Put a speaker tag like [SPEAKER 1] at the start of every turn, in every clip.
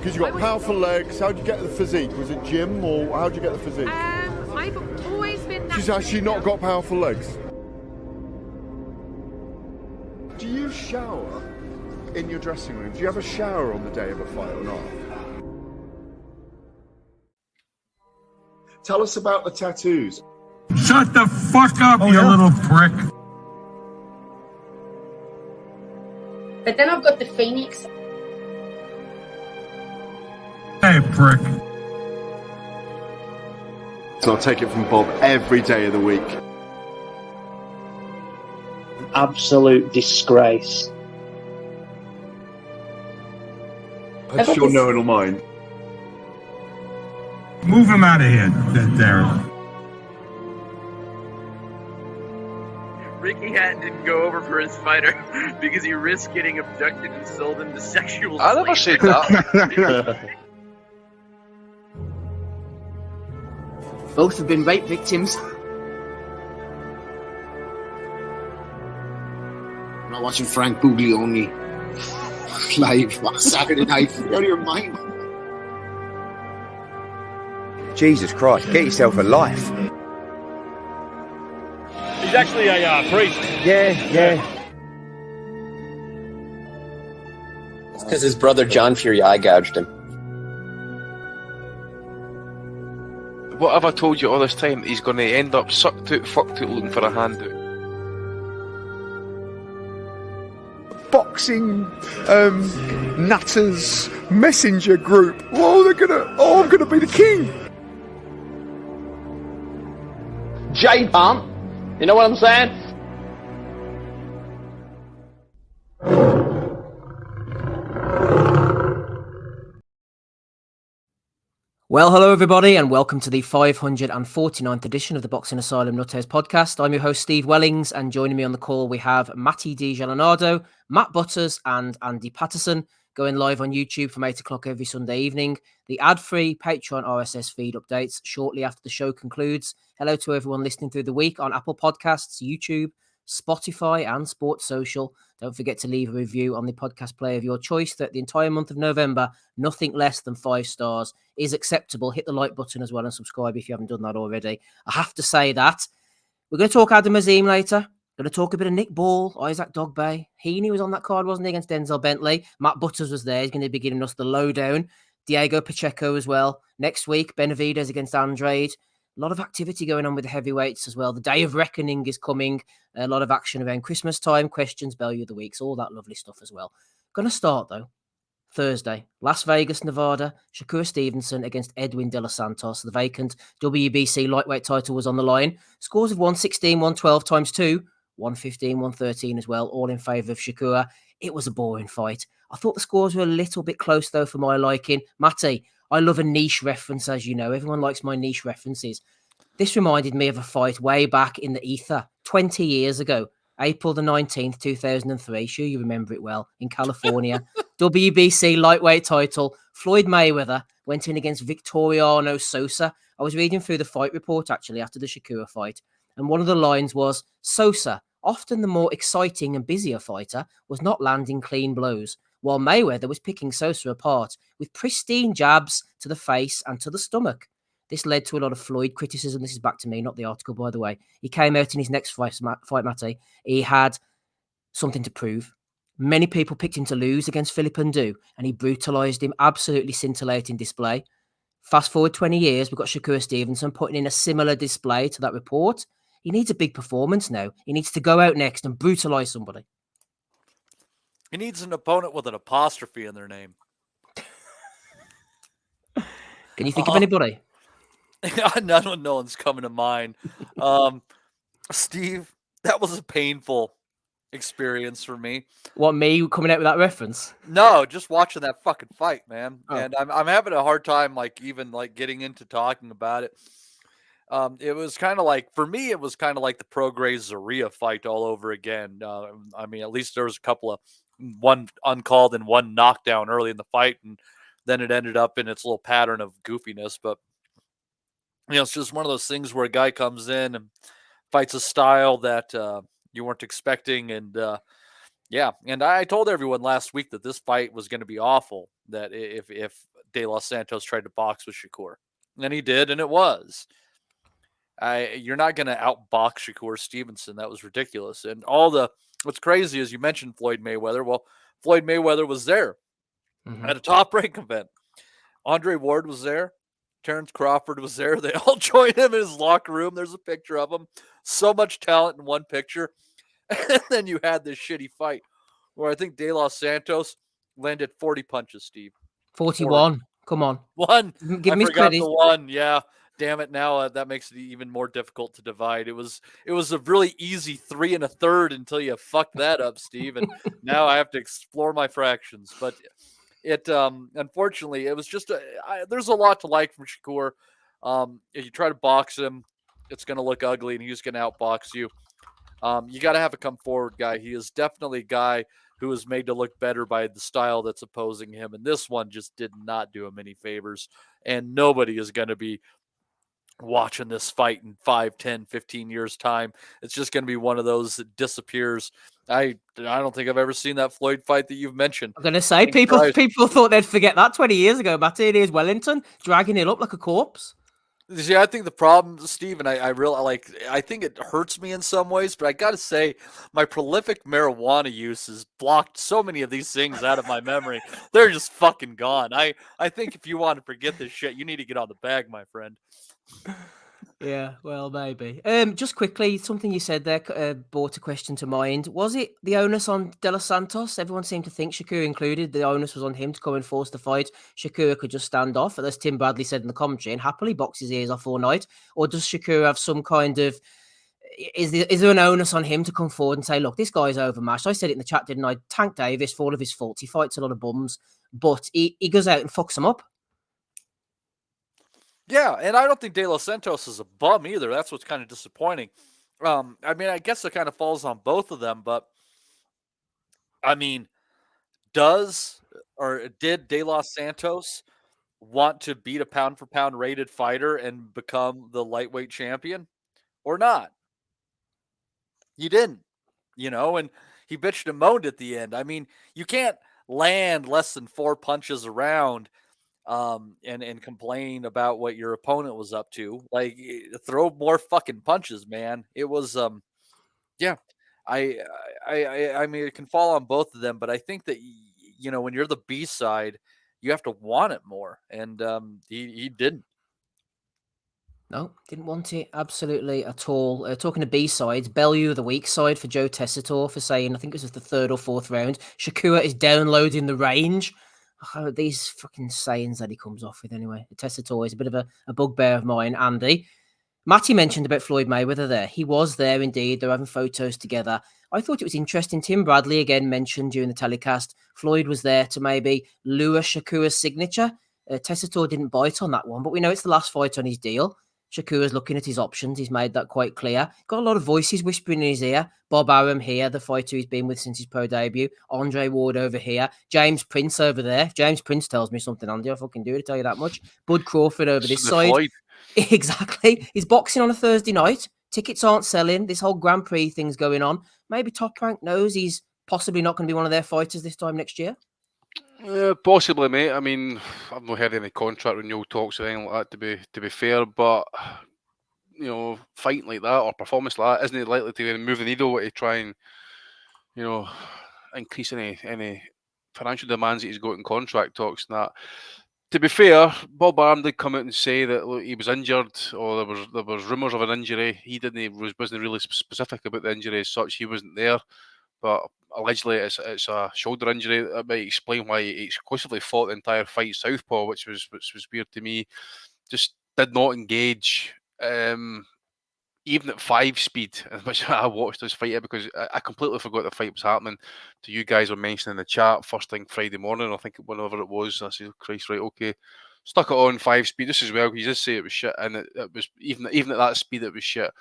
[SPEAKER 1] Because you got powerful legs. How'd you get the physique? Was it gym or how'd you get the physique?
[SPEAKER 2] I've always been.
[SPEAKER 1] She's actually not got powerful legs. Do you shower in your dressing room? Do you have a shower on the day of a fight or not? Tell us about the tattoos.
[SPEAKER 3] Shut the fuck up, you little prick.
[SPEAKER 4] But then I've got the Phoenix.
[SPEAKER 3] Hey, prick.
[SPEAKER 1] So I'll take it from Bob every day of the week.
[SPEAKER 5] Absolute disgrace.
[SPEAKER 1] I'm sure no one will mind.
[SPEAKER 3] Move him out of here, Darren.
[SPEAKER 6] Ricky Hatton didn't go over for his fighter because he risked getting abducted and sold into sexual
[SPEAKER 7] I never said that.
[SPEAKER 8] Both have been rape victims. I'm not watching Frank Buglioni live on Saturday night. You're out of your mind.
[SPEAKER 9] Jesus Christ, get yourself a life.
[SPEAKER 10] He's actually a priest.
[SPEAKER 9] Yeah.
[SPEAKER 11] It's because his brother John Fury eye gouged him.
[SPEAKER 7] What have I told you all this time? He's going to end up sucked out, fucked out, looking for a handout.
[SPEAKER 1] Boxing nutters messenger group. I'm gonna be the king.
[SPEAKER 5] J-Pump. You know what I'm saying?
[SPEAKER 12] Well, hello everybody, and welcome to the 549th edition of the Boxing Asylum Nuthouse podcast. I'm your host, Steve Wellings, and joining me on the call we have Matty Di Gialinardo, Matt Butters, and Andy Patterson, going live on YouTube from 8 o'clock every Sunday evening. The ad-free Patreon RSS feed updates shortly after the show concludes. Hello to everyone listening through the week on Apple Podcasts, YouTube, Spotify, and Sports Social. Don't forget to leave a review on the podcast player of your choice. That the entire month of November, nothing less than 5 stars is acceptable. Hit the like button as well and subscribe if you haven't done that already. I have to say that. We're going to talk Adam AZIM later. Going to talk a bit of Nick Ball, Isaac Dogbay. Heaney was on that card, wasn't he, against Denzel Bentley? Matt Butters was there. He's going to be giving us the lowdown. Diego Pacheco as well. Next week, Benavidez against Andrade. A lot of activity going on with the heavyweights as well. The day of reckoning is coming. A lot of action around Christmas time, questions, value of the weeks, all that lovely stuff as well. Going to start, though, Thursday, Las Vegas, Nevada. Shakur Stevenson against Edwin De Los Santos. The vacant WBC lightweight title was on the line. Scores of 116, 112 times 2, 115, 113 as well, all in favour of Shakur. It was a boring fight. I thought the scores were a little bit close, though, for my liking. Matty, I love a niche reference, as you know. Everyone likes my niche references. This reminded me of a fight way back in the ether, 20 years ago, April the 19th, 2003. Sure you remember it well, in California. WBC lightweight title. Floyd Mayweather went in against Victoriano Sosa. I was reading through the fight report, actually, after the Shakur fight, and one of the lines was, Sosa, often the more exciting and busier fighter, was not landing clean blows, while Mayweather was picking Sosa apart with pristine jabs to the face and to the stomach. This led to a lot of Floyd criticism. This is back to me, not the article, by the way. He came out in his next fight, Matty. He had something to prove. Many people picked him to lose against Philip Ndu, and he brutalised him. Absolutely scintillating display. Fast forward 20 years, we've got Shakur Stevenson putting in a similar display to that report. He needs a big performance now. He needs to go out next and brutalise somebody.
[SPEAKER 13] He needs an opponent with an apostrophe in their name.
[SPEAKER 12] Can you think of anybody?
[SPEAKER 13] No one's coming to mind. Steve, that was a painful experience for me.
[SPEAKER 12] What, me coming out with that reference?
[SPEAKER 13] No, just watching that fucking fight, man.
[SPEAKER 12] Oh.
[SPEAKER 13] And I'm having a hard time, even getting into talking about it. It was kind of like, for me, it was kind of like the Prograis Zaria fight all over again. At least there was a couple of one uncalled and one knockdown early in the fight, and then it ended up in its little pattern of goofiness. But it's just one of those things where a guy comes in and fights a style that you weren't expecting, and Yeah, and I told everyone last week that this fight was going to be awful, that if De Los Santos tried to box with Shakur. And he did, and it was. You're not going to outbox Shakur Stevenson. That was ridiculous. And what's crazy is you mentioned Floyd Mayweather. Well, Floyd Mayweather was there at a Top Rank event. Andre Ward was there. Terrence Crawford was there. They all joined him in his locker room. There's a picture of him. So much talent in one picture. And then you had this shitty fight where I think De Los Santos landed 40 punches, Steve.
[SPEAKER 12] 41. 40. Come on.
[SPEAKER 13] One.
[SPEAKER 12] Give me
[SPEAKER 13] forgot
[SPEAKER 12] credit.
[SPEAKER 13] The one. Yeah. Damn it. Now that makes it even more difficult to divide. It was a really easy 3 1/3 until you fucked that up, Steve. And now I have to explore my fractions. But it unfortunately, it was just there's a lot to like from Shakur. If you try to box him, it's going to look ugly and he's going to outbox you. You got to have a come forward guy. He is definitely a guy who is made to look better by the style that's opposing him. And this one just did not do him any favors. And nobody is going to be watching this fight in 5, 10, 15 years time. It's just going to be one of those that disappears. I don't think I've ever seen that Floyd fight that you've mentioned.
[SPEAKER 12] I'm going to say people thought they'd forget that 20 years ago. Matty, here's Wellington dragging it up like a corpse.
[SPEAKER 13] See, I think the problem, Steve, and I think it hurts me in some ways, but I got to say, my prolific marijuana use has blocked so many of these things out of my memory. They're just fucking gone. I think if you want to forget this shit, you need to get on the bag, my friend.
[SPEAKER 12] Yeah, well, maybe. Just quickly, something you said there brought a question to mind. Was it the onus on De Los Santos? Everyone seemed to think, Shakur included, the onus was on him to come and force the fight. Shakur could just stand off, as Tim Bradley said in the commentary, and happily box his ears off all night. Or does Shakur have some kind of... Is there an onus on him to come forward and say, look, this guy's overmatched? I said it in the chat, didn't I? Tank Davis, for all of his faults, he fights a lot of bums, but he goes out and fucks them up.
[SPEAKER 13] Yeah, and I don't think De Los Santos is a bum either. That's what's kind of disappointing. I mean, I guess it kind of falls on both of them, but I mean, did De Los Santos want to beat a pound-for-pound rated fighter and become the lightweight champion or not? He didn't, and he bitched and moaned at the end. I mean, you can't land less than 4 punches around and complain about what your opponent was up to. Like, throw more fucking punches, man. It was yeah. I mean, it can fall on both of them, but I think that when you're the B side, you have to want it more, and he didn't.
[SPEAKER 12] No, didn't want it absolutely at all. Talking to B sides, Bellew the weak side for Joe Tessitore for saying, I think this was the 3rd or 4th round, Shakur is downloading the range. Oh, these fucking sayings that he comes off with anyway. Tessitore is a bit of a bugbear of mine, Andy. Matty mentioned about Floyd Mayweather there. He was there indeed. They're having photos together. I thought it was interesting. Tim Bradley again mentioned during the telecast, Floyd was there to maybe lure Shakur's signature. Tessitore didn't bite on that one, but we know it's the last fight on his deal. Shakur's looking at his options. He's made that quite clear. Got a lot of voices whispering in his ear. Bob Arum here, the fighter he's been with since his pro debut. Andre Ward over here. James Prince over there. If James Prince tells me something, Andy, I fucking do it, to tell you that much. Bud Crawford over this side. Floyd. Exactly. He's boxing on a Thursday night. Tickets aren't selling. This whole Grand Prix thing's going on. Maybe Top Rank knows he's possibly not going to be one of their fighters this time next year.
[SPEAKER 7] Possibly, mate. I mean, I've not heard any contract renewal talks or anything like that, to be fair, but fighting like that or performance like that isn't likely to move the needle to try and increase any financial demands that he's got in contract talks and that. To be fair, Bob Arum did come out and say that look, he was injured, or there was rumours of an injury. He wasn't really specific about the injury as such. He wasn't there, but allegedly it's a shoulder injury. That might explain why he exclusively fought the entire fight southpaw, which was weird to me. Just did not engage, even at 5 speed, which I watched this fight because I completely forgot the fight was happening. To you guys were mentioning in the chat first thing Friday morning, I think whenever it was. I said, Christ, right, okay. Stuck it on 5 speed. This as well. You just say it was shit, and it was even at that speed, it was shit.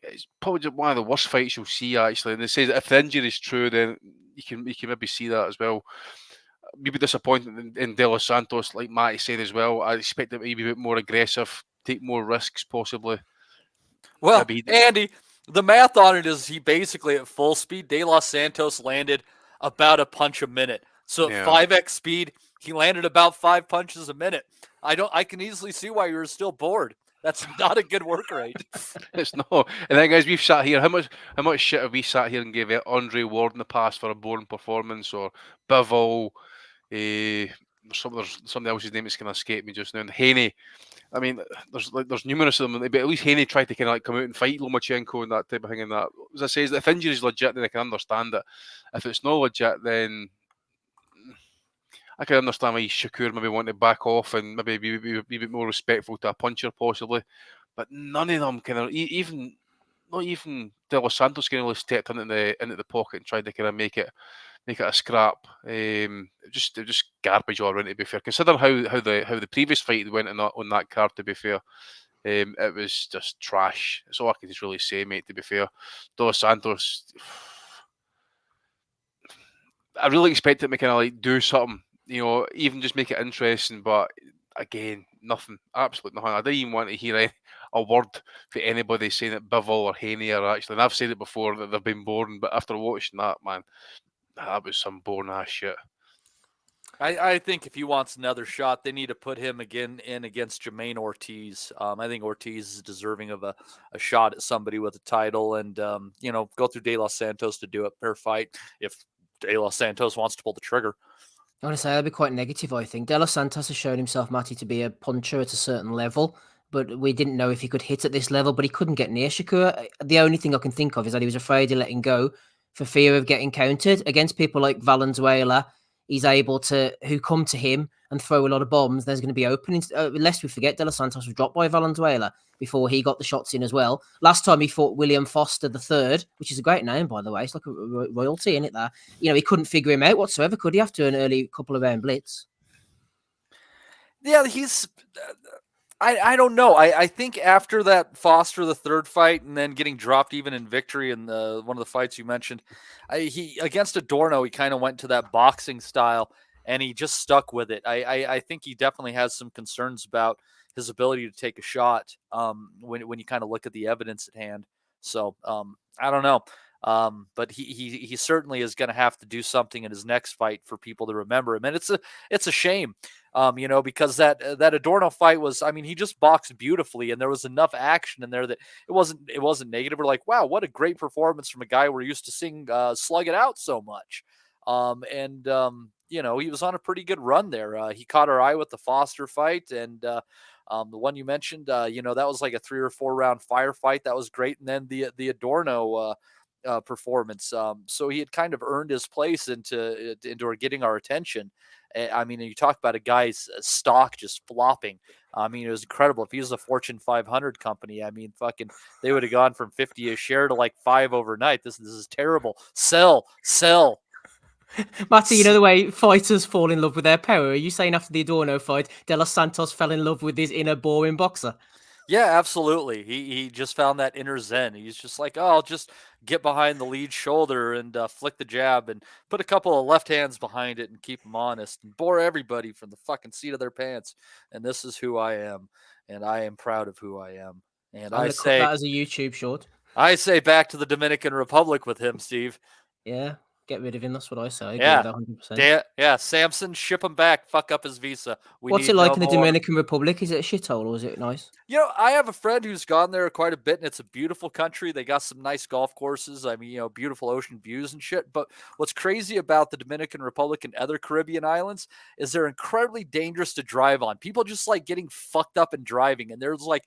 [SPEAKER 7] It's probably just one of the worst fights you'll see, actually. And they say that if the injury is true, then you can maybe see that as well. Maybe disappointed in De Los Santos, like Matty said as well. I expect him to be a bit more aggressive, take more risks, possibly.
[SPEAKER 13] Well, Andy, The math on it is he basically at full speed, De Los Santos landed about a punch a minute. So at 5x speed, he landed about 5 punches a minute. I can easily see why you're still bored. That's not a good work rate.
[SPEAKER 7] It's not. And then, guys, we've sat here. How much shit have we sat here and gave Andre Ward in the past for a boring performance, or Bivol? Somebody else's name is going to escape me just now. And Haney. I mean, there's numerous of them, but at least Haney tried to kind of like come out and fight Lomachenko and that type of thing. And that, as I say, if injury is legit, then I can understand it. If it's not legit, then I can understand why Shakur maybe want to back off and maybe be a bit more respectful to a puncher possibly. But none of them kind of not even De Los Santos kind of really stepped into the pocket and tried to kind of make it a scrap. Just garbage all around, to be fair. Considering how the previous fight went on that card, to be fair, it was just trash. That's all I can just really say, mate. To be fair, De Los Santos, I really expected him to kind of like do something, even just make it interesting. But again, nothing, absolutely nothing. I didn't even want to hear a word for anybody saying that Bivol or Haney are actually, and I've said it before, that they've been boring, but after watching that, man, that was some boring ass shit.
[SPEAKER 13] I think if he wants another shot, they need to put him again in against Jermaine Ortiz. I think Ortiz is deserving of a shot at somebody with a title, and go through De Los Santos to do it per fight if De Los Santos wants to pull the trigger.
[SPEAKER 12] I want to say that'd be quite negative, I think. De Los Santos has shown himself, Matty, to be a puncher at a certain level, but we didn't know if he could hit at this level, but he couldn't get near Shakur. The only thing I can think of is that he was afraid of letting go for fear of getting countered. Against people like Valenzuela, he's able to, who come to him and throw a lot of bombs, there's going to be openings. Lest we forget, De Los Santos was dropped by Valenzuela before he got the shots in as well. Last time he fought William Foster III, which is a great name, by the way. It's like a royalty, isn't it, there? He couldn't figure him out whatsoever, could he, after an early couple of round blitz?
[SPEAKER 13] Yeah, he's... I don't know. I think after that Foster the third fight and then getting dropped even in victory in one of the fights you mentioned, he against Adorno, he kind of went to that boxing style and he just stuck with it. I think he definitely has some concerns about his ability to take a shot when you kind of look at the evidence at hand. So I don't know. But he certainly is going to have to do something in his next fight for people to remember him. And it's a shame. Because that Adorno fight was, he just boxed beautifully and there was enough action in there that it wasn't negative. We're like, wow, what a great performance from a guy we're used to seeing slug it out so much. He was on a pretty good run there. He caught our eye with the Foster fight and the one you mentioned, that was like a 3 or 4 round firefight. That was great. And then the Adorno performance. So he had kind of earned his place into getting our attention. You talk about a guy's stock just flopping. It was incredible. If he was a Fortune 500 company, they would have gone from 50 a share to like 5 overnight. This is terrible. Sell.
[SPEAKER 12] Matty, the way fighters fall in love with their power. Are you saying after the Adorno fight, De Los Santos fell in love with his inner boring boxer?
[SPEAKER 13] Yeah, absolutely. He just found that inner zen. He's just like, oh, I'll just get behind the lead shoulder and flick the jab and put a couple of left hands behind it and keep them honest and bore everybody from the fucking seat of their pants. And this is who I am. And I am proud of who I am. And I say
[SPEAKER 12] that as a YouTube short.
[SPEAKER 13] I say back to the Dominican Republic with him, Steve.
[SPEAKER 12] Yeah. Get rid of him. That's what I say. I agree with that 100%.
[SPEAKER 13] Yeah. Samson, ship him back. Fuck up his visa.
[SPEAKER 12] What's it like in the Dominican Republic? Is it a shithole or is it nice?
[SPEAKER 13] I have a friend who's gone there quite a bit, and it's a beautiful country. They got some nice golf courses. Beautiful ocean views and shit. But what's crazy about the Dominican Republic and other Caribbean islands is they're incredibly dangerous to drive on. People just like getting fucked up and driving, and there's like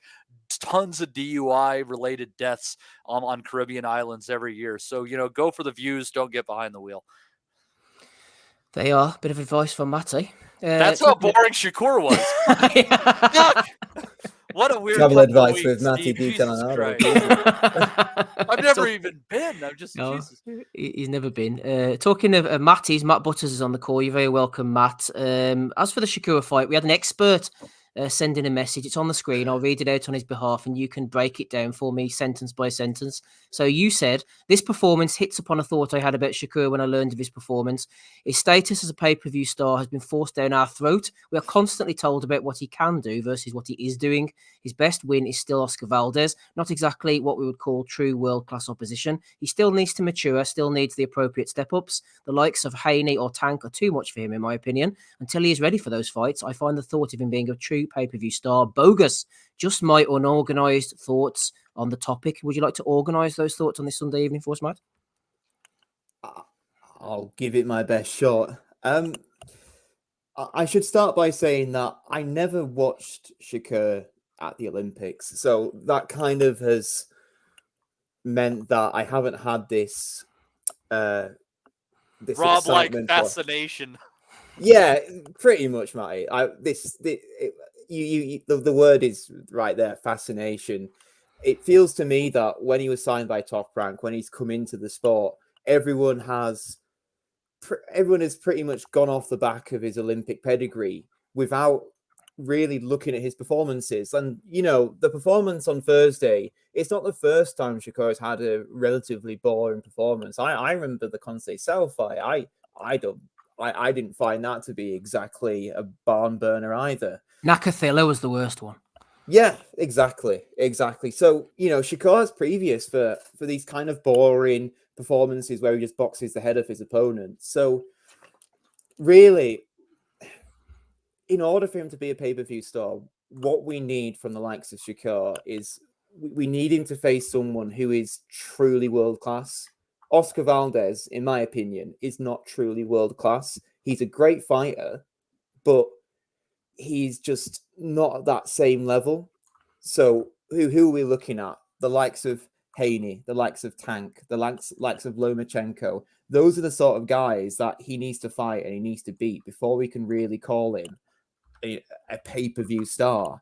[SPEAKER 13] tons of DUI related deaths on Caribbean islands every year. So, go for the views. Don't get behind the wheel.
[SPEAKER 12] They are. Bit of advice from Matty.
[SPEAKER 13] That's how boring Shakur was. Fuck! What a weird
[SPEAKER 14] trouble advice with Matty D.
[SPEAKER 13] I've never even been. I'm just Jesus.
[SPEAKER 12] He's never been. Talking of Matty's, Matt Butters is on the call. You're very welcome, Matt. As for the Shakur fight, we had an expert send in a message. It's on the screen. I'll read it out on his behalf, and you can break it down for me sentence by sentence. So you said, this performance hits upon a thought I had about Shakur when I learned of his performance. His status as a pay-per-view star has been forced down our throat. We are constantly told about what he can do versus what he is doing. His best win is still Oscar Valdez. Not exactly what we would call true world-class opposition. He still needs to mature, still needs the appropriate step-ups. The likes of Haney or Tank are too much for him, in my opinion. Until he is ready for those fights, I find the thought of him being a true pay-per-view star bogus. Just my unorganized thoughts on the topic. Would you like to organize those thoughts on this Sunday evening for us, Matt?
[SPEAKER 14] I'll give it my best shot. I should start by saying that I never watched Shakur at the Olympics, so that kind of has meant that I haven't had this
[SPEAKER 13] Rob-like fascination.
[SPEAKER 14] Yeah, pretty much, Matty. The word is right there, fascination. It feels to me that when he was signed by Top Rank, when he's come into the sport, everyone has pretty much gone off the back of his Olympic pedigree without really looking at his performances. And, you know, the performance on Thursday, it's not the first time Shakur has had a relatively boring performance. I remember the Conseil fight. I didn't find that to be exactly a barn burner either.
[SPEAKER 12] Nakathila was the worst one.
[SPEAKER 14] Yeah, exactly. So, you know, Shakur's previous for these kind of boring performances where he just boxes the head of his opponent. So, really, in order for him to be a pay-per-view star, what we need from the likes of Shakur is we need him to face someone who is truly world-class. Oscar Valdez, in my opinion, is not truly world-class. He's a great fighter, but he's just not at that same level. So who are we looking at? The likes of Haney, the likes of Tank, the likes of Lomachenko. Those are the sort of guys that he needs to fight and he needs to beat before we can really call him a pay-per-view star.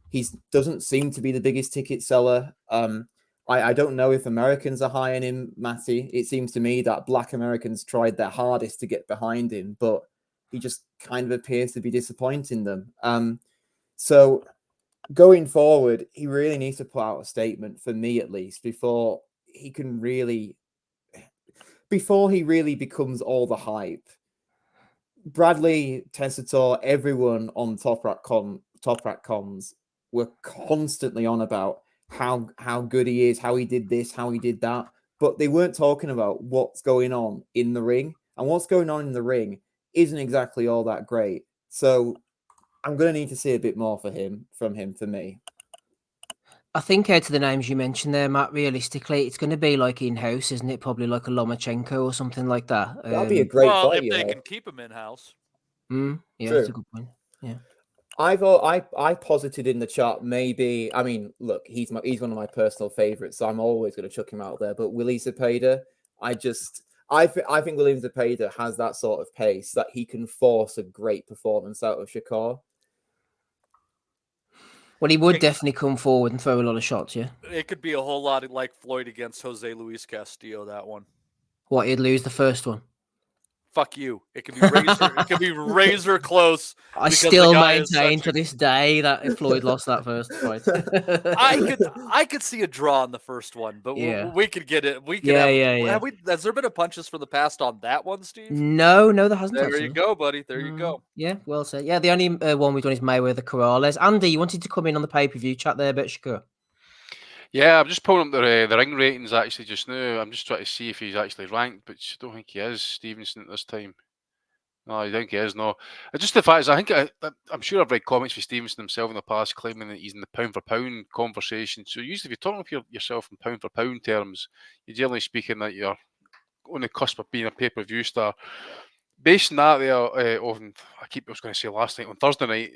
[SPEAKER 14] He doesn't seem to be the biggest ticket seller. I don't know if Americans are high on him, Matty. It seems to me that Black Americans tried their hardest to get behind him, but he just kind of appears to be disappointing them. So going forward, he really needs to put out a statement, for me at least, before he really becomes all the hype. Bradley, Tessitore, everyone on Top Rack comms were constantly on about how good he is, how he did this, how he did that, but they weren't talking about what's going on in the ring. And what's going on in the ring isn't exactly all that great. So I'm going to need to see a bit more from him for me.
[SPEAKER 12] I think out of the names you mentioned there, Matt, realistically, it's going to be like in-house, isn't it? Probably like a Lomachenko or something like that.
[SPEAKER 14] That'd be a great fight,
[SPEAKER 13] if they can keep him in-house.
[SPEAKER 12] Yeah,
[SPEAKER 14] True.
[SPEAKER 12] That's a good point. Yeah.
[SPEAKER 14] I posited in the chat, maybe, I mean, look, he's one of my personal favorites, so I'm always going to chuck him out there. But Willie Zepeda, I think William Zepeda has that sort of pace that he can force a great performance out of Shakur.
[SPEAKER 12] Well, he would definitely come forward and throw a lot of shots, yeah?
[SPEAKER 13] It could be a whole lot like Floyd against Jose Luis Castillo, that one.
[SPEAKER 12] What, he'd lose the first one?
[SPEAKER 13] Fuck you. It could be razor. It could be razor close.
[SPEAKER 12] I still maintain to this day that if Floyd lost that first fight,
[SPEAKER 13] I could see a draw on the first one, but we could get it. We could has there been a punches from the past on that one, Steve?
[SPEAKER 12] No, there hasn't.
[SPEAKER 13] There you go, buddy. There you go.
[SPEAKER 12] Yeah, well said. Yeah, the only one we've done is Mayweather Corrales. Andy, you wanted to come in on the pay-per-view chat there about Shakur?
[SPEAKER 7] Yeah, I'm just pulling up the ring ratings actually just now. I'm just trying to see if he's actually ranked, but I don't think he is, Stevenson, at this time. No, I think he is, no. Just the fact is, I'm sure I've read comments from Stevenson himself in the past claiming that he's in the pound-for-pound conversation. So usually if you're talking of yourself in pound-for-pound terms, you're generally speaking that you're on the cusp of being a pay-per-view star. Based on that, I was going to say last night, on Thursday night,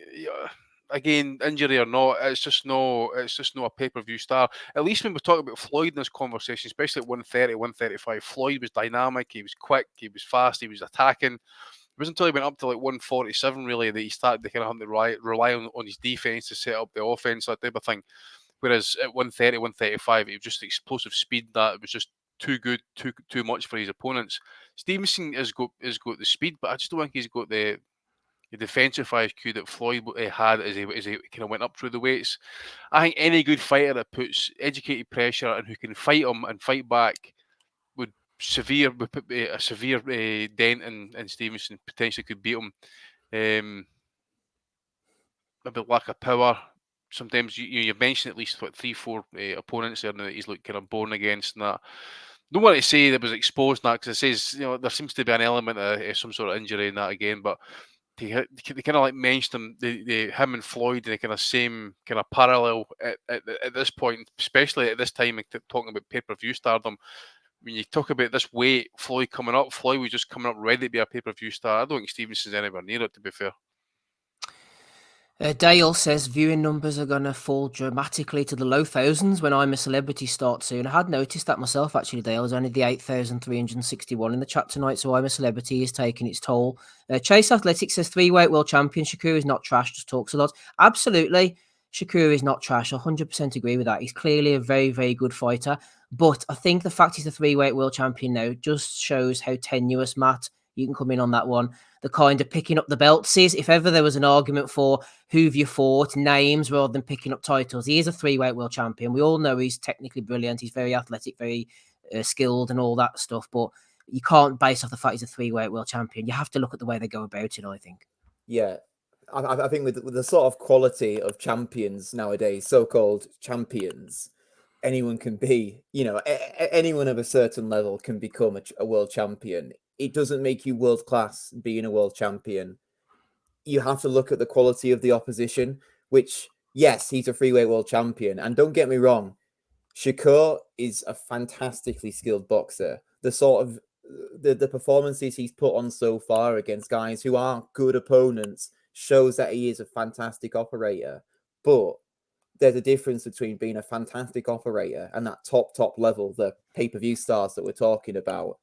[SPEAKER 7] again, injury or not, it's just not a pay-per-view star. At least when we talk about Floyd in this conversation, especially at 130, 135, Floyd was dynamic, he was quick, he was fast, he was attacking. It wasn't until he went up to like 147 really that he started to kind of rely on his defense to set up the offense, that type of thing. Whereas at 130, 135, it was just explosive speed that it was just too good, too much for his opponents. Stevenson has got the speed, but I just don't think he's got the the defensive IQ that Floyd had as he kind of went up through the weights. I think any good fighter that puts educated pressure and who can fight him and fight back would put a severe dent in Stevenson. Potentially could beat him. Maybe lack of power. Sometimes you mentioned at least 3-4 opponents there that he's kind of born against and that. Don't want to say that was exposed in that because it says there seems to be an element of some sort of injury in that again, but they kind of like mentioned him and Floyd in the kind of same kind of parallel at this point, especially at this time talking about pay-per-view stardom. When you talk about this weight, Floyd coming up, Floyd was just coming up ready to be a pay-per-view star. I don't think Stevenson's anywhere near it, to be fair.
[SPEAKER 12] Dale says viewing numbers are going to fall dramatically to the low thousands when I'm a Celebrity starts soon. I had noticed that myself, actually, Dale. There's only the 8,361 in the chat tonight, so I'm a Celebrity is taking its toll. Chase Athletics says 3-weight world champion. Shakur is not trash, just talks a lot. Absolutely, Shakur is not trash. 100% agree with that. He's clearly a very, very good fighter. But I think the fact he's a 3-weight world champion now just shows how tenuous, Matt, you can come in on that one, the kind of picking up the belts is. If ever there was an argument for who've you fought, names rather than picking up titles, he is a 3-weight world champion. We all know he's technically brilliant. He's very athletic, very skilled and all that stuff. But you can't base off the fact he's a 3-weight world champion. You have to look at the way they go about it, I think.
[SPEAKER 14] Yeah. I think with the sort of quality of champions nowadays, so-called champions, anyone can be, anyone of a certain level can become a world champion. It doesn't make you world class being a world champion. You have to look at the quality of the opposition, which, yes, he's a 3-weight world champion. And don't get me wrong, Shakur is a fantastically skilled boxer. The sort of the performances he's put on so far against guys who are good opponents shows that he is a fantastic operator. But there's a difference between being a fantastic operator and that top level, the pay-per-view stars that we're talking about.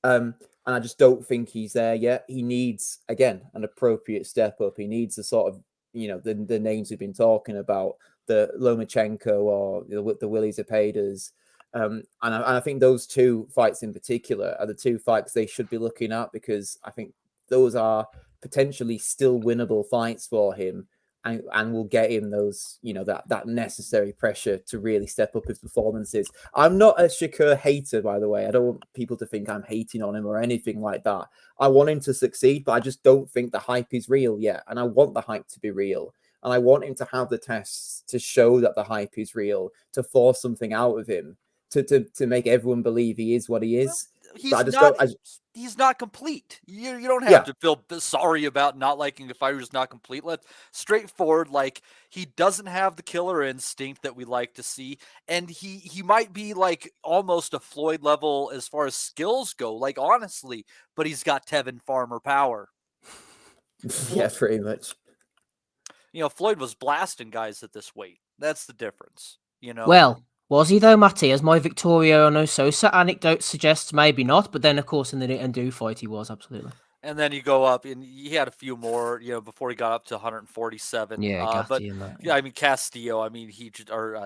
[SPEAKER 14] And I just don't think he's there yet. He needs, again, an appropriate step up. He needs the sort of, the names we've been talking about, the Lomachenko or the Willie Zepedas. And I think those two fights in particular are the two fights they should be looking at, because I think those are potentially still winnable fights for him. And will get him those, that necessary pressure to really step up his performances. I'm not a Shakur hater, by the way. I don't want people to think I'm hating on him or anything like that. I want him to succeed, but I just don't think the hype is real yet. And I want the hype to be real. And I want him to have the tests to show that the hype is real, to force something out of him, to make everyone believe he is what he is.
[SPEAKER 13] He's not complete. You don't have to feel sorry about not liking a fighter who's not complete. Let's straightforward. Like, he doesn't have the killer instinct that we like to see, and he might be like almost a Floyd level as far as skills go. Like, honestly, but he's got Tevin Farmer power.
[SPEAKER 14] Yeah, pretty much.
[SPEAKER 13] Floyd was blasting guys at this weight. That's the difference.
[SPEAKER 12] Well, was he though, Matty? As my Victorio Sosa anecdote suggests, maybe not. But then, of course, in the Ndu fight, he was absolutely.
[SPEAKER 13] And then you go up, and he had a few more, before he got up to 147.
[SPEAKER 12] Yeah,
[SPEAKER 13] but I mean, Castillo. I mean,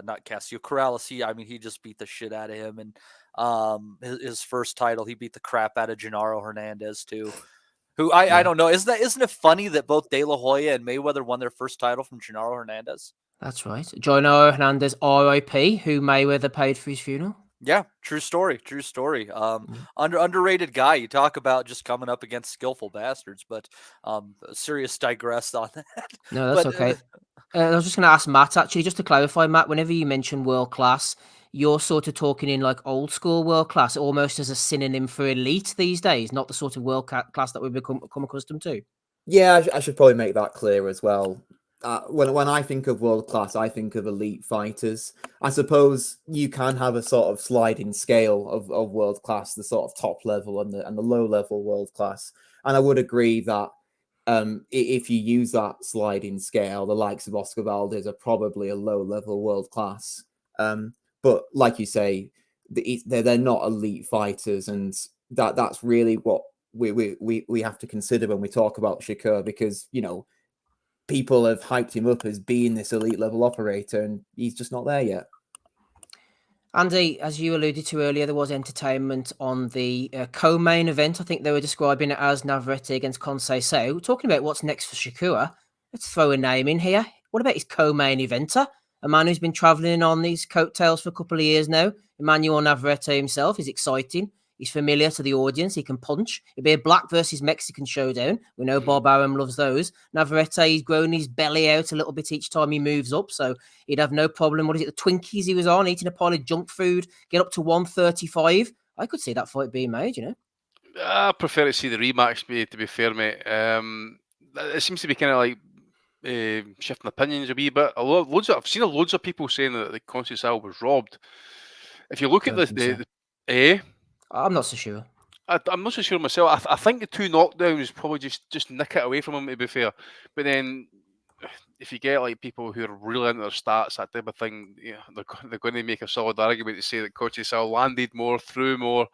[SPEAKER 13] not Castillo, Corrales. He just beat the shit out of him. And his first title, he beat the crap out of Genaro Hernandez too. Who I don't know. Isn't it funny that both De La Hoya and Mayweather won their first title from Genaro Hernandez?
[SPEAKER 12] That's right. Genaro Hernandez, RIP, who Mayweather paid for his funeral.
[SPEAKER 13] Yeah, true story. Underrated guy. You talk about just coming up against skillful bastards, but serious digress on that.
[SPEAKER 12] No, that's okay. I was just going to ask Matt, actually, just to clarify, Matt, whenever you mention world class, you're sort of talking in like old school world class, almost as a synonym for elite these days, not the sort of world class that we've become accustomed to.
[SPEAKER 14] Yeah, I should probably make that clear as well. When I think of world class, I think of elite fighters. I suppose you can have a sort of sliding scale of world class, the sort of top level and the low level world class. And I would agree that if you use that sliding scale, the likes of Oscar Valdez are probably a low level world class. But like you say, they're not elite fighters, and that's really what we have to consider when we talk about Shakur, because people have hyped him up as being this elite level operator, and he's just not there yet.
[SPEAKER 12] Andy, as you alluded to earlier, there was entertainment on the co-main event. I think they were describing it as Navarrete against Conceição. Talking about what's next for Shakur, let's throw a name in here. What about his co-main eventer? A man who's been travelling on these coattails for a couple of years now. Emmanuel Navarrete himself is exciting. He's familiar to the audience. He can punch. It'd be a black versus Mexican showdown. We know Bob Arum loves those. Navarrete, he's grown his belly out a little bit each time he moves up, so he'd have no problem. What is it, the Twinkies he was on, eating a pile of junk food, get up to 135. I could see that fight being made, you know.
[SPEAKER 7] I prefer to see the rematch, to be fair, mate. It seems to be kind of like shifting opinions a wee bit. I've seen loads of people saying that the Conceição was robbed. If you look at
[SPEAKER 12] I'm not so sure.
[SPEAKER 7] I'm not so sure myself. I think the 2 knockdowns probably just nick it away from him, to be fair. But then, if you get like people who are really into their stats, that type of thing, they're going to make a solid argument to say that Conceição landed more, threw more,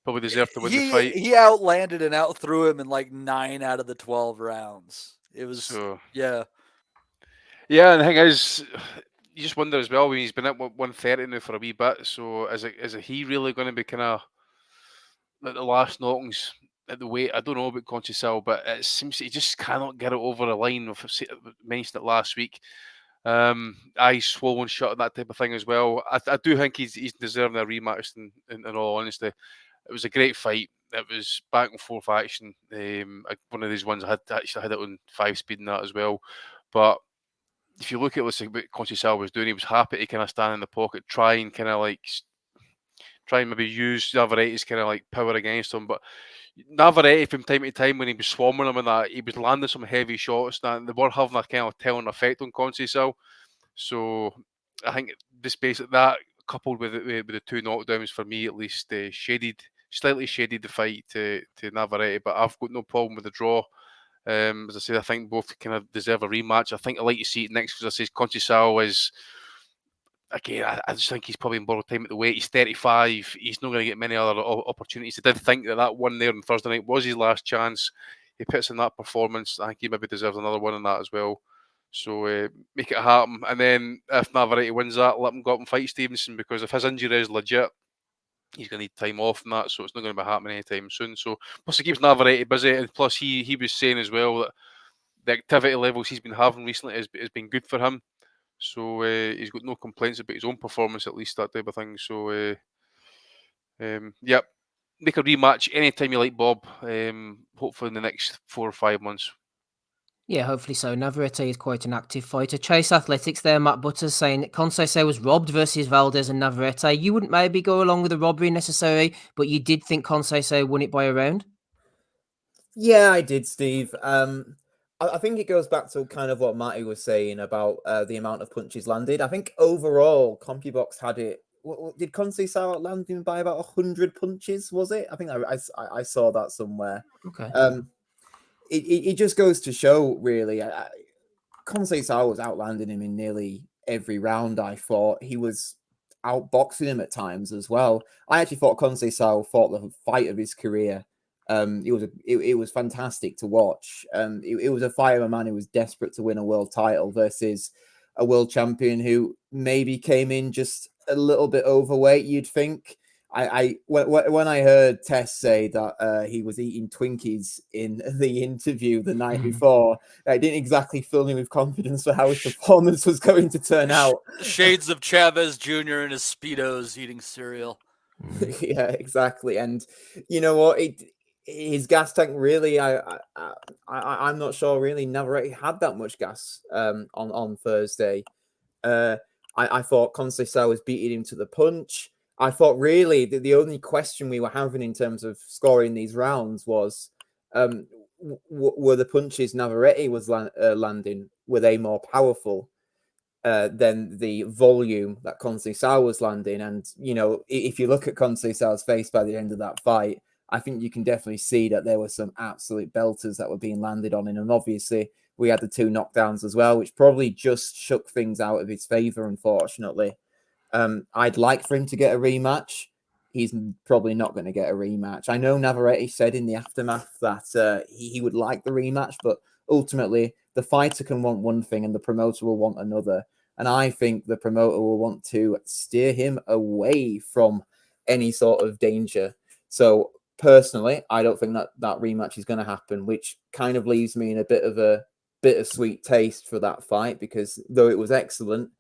[SPEAKER 7] probably deserved to win the fight.
[SPEAKER 13] He outlanded and outthrew him in like 9 out of the 12 rounds. It was yeah.
[SPEAKER 7] And the thing is, you just wonder as well when he's been at 130 now for a wee bit. So is he really going to be kind of at the last knockings at the weight? I don't know about Conceição, but it seems he just cannot get it over the line. I mentioned it last week. Eyes swollen shut and that type of thing as well. I do think he's deserving a rematch. In all honesty, it was a great fight. It was back and forth action. One of these ones I had it on 5-speed and that as well. But if you look at what Conceição was doing, he was happy to kind of stand in the pocket, try and maybe use Navarrete's kind of like power against him. But Navarrete, from time to time, when he was swarming him and that, he was landing some heavy shots and they were having a kind of telling effect on Conceição. So I think just basically that, coupled with the 2 knockdowns, for me at least, slightly shaded the fight to Navarrete. But I've got no problem with the draw. As I said, I think both kind of deserve a rematch. I think I like to see it next because I say Conceição is, again, I just think he's probably in borrowed time at the weight. He's 35. He's not going to get many other opportunities. I did think that one there on Thursday night was his last chance. He puts in that performance. I think he maybe deserves another one in that as well. So make it happen. And then if Navarrete wins that, let him go up and fight Stevenson, because if his injury is legit, he's going to need time off and that, so it's not going to be happening anytime soon. So plus it keeps Navarrete busy, and plus he was saying as well that the activity levels he's been having recently has been good for him. So he's got no complaints about his own performance, at least, that type of thing. So make a rematch anytime you like, Bob. Hopefully in the next 4 or 5 months.
[SPEAKER 12] Yeah, hopefully so. Navarrete is quite an active fighter. Chase Athletics there, Matt Butters, saying that Conceição was robbed versus Valdez and Navarrete. You wouldn't maybe go along with the robbery necessarily, but you did think Conceição won it by a round?
[SPEAKER 14] Yeah, I did, Steve. I think it goes back to kind of what Matty was saying about the amount of punches landed. I think overall, CompuBox had it. Did Conceição land him by about 100 punches, was it? I think I saw that somewhere.
[SPEAKER 12] Okay.
[SPEAKER 14] It just goes to show, really. Conceição was outlanding him in nearly every round, I thought. He was outboxing him at times as well. I actually thought Conceição fought the fight of his career. It was fantastic to watch. It was a fight of a man who was desperate to win a world title versus a world champion who maybe came in just a little bit overweight, you'd think. When I heard Tess say that he was eating Twinkies in the interview the night before, I didn't exactly fill me with confidence for how his performance was going to turn out.
[SPEAKER 13] Shades of Chavez Jr. in his Speedos eating cereal.
[SPEAKER 14] Yeah, exactly. And you know what? His gas tank really, I'm not sure really Navarrete had that much gas on Thursday. I thought Conceição was beating him to the punch. I thought really the only question we were having in terms of scoring these rounds was, were the punches Navarrete was landing, were they more powerful than the volume that Conceição was landing? And, you know, if you look at Conceição's face by the end of that fight, I think you can definitely see that there were some absolute belters that were being landed on him. And obviously we had the 2 knockdowns as well, which probably just shook things out of his favor, unfortunately. I'd like for him to get a rematch. He's probably not going to get a rematch. I know Navarrete said in the aftermath that he would like the rematch, but ultimately the fighter can want one thing and the promoter will want another. And I think the promoter will want to steer him away from any sort of danger. So personally, I don't think that rematch is going to happen, which kind of leaves me in a bit of a bittersweet taste for that fight, because though it was excellent,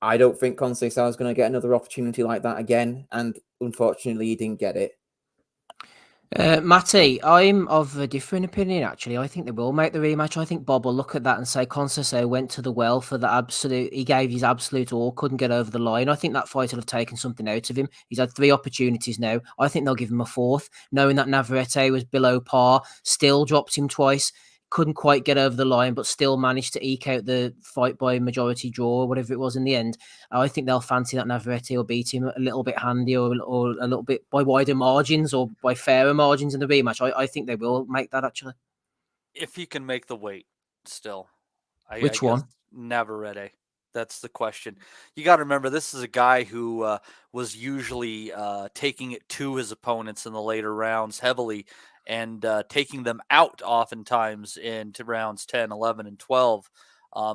[SPEAKER 14] I don't think Conceição is going to get another opportunity like that again. And unfortunately, he didn't get it.
[SPEAKER 12] Matty, I'm of a different opinion, actually. I think they will make the rematch. I think Bob will look at that and say Conceição went to the well for the absolute. He gave his absolute all, couldn't get over the line. I think that fight will have taken something out of him. He's had 3 opportunities now. I think they'll give him a 4th, knowing that Navarrete was below par, still dropped him twice. Couldn't quite get over the line, but still managed to eke out the fight by majority draw or whatever it was in the end. I think they'll fancy that Navarrete will beat him a little bit handy or a little bit by wider margins or by fairer margins in the rematch. I think they will make that, actually.
[SPEAKER 13] If he can make the weight still.
[SPEAKER 12] Which one?
[SPEAKER 13] Navarrete. That's the question. You got to remember, this is a guy who was usually taking it to his opponents in the later rounds heavily, and taking them out oftentimes into rounds 10, 11, and 12.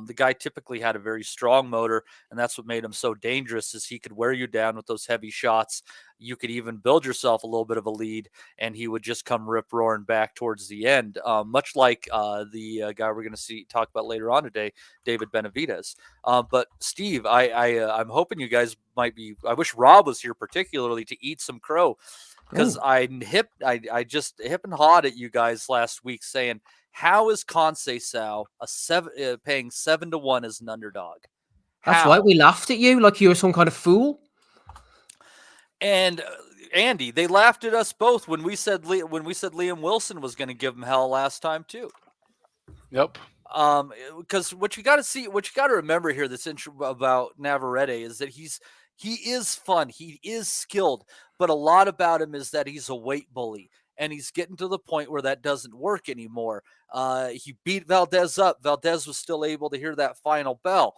[SPEAKER 13] The guy typically had a very strong motor, and that's what made him so dangerous, is he could wear you down with those heavy shots. You could even build yourself a little bit of a lead, and he would just come rip-roaring back towards the end, much like the guy we're going to talk about later on today, David Benavidez. But, Steve, I'm hoping you guys might be – I wish Rob was here particularly to eat some crow, because I just hip and hawed at you guys last week saying, how is Conceição paying 7-1 as an underdog?
[SPEAKER 12] That's right. We laughed at you like you were some kind of fool.
[SPEAKER 13] And Andy, they laughed at us both when we said Liam Wilson was going to give him hell last time too.
[SPEAKER 7] Yep.
[SPEAKER 13] Because what you got to remember here that's interesting about Navarrete is that he is fun, he is skilled, but a lot about him is that he's a weight bully. And he's getting to the point where that doesn't work anymore. He beat Valdez up. Valdez was still able to hear that final bell.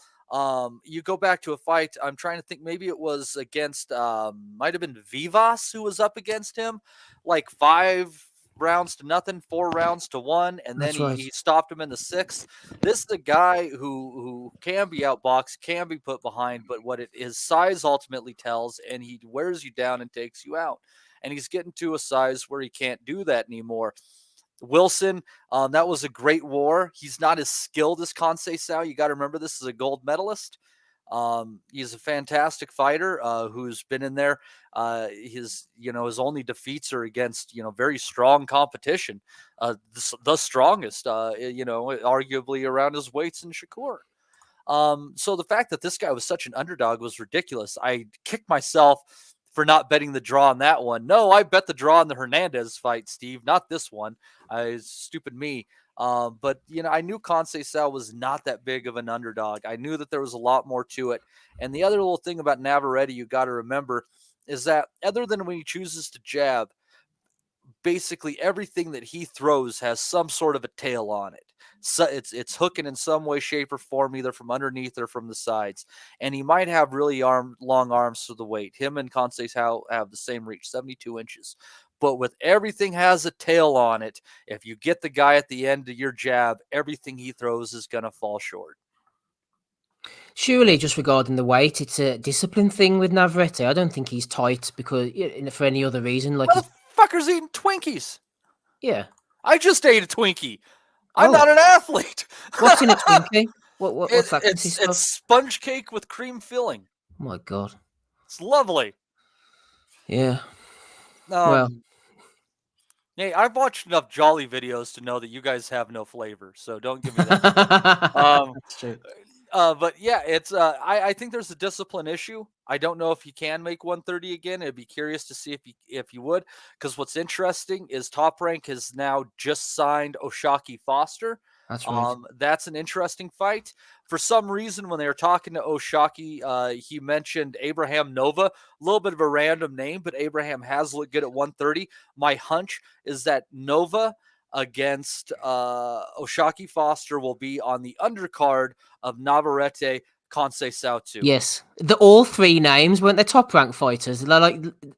[SPEAKER 13] You go back to a fight, I'm trying to think, maybe it was against, might have been Vivas who was up against him, like 5 rounds to nothing, 4 rounds to 1, and then he stopped him in the 6th. This is a guy who can be outboxed, can be put behind, but his size ultimately tells, and he wears you down and takes you out. And he's getting to a size where he can't do that anymore. Wilson, that was a great war. He's not as skilled as Conceição. You got to remember, this is a gold medalist. He's a fantastic fighter who's been in there. His only defeats are against very strong competition, the strongest, arguably around his weights in Shakur. So the fact that this guy was such an underdog was ridiculous. I kicked myself for not betting the draw on that one. No, I bet the draw on the Hernandez fight, Steve, not this one. Stupid me. But I knew Conceição was not that big of an underdog. I knew that there was a lot more to it. And the other little thing about Navarrete you got to remember is that other than when he chooses to jab, basically everything that he throws has some sort of a tail on it. So it's hooking in some way, shape, or form, either from underneath or from the sides. And he might have really long arms for the weight. Him and Conceição have the same reach, 72 inches. But with everything has a tail on it, if you get the guy at the end of your jab, everything he throws is going to fall short.
[SPEAKER 12] Surely, just regarding the weight, it's a discipline thing with Navarrete. I don't think he's tight because for any other reason. Like,
[SPEAKER 13] motherfucker's eating Twinkies.
[SPEAKER 12] Yeah.
[SPEAKER 13] I just ate a Twinkie. I'm not an athlete.
[SPEAKER 12] What's in a Twinkie? What's that?
[SPEAKER 13] It's sponge cake with cream filling.
[SPEAKER 12] Oh my God.
[SPEAKER 13] It's lovely.
[SPEAKER 12] Yeah. Well.
[SPEAKER 13] Hey, I've watched enough Jolly videos to know that you guys have no flavor, so don't give me that.
[SPEAKER 12] That's true.
[SPEAKER 13] But yeah, it's I think there's a discipline issue. I don't know if he can make 130 again. I'd be curious to see if he would, because what's interesting is Top Rank has now just signed Oshaki Foster.
[SPEAKER 12] That's right.
[SPEAKER 13] That's an interesting fight. For some reason, when they were talking to Oshaki, he mentioned Abraham Nova, a little bit of a random name, but Abraham has looked good at 130. My hunch is that Nova against Oshaki Foster will be on the undercard of Navarrete Conceição too.
[SPEAKER 12] Yes, all three names weren't they top ranked fighters?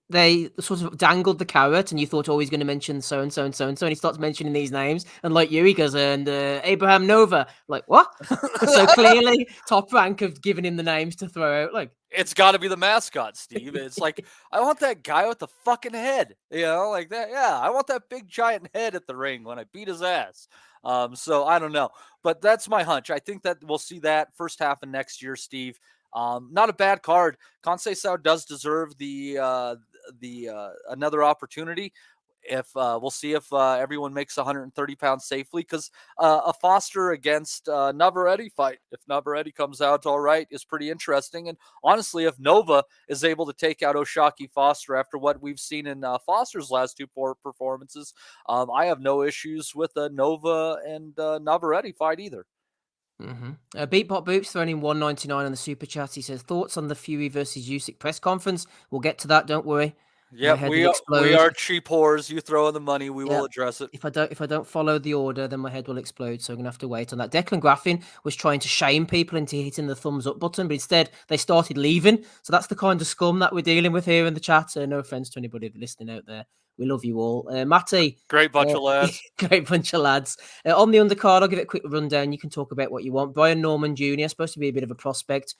[SPEAKER 12] They sort of dangled the carrot, and you thought, oh, he's going to mention so and so and so and so, and he starts mentioning these names, and like you, he goes, and Abraham Nova, like what? So clearly, Top Rank have given him the names to throw out. Like
[SPEAKER 13] it's got to be the mascot, Steve. It's like I want that guy with the fucking head, like that. Yeah, I want that big giant head at the ring when I beat his ass. So I don't know, but that's my hunch. I think that we'll see that first half of next year, Steve. Not a bad card. Conceição does deserve the another opportunity. If we'll see if everyone makes 130 pounds safely, because a Foster against Navarrete fight, if Navarrete comes out all right, is pretty interesting. And honestly, if Nova is able to take out Oshaki Foster after what we've seen in Foster's last two performances, I have no issues with a Nova and Navarrete fight either.
[SPEAKER 12] Beatpot Boops throwing in 199 on the super chat. He says thoughts on the Fury versus Usyk press conference. We'll get to that. Don't worry.
[SPEAKER 13] Yeah, we are cheap whores. You throw in the money, we will address it.
[SPEAKER 12] If I don't follow the order, then my head will explode. So I'm gonna have to wait on that. Declan Graffin was trying to shame people into hitting the thumbs up button, but instead they started leaving. So that's the kind of scum that we're dealing with here in the chat. No offense to anybody listening out there. We love you all. Matty.
[SPEAKER 13] Great bunch of lads.
[SPEAKER 12] Great bunch of lads. On the undercard, I'll give it a quick rundown. You can talk about what you want. Brian Norman Jr., supposed to be a bit of a prospect.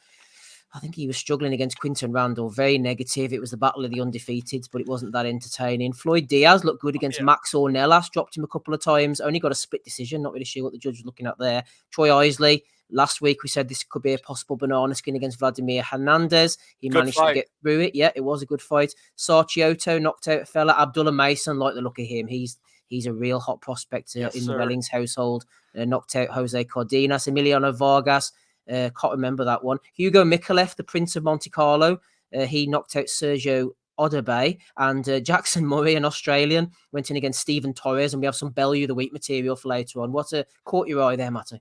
[SPEAKER 12] I think he was struggling against Quinton Randall. Very negative. It was the battle of the undefeated, but it wasn't that entertaining. Floyd Diaz looked good against Max Ornelas. Dropped him a couple of times. Only got a split decision. Not really sure what the judge was looking at there. Troy Isley. Last week we said this could be a possible banana skin against Vladimir Hernandez. He managed to get through it. Yeah, it was a good fight. Sarchioto knocked out a fella. Abdullah Mason, like the look of him. He's a real hot prospect in the Wellings household. Knocked out Jose Cardenas. Emiliano Vargas. Can't remember that one. Hugo Mikalev, the Prince of Monte Carlo. He knocked out Sergio Odabe. And Jackson Murray, an Australian, went in against Stephen Torres. And we have some Bellew of the Week material for later on. What caught your eye there, Matty?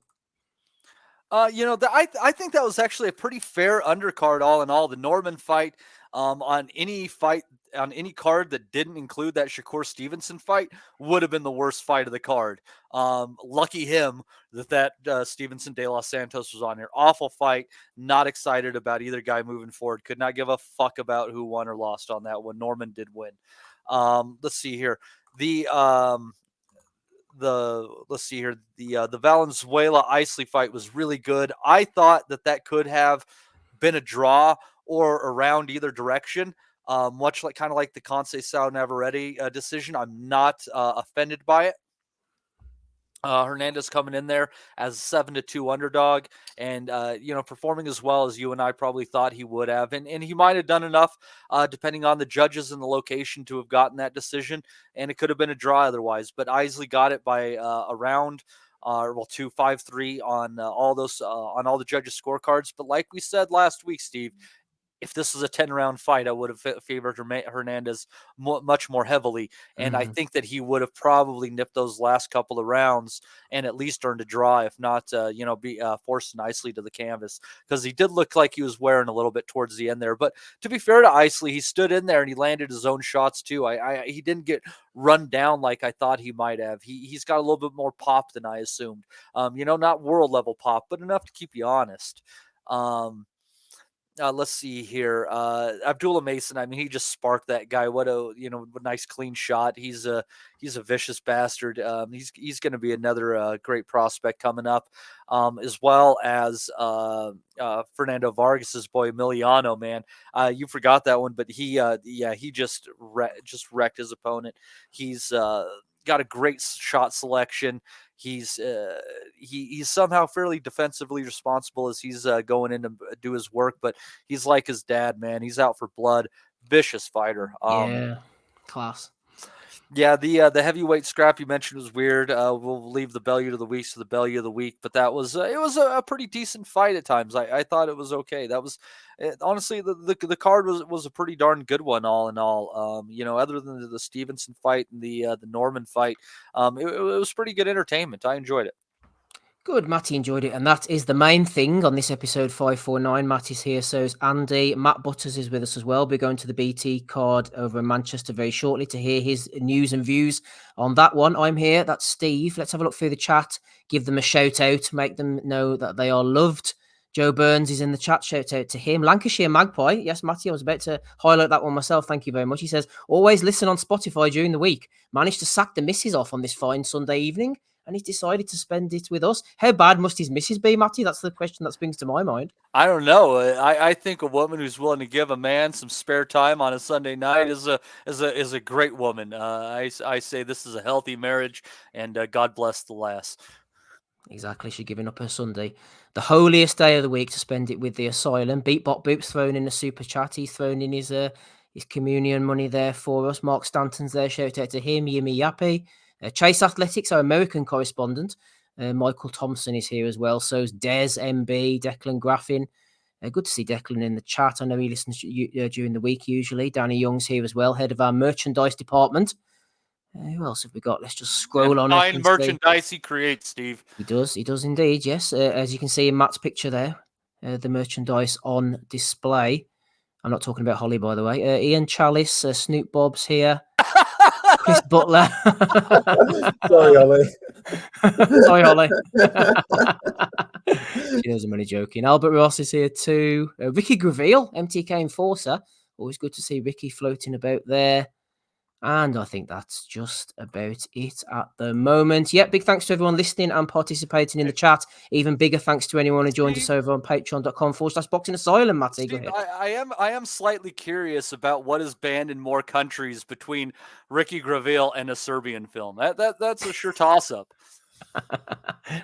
[SPEAKER 13] I think that was actually a pretty fair undercard all in all. The Norman fight on any card that didn't include that Shakur Stevenson fight would have been the worst fight of the card. Lucky him that Stevenson de los Santos was on here. Awful fight. Not excited about either guy moving forward. Could not give a fuck about who won or lost on that one. Norman did win. Let's see here. The Valenzuela Isley fight was really good. I thought that could have been a draw or around either direction, much like the Conceição Navarrete decision. I'm not offended by it. Hernandez coming in there as a 7-2 underdog and, performing as well as you and I probably thought he would have. And he might have done enough, depending on the judges and the location, to have gotten that decision. And it could have been a draw otherwise. But Isley got it by a round, 2-5-3 on all the judges' scorecards. But like we said last week, Steve, if this was a 10-round fight, I would have favored Hernandez much more heavily. And I think that he would have probably nipped those last couple of rounds and at least earned a draw, if not, be forced nicely to the canvas, because he did look like he was wearing a little bit towards the end there. But to be fair to Isley, he stood in there and he landed his own shots too. He didn't get run down like I thought he might have. He's got a little bit more pop than I assumed. Not world level pop, but enough to keep you honest. Let's see here. Abdullah Mason. I mean, he just sparked that guy. What a nice clean shot. He's a vicious bastard. He's going to be another great prospect coming up, as well as Fernando Vargas's boy Emiliano. Man, you forgot that one, but he just wrecked his opponent. He's got a great shot selection. He's somehow fairly defensively responsible as he's going in to do his work, but he's like his dad, man. He's out for blood. Vicious fighter.
[SPEAKER 12] Class.
[SPEAKER 13] Yeah, the heavyweight scrap you mentioned was weird. We'll leave the Bellew to the week to the Bellew of the week, but that was it was a pretty decent fight at times. I thought it was okay. That was honestly the card was a pretty darn good one all in all. Other than the Stevenson fight and the Norman fight, it was pretty good entertainment. I enjoyed it.
[SPEAKER 12] Good, Matty enjoyed it, and that is the main thing on this episode 549. Matt is here, so is Andy. Matt Butters is with us as well. We're going to the BT card over in Manchester very shortly to hear his news and views on that one. I'm here, that's Steve. Let's have a look through the chat, give them a shout out, make them know that they are loved. Joe Burns is in the chat. Shout out to him. Lancashire Magpie. Yes, Matty, I was about to highlight that one myself. Thank you very much. He says, always listen on Spotify during the week. Managed to sack the missus off on this fine Sunday evening, and he's decided to spend it with us. How bad must his missus be, Matty? That's the question that springs to my mind.
[SPEAKER 13] I don't know. I think a woman who's willing to give a man some spare time on a Sunday night is a great woman. I say this is a healthy marriage, and God bless the lass.
[SPEAKER 12] Exactly. She's giving up her Sunday, the holiest day of the week, to spend it with the Asylum. Beatbot Boop's thrown in a super chat. He's thrown in his communion money there for us. Mark Stanton's there. Shout out to him. Yimmy Yappy. Chase Athletics, our American correspondent. Michael Thompson is here as well. So's Des MB, Declan Graffin. Good to see Declan in the chat. I know he listens during the week usually. Danny Young's here as well, head of our merchandise department. Who else have we got? Let's just scroll on.
[SPEAKER 13] Fine merchandise he creates, Steve.
[SPEAKER 12] He does indeed, yes. As you can see in Matt's picture there, the merchandise on display. I'm not talking about Holly, by the way. Ian Chalice, Snoop Bob's here. Chris Butler.
[SPEAKER 14] Sorry, Holly.
[SPEAKER 12] Sorry, Holly. She knows I'm only joking. Albert Ross is here too. Ricky Graville, MTK Enforcer. Always good to see Ricky floating about there. And I think that's just about it at the moment. Yeah, big thanks to everyone listening and participating in the chat. Even bigger thanks to anyone who joined us over on patreon.com/Boxing Asylum, Matty. Go ahead.
[SPEAKER 13] I am slightly curious about what is banned in more countries between Ricky Graville and a Serbian film. That's a sure toss-up.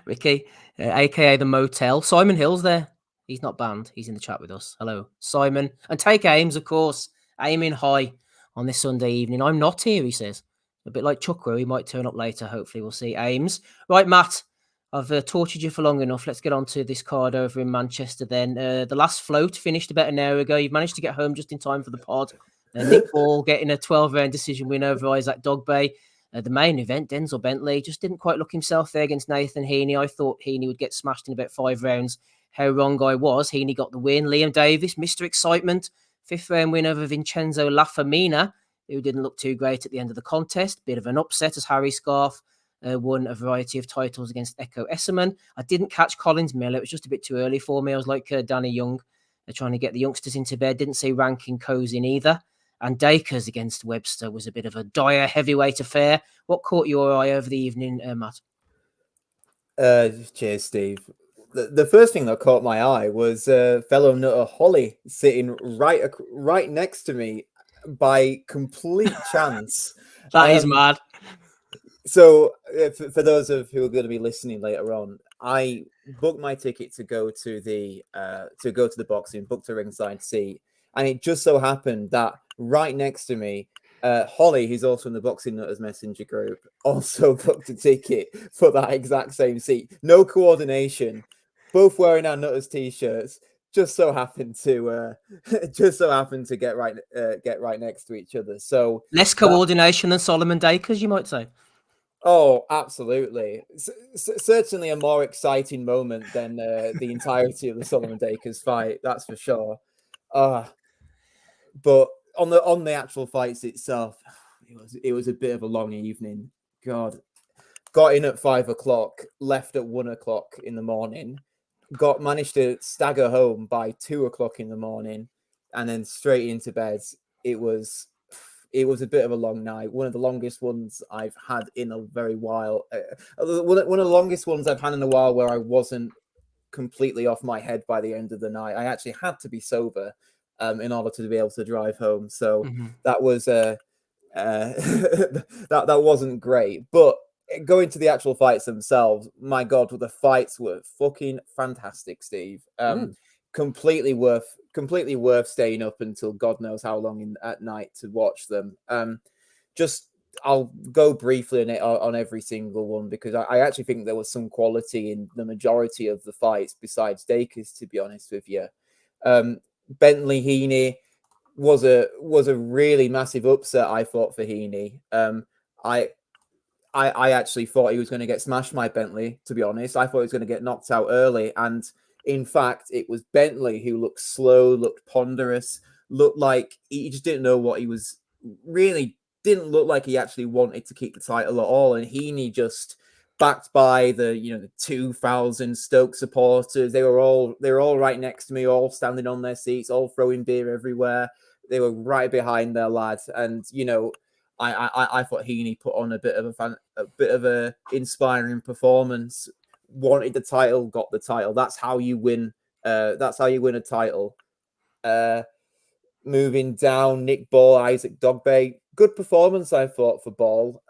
[SPEAKER 12] Ricky, a.k.a. The Motel. Simon Hill's there. He's not banned. He's in the chat with us. Hello, Simon. And take Ames, of course. Aiming high on this Sunday evening. I'm not here, he says. A bit like Chuckrow. He might turn up later. Hopefully, we'll see. Ames. Right, Matt. I've tortured you for long enough. Let's get on to this card over in Manchester then. The last float finished about an hour ago. You've managed to get home just in time for the pod. Nick Ball getting a 12-round decision win over Isaac Dogbay. The main event, Denzel Bentley, just didn't quite look himself there against Nathan Heaney. I thought Heaney would get smashed in about 5 rounds. How wrong I was. Heaney got the win. Liam Davis, Mr. Excitement. 5th round win over Vincenzo Lafamina, who didn't look too great at the end of the contest. Bit of an upset as Harry Scarf won a variety of titles against Echo Esserman. I didn't catch Collins Miller. It was just a bit too early for me. I was like Danny Young, trying to get the youngsters into bed. Didn't see Rankin Coes in either. And Dakers against Webster was a bit of a dire heavyweight affair. What caught your eye over the evening, Matt?
[SPEAKER 14] Cheers, Steve. The first thing that caught my eye was fellow nutter Holly sitting right next to me by complete chance.
[SPEAKER 12] That is mad.
[SPEAKER 14] So, for those of who are going to be listening later on, I booked my ticket to go to the boxing, booked a ringside seat, and it just so happened that right next to me, Holly, who's also in the Boxing Nutters Messenger group, also booked a ticket for that exact same seat. No coordination. Both wearing our Nutters t-shirts. Just so happened to get right next to each other. So
[SPEAKER 12] less coordination than Solomon Dakers, you might say.
[SPEAKER 14] Oh, absolutely. Certainly a more exciting moment than the entirety of the Solomon Dakers fight. That's for sure. But on the actual fights itself, it was a bit of a long evening. God, got in at 5 o'clock, left at 1 o'clock in the morning. Managed to stagger home by 2 o'clock in the morning, and then straight into bed. It was a bit of a long night. One of the longest ones I've had in a very while. One of the longest ones I've had in a while where I wasn't completely off my head by the end of the night. I actually had to be sober in order to be able to drive home. So that was that wasn't great. But going to the actual fights themselves, my God, the fights were fucking fantastic, Steve. Completely worth staying up until God knows how long at night to watch them. I'll go briefly on every single one because I actually think there was some quality in the majority of the fights besides Dakers, to be honest with you. Bentley Heaney was a really massive upset, I thought, for Heaney. I actually thought he was going to get smashed by Bentley, to be honest. I thought he was going to get knocked out early. And in fact, it was Bentley who looked slow, looked ponderous, looked like he just didn't know what he was, really didn't look like he actually wanted to keep the title at all. And Heaney just backed by the 2,000 Stoke supporters. They were all right next to me, all standing on their seats, all throwing beer everywhere. They were right behind their lads, and I thought Heaney put on a bit of a inspiring performance. Wanted the title, got the title. That's how you win. That's how you win a title. Moving down, Nick Ball, Isaac Dogbay. Good performance, I thought, for Ball.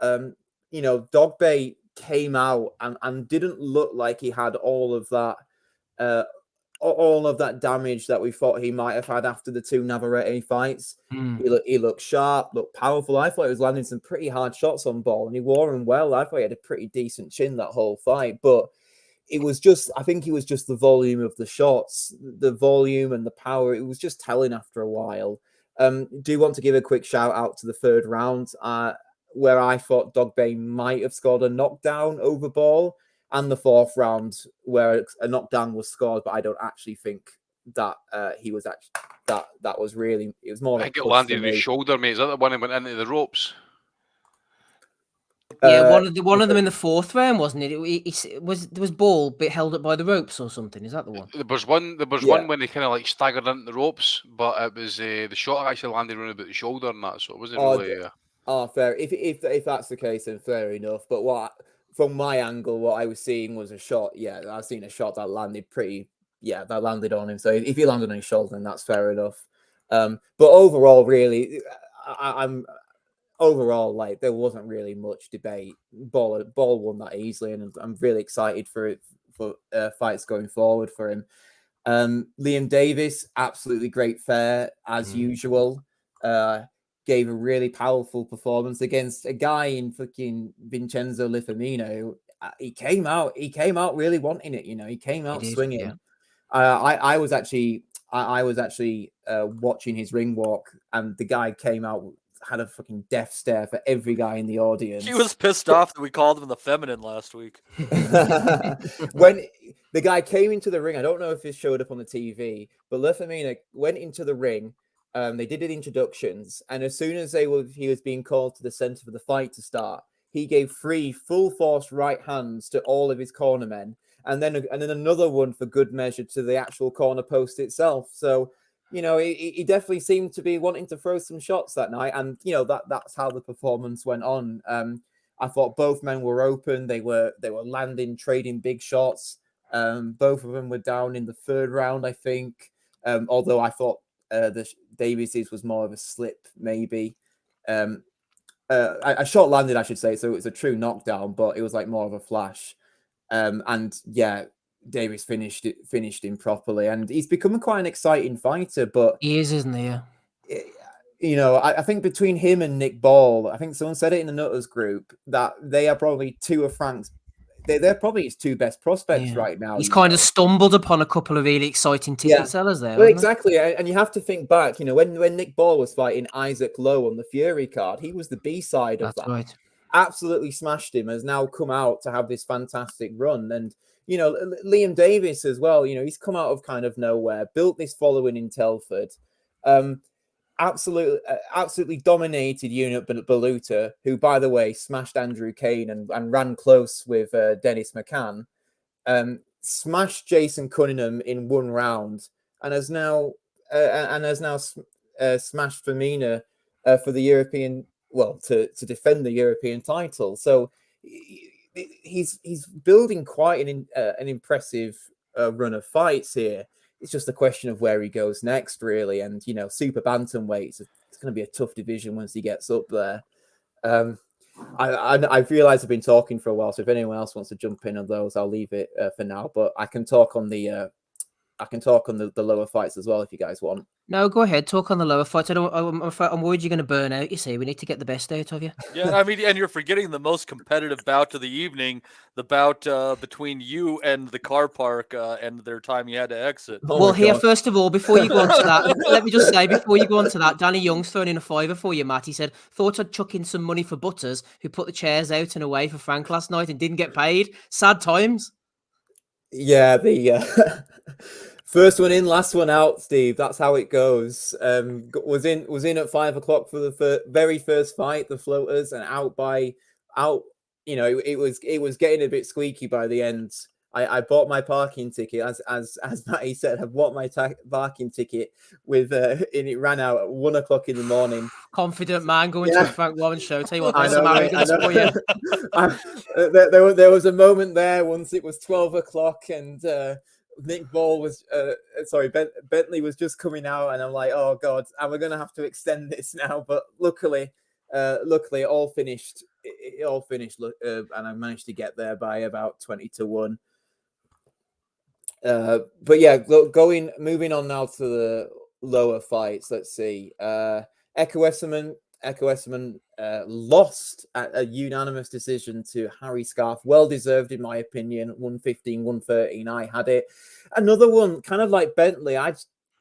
[SPEAKER 14] Dogbay came out and didn't look like he had all of that damage that we thought he might have had after the two Navarrete fights. He looked sharp, looked powerful. I thought he was landing some pretty hard shots on Ball, and he wore them well. I thought he had a pretty decent chin that whole fight, but I think it was just the volume of the shots, the volume and the power. It was just telling after a while. Do want to give a quick shout out to the third round, where I thought Dogbay might have scored a knockdown over Ball, and the fourth round where a knockdown was scored, but I don't actually think that he was actually that was really. It was more.
[SPEAKER 7] I think it landed on his shoulder, mate. Is that the one that went into the ropes?
[SPEAKER 12] Yeah, one of them in the fourth round, wasn't it? Was Ball bit held up by the ropes or something? Is that the one?
[SPEAKER 7] There was one when they kind of like staggered into the ropes, but it was the shot actually landed around about the shoulder and that, so it wasn't really.
[SPEAKER 14] Fair. If that's the case, then fair enough. But from my angle, what I was seeing was a shot. Yeah, I've seen a shot that landed that landed on him. So if he landed on his shoulder, then that's fair enough. But overall, really, I'm. Overall, like, there wasn't really much debate. Ball won that easily, and I'm really excited for fights going forward for him. Liam Davis, absolutely great fare as usual. Gave a really powerful performance against a guy in fucking Vincenzo Lifamino. He came out really wanting it. He came out swinging. Yeah. I was actually watching his ring walk, and the guy came out. Had a fucking death stare for every guy in the audience.
[SPEAKER 13] He was pissed off that we called him the feminine last week.
[SPEAKER 14] When the guy came into the ring, I don't know if it showed up on the TV, but Lefamina went into the ring. They did introductions, and as soon as he was being called to the center for the fight to start, he gave 3 full force right hands to all of his cornermen, and then another one for good measure to the actual corner post itself. So. He definitely seemed to be wanting to throw some shots that night, and that's how the performance went on. I thought both men were open; they were landing, trading big shots. Both of them were down in the third round, I think. Although I thought the Davies's was more of a slip, maybe. A shot landed, I should say, so it was a true knockdown, but it was like more of a flash. And yeah. Davis finished him properly, and he's become quite an exciting fighter. But
[SPEAKER 12] he is, isn't he?
[SPEAKER 14] Yeah. I think between him and Nick Ball, I think someone said it in the Nuthouse group that they are probably two of Frank's. They're probably his 2 best prospects right now.
[SPEAKER 12] He's kind of stumbled upon a couple of really exciting ticket sellers there.
[SPEAKER 14] Well, exactly, and you have to think back. When Nick Ball was fighting Isaac Lowe on the Fury card, he was the B side of that. Right. Absolutely smashed him. Has now come out to have this fantastic run, and. Liam Davis as well, he's come out of kind of nowhere, built this following in Telford, absolutely dominated Unit Baluta, who, by the way, smashed Andrew Kane and ran close with Dennis McCann, smashed Jason Cunningham in 1 round, and has now smashed Firmina for the European, to defend the European title. So. He's building quite an impressive run of fights here. It's just a question of where he goes next, really. And super bantamweight, it's going to be a tough division once he gets up there. I realize I've been talking for a while, so if anyone else wants to jump in on those, I'll leave it for now. But I can talk on the lower fights as well if you guys want.
[SPEAKER 12] No, go ahead. Talk on the lower fights. I'm worried you're going to burn out. You see, we need to get the best out of you.
[SPEAKER 13] Yeah, I mean, and you're forgetting the most competitive bout of the evening, the bout between you and the car park and their time you had to exit.
[SPEAKER 12] Well, here, first of all, before you go on to that, let me just say, before you go on to that, Danny Young's thrown in a $5 for you, Matt. He said, thought I'd chuck in some money for Butters, who put the chairs out and away for Frank last night and didn't get paid. Sad times.
[SPEAKER 14] Yeah, the first one in, last one out, Steve. That's how it goes. Was in at 5 o'clock for the very first fight, the floaters, and out you know, it was getting a bit squeaky by the end. I bought my parking ticket, as Matty said. I bought my parking ticket with and it ran out at 1 o'clock in the morning.
[SPEAKER 12] Confident man going to a Frank Warren show. Tell you what,
[SPEAKER 14] I
[SPEAKER 12] there's
[SPEAKER 14] know,
[SPEAKER 12] some
[SPEAKER 14] mate,
[SPEAKER 12] arrogance for you.
[SPEAKER 14] There was a moment there once it was 12 o'clock and Nick Ball was Bentley was just coming out, and I'm like, oh god, am I going to have to extend this now? But luckily it all finished. It all finished, and I managed to get there by about 20-1. But yeah, moving on now to the lower fights. Let's see. Echo Esserman lost at a unanimous decision to Harry Scarf. Well deserved, in my opinion. 115-113. I had it. Another one, kind of like Bentley. I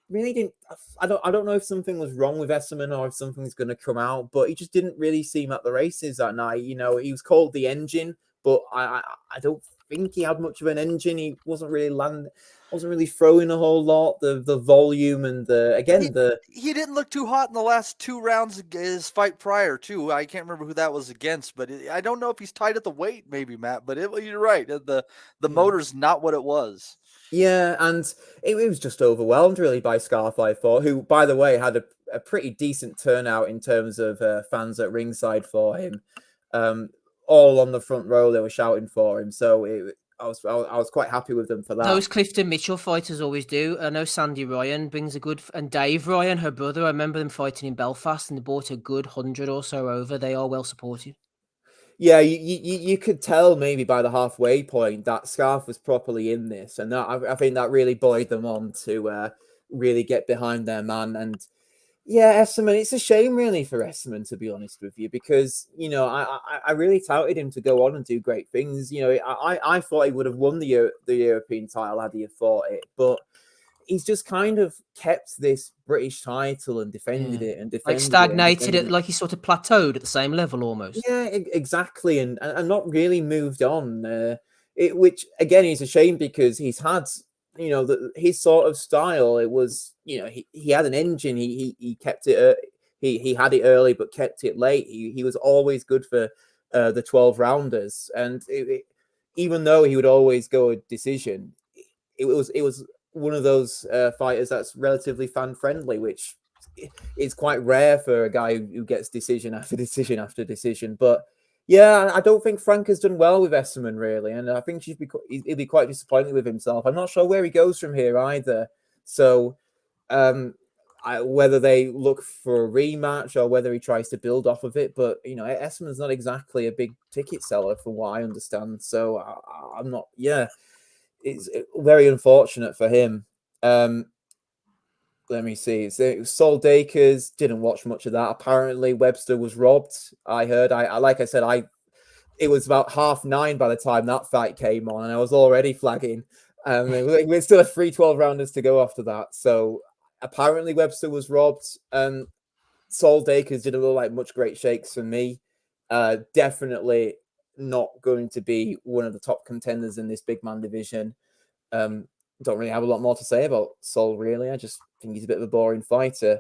[SPEAKER 14] really didn't. I don't know if something was wrong with Esserman or if something's going to come out, but he just didn't really seem at the races that night. You know, he was called the engine, but I don't think he had much of an engine. He wasn't really throwing a whole lot. The volume and
[SPEAKER 13] he didn't look too hot in the last 2 rounds of his fight prior too. I can't remember who that was against, but I don't know if he's tied at the weight, maybe, Matt. But you're right. The motor's not what it was.
[SPEAKER 14] Yeah, and it was just overwhelmed really by Scarf, I thought, who, by the way, had a pretty decent turnout in terms of fans at ringside for him. All on the front row, they were shouting for him. So I was quite happy with them for that.
[SPEAKER 12] Those Clifton Mitchell fighters always do. I know Sandy Ryan brings a good, and Dave Ryan, her brother. I remember them fighting in Belfast, and they brought a good 100 or so over. They are well supported.
[SPEAKER 14] Yeah, you could tell maybe by the halfway point that Scarf was properly in this, and I think that really buoyed them on to really get behind their man. And yeah, Esserman, it's a shame really for Esserman, to be honest with you, because you know I really touted him to go on and do great things. You know, I thought he would have won the European title had he fought it, but he's just kind of kept this British title and defended it and defended
[SPEAKER 12] like stagnated it, like he sort of plateaued at the same level almost.
[SPEAKER 14] Yeah, exactly, and not really moved on. Which again is a shame because he's had, you know, his sort of style. It was, you know, he had an engine. He kept it. He had it early but kept it late. He was always good for the 12 rounders, and even though he would always go a decision, it was one of those fighters that's relatively fan friendly, which is quite rare for a guy who gets decision after decision after decision. But yeah, I don't think Frank has done well with Esserman really, and I think he'll be quite disappointed with himself. I'm not sure where he goes from here either. So whether they look for a rematch or whether he tries to build off of it, but you know, Esserman's not exactly a big ticket seller from what I understand. So I'm not. Yeah. It's very unfortunate for him. Let me see. So Sol Dakers, didn't watch much of that. Apparently Webster was robbed. I heard. Like I said, it was about 9:30 by the time that fight came on, and I was already flagging. We're still a 3 12-rounders to go after that. So apparently Webster was robbed. Sol Dakers didn't look like much great shakes for me. Definitely not going to be one of the top contenders in this big man division. Don't really have a lot more to say about Sol, really. I just think he's a bit of a boring fighter.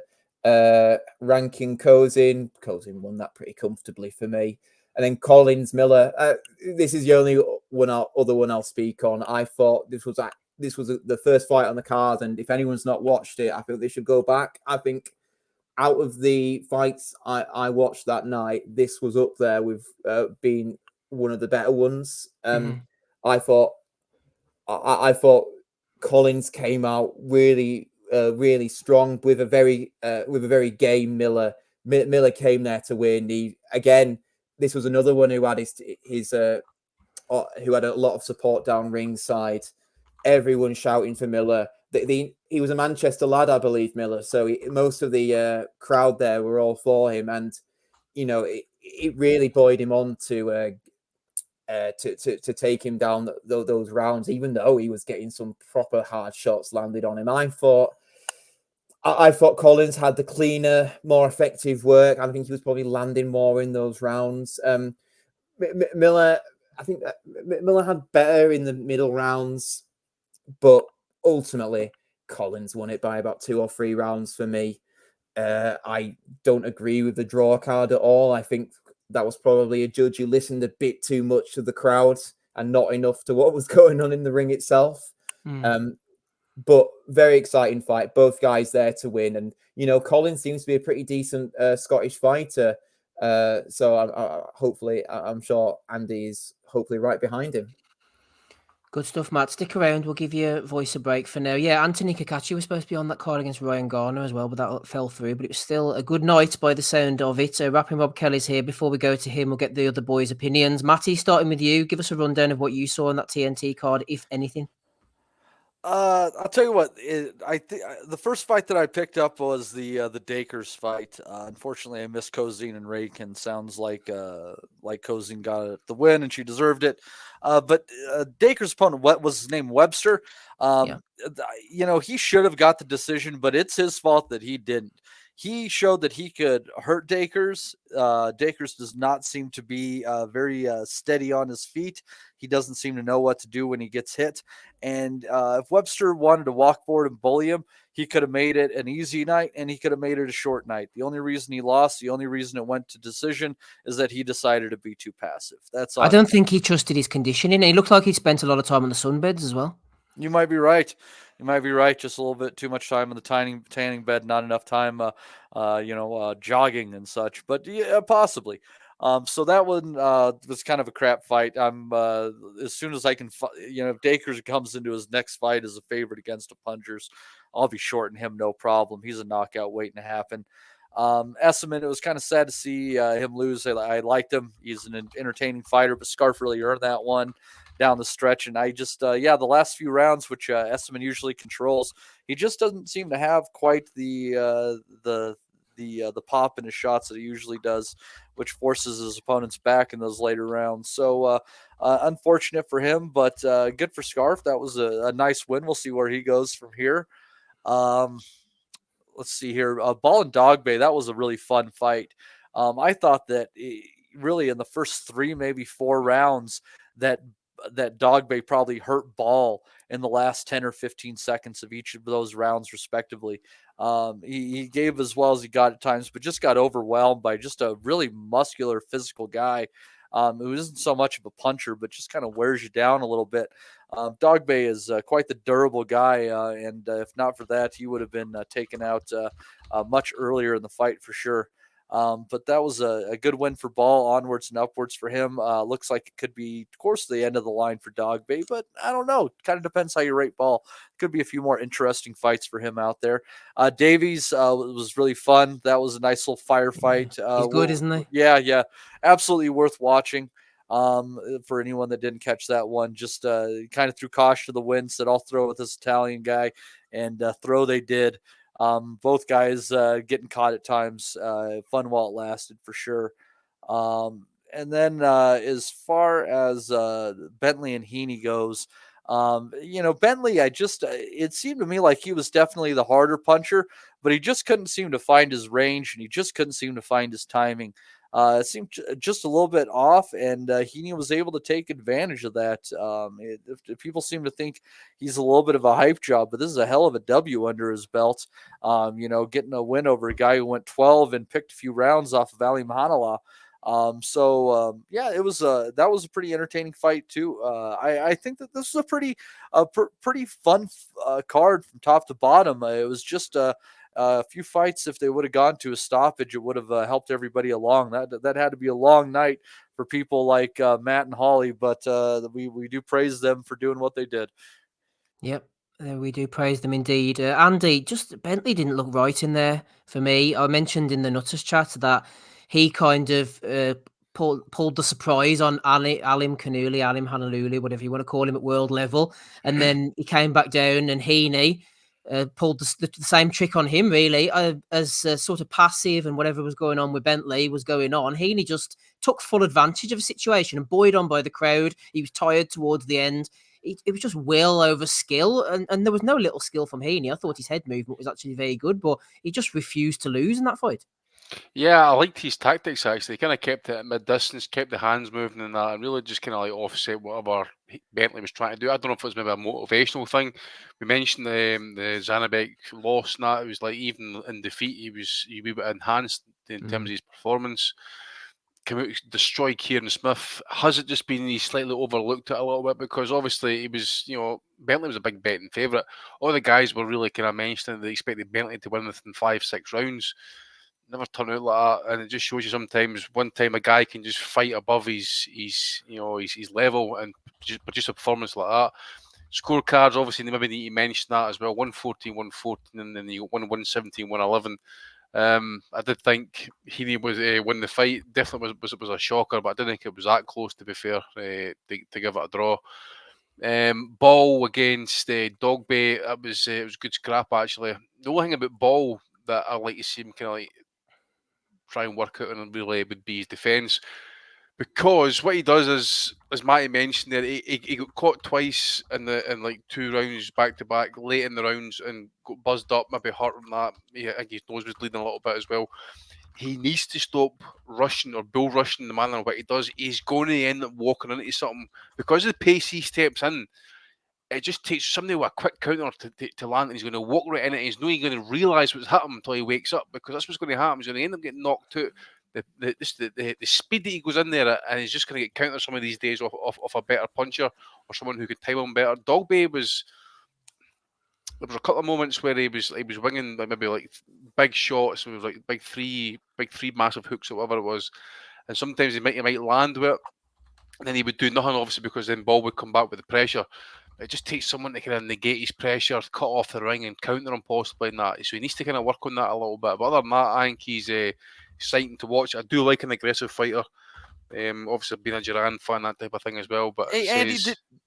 [SPEAKER 14] Ranking Kozin won that pretty comfortably for me. And then Collins Miller. This is the only other one I'll speak on. I thought this was the first fight on the card, and if anyone's not watched it, I think they should go back. I think out of the fights I watched that night, this was up there with being one of the better ones. I thought Collins came out really strong with a very game Miller. Miller came there to win. This was another one who had who had a lot of support down ringside. Everyone shouting for Miller. He was a Manchester lad, I believe, Miller. So most of the crowd there were all for him, and you know it really buoyed him on to take him down those rounds, even though he was getting some proper hard shots landed on him. I thought Collins had the cleaner, more effective work. I think he was probably landing more in those rounds. Miller, I think Miller had better in the middle rounds, but ultimately Collins won it by about 2 or 3 rounds for me. I don't agree with the draw card at all. I think that was probably a judge who listened a bit too much to the crowd and not enough to what was going on in the ring itself. But very exciting fight. Both guys there to win. And, Colin seems to be a pretty decent Scottish fighter. So I'm sure Andy is hopefully right behind him.
[SPEAKER 12] Good stuff, Matt. Stick around. We'll give your voice a break for now. Yeah, Anthony Kakachi was supposed to be on that card against Ryan Garner as well, but that fell through. But it was still a good night by the sound of it. Rapping Rob Kelly's here. Before we go to him, we'll get the other boys' opinions. Matty, starting with you, give us a rundown of what you saw on that TNT card, if anything.
[SPEAKER 13] I'll tell you what. I think the first fight that I picked up was the Dakers fight. Unfortunately, I missed Cozine and Rakin. Sounds like Cozine got the win and she deserved it. But Dakers' opponent, what was his name, Webster? He should have got the decision, but it's his fault that he didn't. He showed that he could hurt Dakers. Dakers does not seem to be very steady on his feet. He doesn't seem to know what to do when he gets hit. And if Webster wanted to walk forward and bully him, he could have made it an easy night and he could have made it a short night. The only reason he lost, the only reason it went to decision is that he decided to be too passive. That's all.
[SPEAKER 12] I don't think he trusted his conditioning. He looked like he spent a lot of time on the sunbeds as well.
[SPEAKER 13] You might be right. Just a little bit too much time on the tanning bed, not enough time, jogging and such. But yeah, possibly. So that one was kind of a crap fight. I'm as soon as I can, if Dakers comes into his next fight as a favorite against the punchers, I'll be shorting him no problem. He's a knockout waiting to happen. Esselman, it was kind of sad to see him lose. I liked him. He's an entertaining fighter, but Scarf really earned that one down the stretch. And I just, the last few rounds, which Esselman usually controls, he just doesn't seem to have quite the pop in his shots that he usually does, which forces his opponents back in those later rounds. So unfortunate for him, but good for Scarf. That was a nice win. We'll see where he goes from here. Let's see here. Ball and Dogbay, that was a really fun fight. I thought that really in the first 3, maybe 4 rounds that Dogbay probably hurt Ball in the last 10 or 15 seconds of each of those rounds, respectively. He gave as well as he got at times, but just got overwhelmed by just a really muscular, physical guy who isn't so much of a puncher, but just kind of wears you down a little bit. Dogbay is quite the durable guy, and if not for that, he would have been taken out much earlier in the fight for sure. But that was a good win for Ball, onwards and upwards for him. Looks like it could be, of course, the end of the line for Dogbay, but I don't know. Kind of depends how you rate Ball. Could be a few more interesting fights for him out there. Davies was really fun. That was a nice little firefight.
[SPEAKER 12] He's good, isn't he?
[SPEAKER 13] Yeah. Absolutely worth watching. For anyone that didn't catch that one, just kind of threw caution to the wind, said, I'll throw with this Italian guy, and throw they did. Both guys getting caught at times. Fun while it lasted for sure. And then as far as Bentley and Heaney goes, Bentley, it seemed to me like he was definitely the harder puncher, but he just couldn't seem to find his range and he just couldn't seem to find his timing. It seemed just a little bit off, and Heaney was able to take advantage of that. If people seem to think he's a little bit of a hype job, but this is a hell of a W under his belt. Getting a win over a guy who went 12 and picked a few rounds off of Ali Mahanala. It was that was a pretty entertaining fight too. I think that this was a pretty fun card from top to bottom. It was just a few fights. If they would have gone to a stoppage, it would have helped everybody along. That had to be a long night for people like Matt and Holly, but we do praise them for doing what they did.
[SPEAKER 12] Yep. We do praise them indeed. Andy, just Bentley didn't look right in there for me. I mentioned in the Nuthouse chat that he kind of pulled the surprise on Alim Hanaluli, whatever you want to call him, at world level. And then he came back down and Heaney pulled the same trick on him, really, as sort of passive and whatever was going on with Bentley was going on. Heaney just took full advantage of the situation and buoyed on by the crowd. He was tired towards the end. It was just will over skill, and there was no little skill from Heaney. I thought his head movement was actually very good, but he just refused to lose in that fight.
[SPEAKER 7] Yeah, I liked his tactics actually. He kind of kept it at mid-distance, kept the hands moving and that, and really just kind of like offset whatever Bentley was trying to do. I don't know if it was maybe a motivational thing. We mentioned the Zanabek loss and that. It was like even in defeat, he was a wee bit enhanced in terms of his performance. come out destroy Kieran Smith? Has it just been he slightly overlooked it a little bit because obviously he was, Bentley was a big betting favourite. All the guys were really kind of mentioning they expected Bentley to win within 5-6 rounds. Never turn out like that, and it just shows you sometimes one time a guy can just fight above his level and just produce a performance like that. Scorecards, obviously, they maybe need to mention that as well. 114, 114, and then you got 117, 111. I did think Heaney was win the fight. Definitely was a shocker, but I didn't think it was that close. To be fair, to give it a draw. Ball against Dogbay. It was good scrap actually. The only thing about Ball that I like to see him kind of like try and work out on really would be his defence. Because what he does is, as Matty mentioned there, he got caught twice in like 2 rounds back to back, late in the rounds, and got buzzed up, maybe hurt from that. I think his nose was bleeding a little bit as well. He needs to stop rushing or bull rushing the manner of what he does. He's going to end up walking into something because of the pace he steps in. It just takes somebody with a quick counter to land, and he's going to walk right in it. He's not even going to realise what's hit him until he wakes up, because that's what's going to happen. He's going to end up getting knocked out. The speed that he goes in there, and he's just going to get countered some of these days off a better puncher or someone who could time him better. Dogbay was. There was a couple of moments where he was winging maybe like big shots. It was like big three massive hooks or whatever it was, and sometimes he might land with it, and then he would do nothing obviously because then Ball would come back with the pressure. It just takes someone to kind of negate his pressure, cut off the ring, and counter him possibly in that. So he needs to kind of work on that a little bit. But other than that, I think he's exciting to watch. I do like an aggressive fighter. Obviously, being a Duran fan, that type of thing as well. But
[SPEAKER 13] hey, Andy,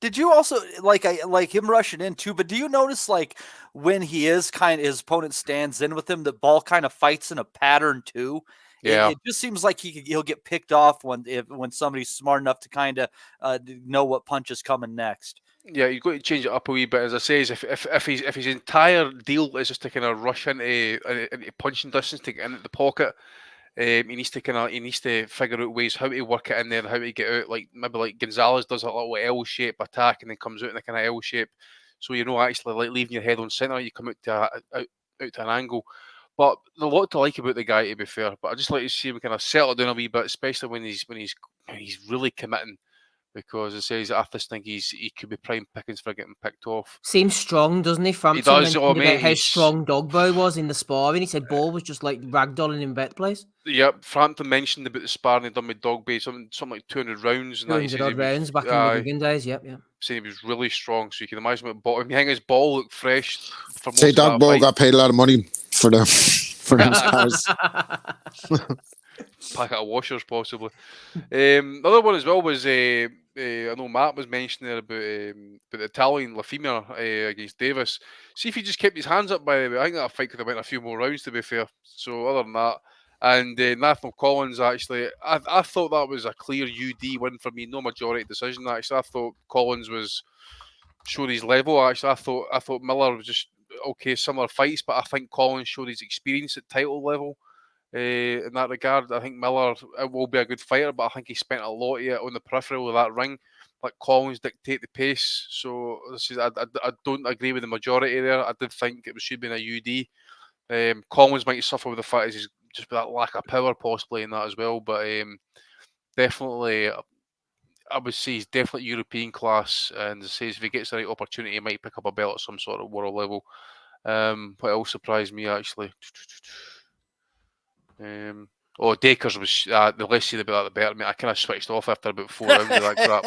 [SPEAKER 13] did you also like him rushing in too? But do you notice like when he is his opponent stands in with him, the Ball kind of fights in a pattern too?
[SPEAKER 7] Yeah,
[SPEAKER 13] it just seems like he'll get picked off when somebody's smart enough to kind of know what punch is coming next.
[SPEAKER 7] Yeah, you've got to change it up a wee bit. As I say, if his entire deal is just to kind of rush into punching distance to get into the pocket, he needs to figure out ways how to work it in there and how to get out. Like maybe like Gonzalez does a little L shape attack and then comes out in a kind of L shape. So actually like leaving your head on centre, you come out to an angle. But there's a lot to like about the guy, to be fair. But I just like to see him kind of settle down a wee bit, especially when he's really committing. Because it says I just think he could be prime pickings for getting picked off.
[SPEAKER 12] Seems strong, doesn't he? Frampton mentioned about how strong Dogbo was in the sparring. He said Ball was just like ragdolling him about the place.
[SPEAKER 7] Yep, Frampton mentioned about the sparring he'd done with Dogbay, something like 200 rounds.
[SPEAKER 12] 200 odd rounds back in the Wigan days, yep.
[SPEAKER 7] Saying he was really strong, so you can imagine what Ball. I mean, his Ball looked fresh.
[SPEAKER 8] Say Dogbo got paid a lot of money for them spars.
[SPEAKER 7] Packet of washers, possibly. Another one as well was I know Matt was mentioning there about the Italian La Femina against Davis. See if he just kept his hands up. By the way, I think that fight could have went a few more rounds, to be fair. So other than that, and Nathaniel Collins actually, I thought that was a clear UD win for me. No majority decision. Actually, I thought Collins showed his level. Actually, I thought Miller was just okay, similar fights, but I think Collins showed his experience at title level. In that regard, I think Miller will be a good fighter, but I think he spent a lot of it on the peripheral of that ring. Like Collins dictate the pace, so I don't agree with the majority there. I did think it should have been a UD. Collins might suffer with the fact that he's just with that lack of power possibly in that as well, but definitely, I would say he's definitely European class, and says if he gets the right opportunity, he might pick up a belt at some sort of world level. What else surprised me actually? Dakers was the less said about that the better. I mean, I kind of switched off after about 4 rounds of that crap.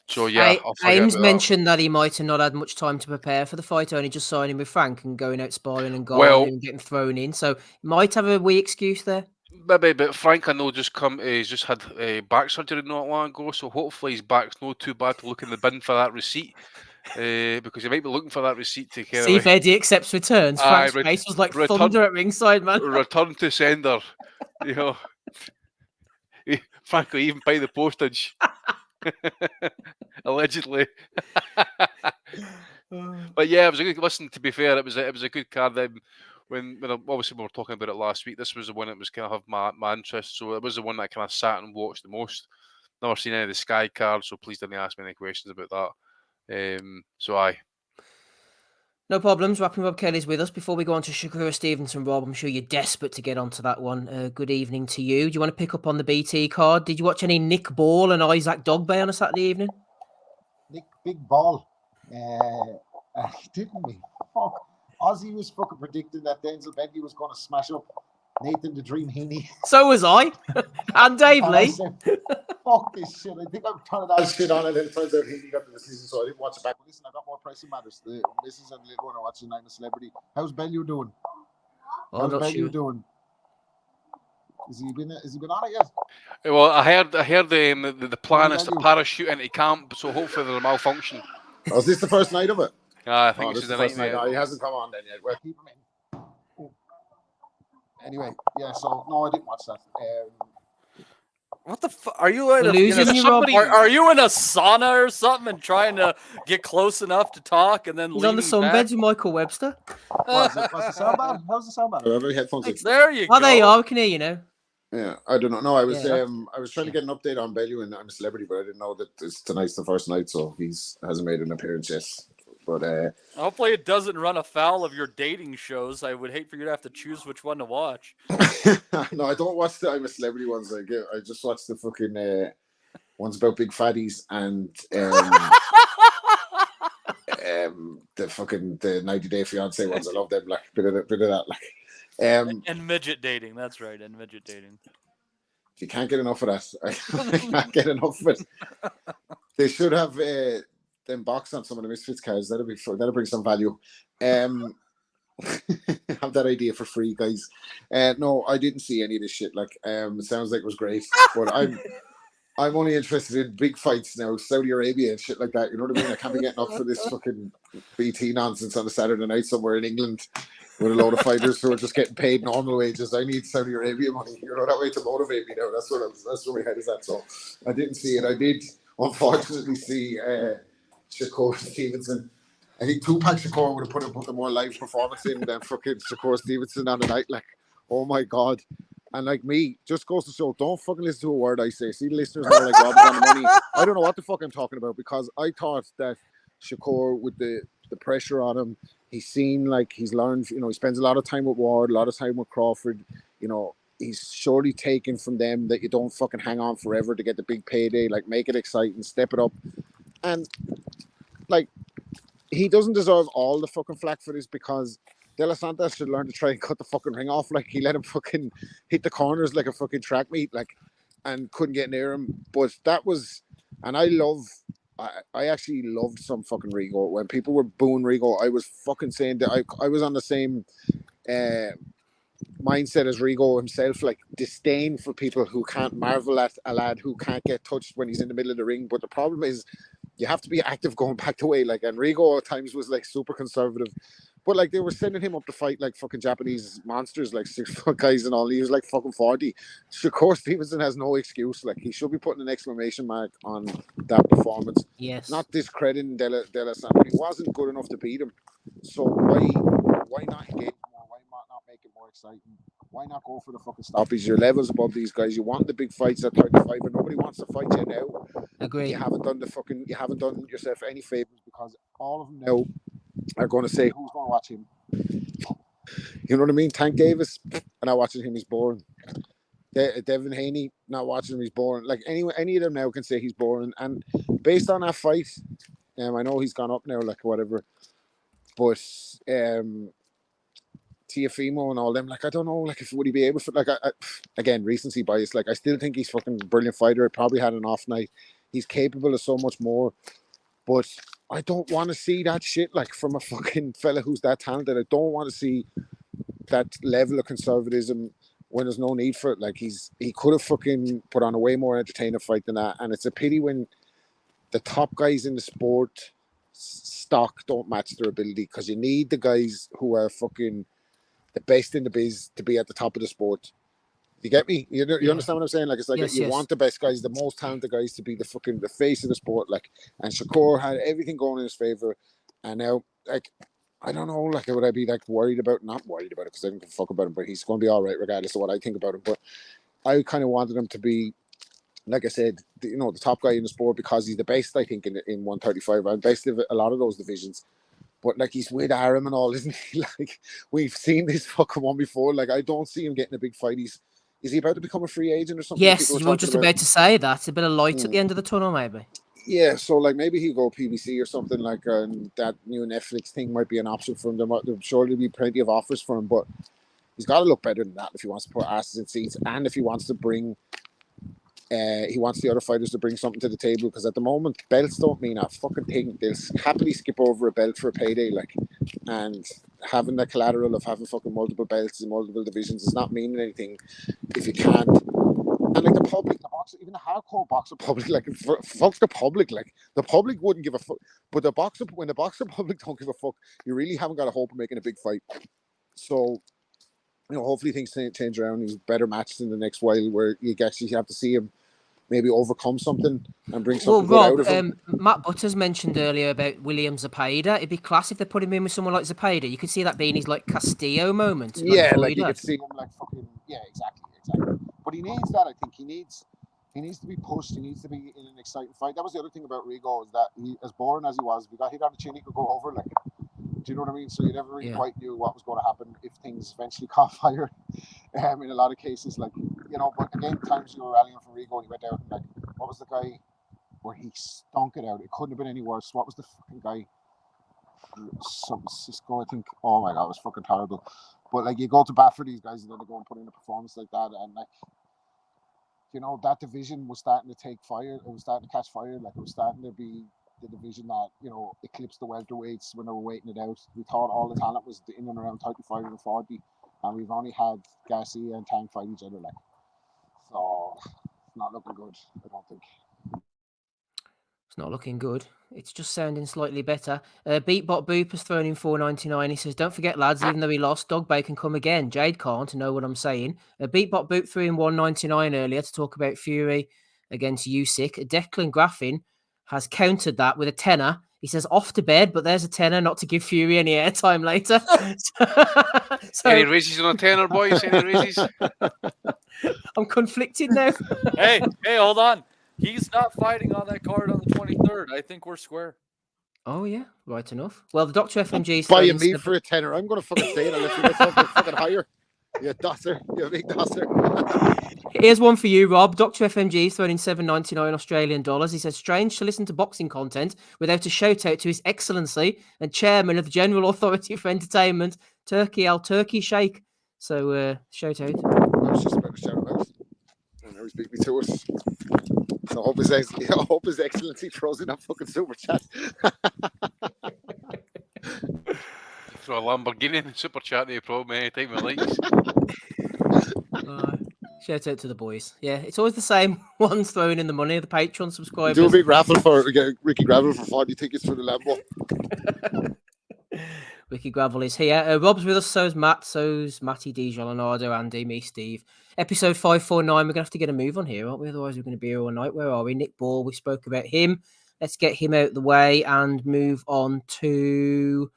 [SPEAKER 7] So yeah,
[SPEAKER 12] Ames mentioned that he might have not had much time to prepare for the fight, only just signing with Frank and going out sparring and going and getting thrown in. So he might have a wee excuse there.
[SPEAKER 7] Maybe, but Frank, I know, he's just had back surgery not long ago, so hopefully his back's not too bad to look in the bin for that receipt. Because he might be looking for that receipt to kind of
[SPEAKER 12] see if Eddie accepts returns. Frank's face was like thunder at ringside, man.
[SPEAKER 7] Return to sender, you know. Frankly, even pay the postage. Allegedly. But yeah, it was a good listen. To be fair, it was a good card. When obviously we were talking about it last week, this was the one that was kind of my interest. So it was the one that I kind of sat and watched the most. Never seen any of the Sky cards, so please don't ask me any questions about that. So aye.
[SPEAKER 12] No problems. Rapping Rob Kelly's with us. Before we go on to Shakur Stevenson, Rob, I'm sure you're desperate to get onto that one. Good evening to you. Do you want to pick up on the BT card? Did you watch any Nick Ball and Isaac Dogbay on a Saturday evening?
[SPEAKER 15] Nick Big Ball. Didn't we? Fuck. Ozzy was fucking predicting that Denzel Bentley was going to smash up Nathan the Dream Heaney.
[SPEAKER 12] So was I. And Dave
[SPEAKER 15] And
[SPEAKER 12] Lee.
[SPEAKER 15] I said, fuck this shit. I think I'm trying to add shit on it. And it turns out Heaney got the decision, so I didn't watch it back. But listen, I got more pressing matters. The missus and the little one are watching I'm a Celebrity. How's Bellew doing? How's Bellew doing? Has he been on it yet?
[SPEAKER 7] Well, I heard the plan is to parachute into camp, so hopefully there's a malfunction.
[SPEAKER 15] Oh, is this the first night of it?
[SPEAKER 7] I think
[SPEAKER 15] this is the first night. Oh, he hasn't come on then yet. Well, keep him in. Oh. Anyway, yeah. So no, I didn't watch that.
[SPEAKER 13] What the fuck? Are you in are you in a sauna or something and trying to get close enough to talk and then
[SPEAKER 12] he's on the sunbeds with Michael Webster?
[SPEAKER 15] Was the sound bad? How's the sound bad? Whatever headphones.
[SPEAKER 13] There you go.
[SPEAKER 12] Oh, there you are. We can hear you now.
[SPEAKER 15] Yeah, I don't know. No, I was trying to get an update on Bellew and I'm a Celebrity, but I didn't know that tonight's the first night, so hasn't made an appearance yet. But
[SPEAKER 13] hopefully it doesn't run afoul of your dating shows. I would hate for you to have to choose which one to watch.
[SPEAKER 15] No, I don't watch the I'm a Celebrity ones. I just watch the fucking ones about big fatties and the 90 Day Fiance ones. I love them. Like bit of that. Like
[SPEAKER 13] and midget dating. That's right. And midget dating.
[SPEAKER 15] If you can't get enough of that, I can't get enough of it. They should have them box on some of the Misfits cards. That'll bring some value. Have that idea for free, guys. No, I didn't see any of this shit. Like, it sounds like it was great, but I'm only interested in big fights now, Saudi Arabia and shit like that. You know what I mean? I can't be getting up for this fucking BT nonsense on a Saturday night somewhere in England with a load of fighters who are just getting paid normal wages. I need Saudi Arabia money. You know, that way to motivate me now. That's where my head is at. So I didn't see it. I did unfortunately see Shakur Stevenson. I think Tupac Shakur would have put a more live performance in than fucking Shakur Stevenson on the night. Like, oh my God. And like me, just goes to show, don't fucking listen to a word I say. See, the listeners are like Rob's on the money. I don't know what the fuck I'm talking about because I thought that Shakur, with the pressure on him, he's seen, like, he's learned, you know, he spends a lot of time with Ward, a lot of time with Crawford, you know, he's surely taken from them that you don't fucking hang on forever to get the big payday, like, make it exciting, step it up. And, like, he doesn't deserve all the fucking flack for this because De La Santa should learn to try and cut the fucking ring off. Like, he let him fucking hit the corners like a fucking track meet, like, and couldn't get near him. But that was, and I actually loved some fucking Rigo. When people were booing Rigo, I was fucking saying that I was on the same mindset as Rigo himself, like disdain for people who can't marvel at a lad who can't get touched when he's in the middle of the ring. But the problem is you have to be active going back the way. Like, and Rigo at times was like super conservative. But like they were sending him up to fight like fucking Japanese monsters, like 6 foot guys and all. He was like fucking 40. Shakur Stevenson has no excuse. Like, he should be putting an exclamation mark on that performance.
[SPEAKER 12] Yes.
[SPEAKER 15] Not discrediting De La Santa. He wasn't good enough to beat him. So why not engage more? Why not make it more exciting? Why not go for the fucking stoppage? Your level's above these guys. You want the big fights at 35, and nobody wants to fight you now.
[SPEAKER 12] Agree.
[SPEAKER 15] You haven't done yourself any favors because all of them now are going to say, who's going to watch him? You know what I mean? Tank Davis, not watching him, he's boring. Devin Haney, not watching him, he's boring. Like, any of them now can say he's boring. And based on that fight, I know he's gone up now, like, whatever. But Tiafimo and all them, like, I don't know, like, if would he be able to, like, again, recency bias, like, I still think he's fucking brilliant fighter. Probably had an off night. He's capable of so much more. But I don't want to see that shit, like, from a fucking fella who's that talented. I don't want to see that level of conservatism when there's no need for it. Like, he could have fucking put on a way more entertaining fight than that. And it's a pity when the top guys in the sport stock don't match their ability, because you need the guys who are fucking the best in the biz to be at the top of the sport. You get me? You understand what I'm saying? Like, it's like you want the best guys, the most talented guys to be the face of the sport. Like, and Shakur had everything going in his favor, and now, like, I don't know, like, would I be like not worried about it because I don't give a fuck about him, but he's going to be all right regardless of what I think about him. But I kind of wanted him to be, like I said, the top guy in the sport because he's the best, I think, in 135 and best of a lot of those divisions. But like he's with Aram and all, isn't he? Like we've seen this fucking one before. Like I don't see him getting a big fight. Is he about to become a free agent or something?
[SPEAKER 12] Yes,
[SPEAKER 15] People
[SPEAKER 12] we
[SPEAKER 15] were
[SPEAKER 12] were
[SPEAKER 15] talking
[SPEAKER 12] just about to say that. A bit of light at
[SPEAKER 15] Mm.
[SPEAKER 12] the end of the tunnel, maybe.
[SPEAKER 15] Yeah, so like maybe he'll go PBC or something like, and that new Netflix thing might be an option for him. There'll surely be plenty of offers for him, but he's got to look better than that if he wants to put asses in seats, and if he wants to bring, he wants the other fighters to bring something to the table. Because at the moment, belts don't mean a fucking thing. They'll happily skip over a belt for a payday, like, and having the collateral of having fucking multiple belts in multiple divisions is not meaning anything if you can't. And like the public, the boxer, even the hardcore boxer public, like fuck the public, like the public wouldn't give a fuck. But when the boxer public don't give a fuck, you really haven't got a hope of making a big fight. So, hopefully things change around. He's better matched in the next while, where you actually have to see him maybe overcome something and bring something good out of him.
[SPEAKER 12] Matt Butters mentioned earlier about William Zapata. It'd be class if they put him in with someone like Zapata. You could see that being his like Castillo moment.
[SPEAKER 15] Like you could see him like fucking exactly. But he needs that. I think he needs to be pushed. He needs to be in an exciting fight. That was the other thing about Rigo, is that he, as boring as he was, if he got hit on the chin, he could go over. Like, do you know what I mean? So you never really quite knew what was going to happen if things eventually caught fire. In a lot of cases, like but again, times you were rallying for Rigo and he went out and like, what was the guy where he stunk it out? It couldn't have been any worse. What was the fucking guy? Some Cisco, I think. Oh my god, it was fucking terrible. But like, you go to bat for these guys and then they go and put in a performance like that, and like, that division was starting to take fire. It was starting to catch fire. Like, it was starting to be the division that eclipsed the welterweights when they were waiting it out. We thought all the talent was in and around 35 and 40, and we've only had Garcia and Tang fight each other. Like, so it's not looking good, I don't think.
[SPEAKER 12] It's not looking good. It's just sounding slightly better. Beatbot Boop has thrown in $4.99. He says, "Don't forget, lads, even though he lost, Dog Bay can come again. Jade can't, know what I'm saying." Beatbot Boop threw in $1.99 earlier to talk about Fury against Usyk. Declan Graffin has countered that with a tenner. He says, "Off to bed, but there's a tenner not to give Fury any airtime later." so
[SPEAKER 7] Any raises on a tenner, boys? Any raises?
[SPEAKER 12] I'm conflicted now.
[SPEAKER 13] hey, hold on. He's not fighting on that card on the 23rd. I think we're square.
[SPEAKER 12] Oh, yeah. Right enough. Well, the Dr. FMG...
[SPEAKER 15] Buying me for a tenner. I'm going to fucking say it unless you get something fucking higher. You dosser. You big dosser.
[SPEAKER 12] Here's one for you, Rob. Dr. FMG throwing in $7.99 Australian dollars. He says, "Strange to listen to boxing content without a shout out to His Excellency and Chairman of the General Authority for Entertainment, Turkey Al Turkey Sheikh." So, shout out.
[SPEAKER 15] I was just about to shout him out. And now he's beat me to it. So I hope His Excellency throws in that fucking super chat.
[SPEAKER 7] Throw a Lamborghini in the super chat, no problem, anytime he likes.
[SPEAKER 12] Shout out to the boys. Yeah, it's always the same ones throwing in the money, the Patreon subscribers.
[SPEAKER 15] Do a big raffle for Ricky Gravel for 40 tickets for the Lambo.
[SPEAKER 12] Ricky Gravel is here. Rob's with us, so's Matt, so's Matty D, Leonardo, Andy, me, Steve. Episode 549, we're going to have to get a move on here, aren't we? Otherwise, we're going to be here all night. Where are we? Nick Ball, we spoke about him. Let's get him out the way and move on to...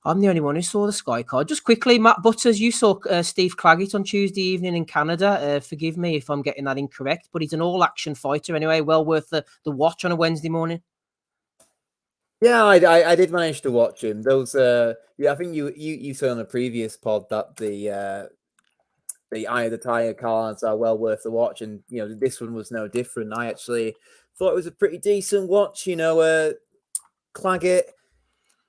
[SPEAKER 12] I'm the only one who saw the Sky card. Just quickly, Matt Butters, you saw Steve Claggett on Tuesday evening in Canada. Forgive me if I'm getting that incorrect, but he's an all-action fighter anyway. Well worth the watch on a Wednesday morning.
[SPEAKER 14] Yeah, I did manage to watch him. Those, I think you said on a previous pod that the Eye of the Tiger cards are well worth the watch, and this one was no different. I actually thought it was a pretty decent watch. Claggett.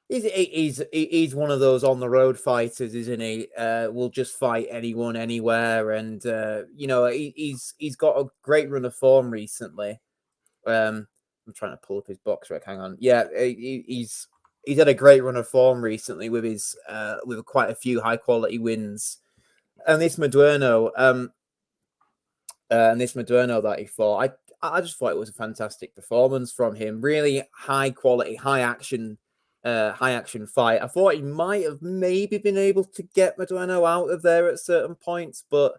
[SPEAKER 14] He's one of those on the road fighters, isn't he? Will just fight anyone, anywhere, and he's got a great run of form recently. I'm trying to pull up his box rec. Hang on, yeah, he's had a great run of form recently with his with quite a few high quality wins, and this Madueno, that he fought, I just thought it was a fantastic performance from him. Really high quality, high action fight. I thought he might have maybe been able to get Madueno out of there at certain points, but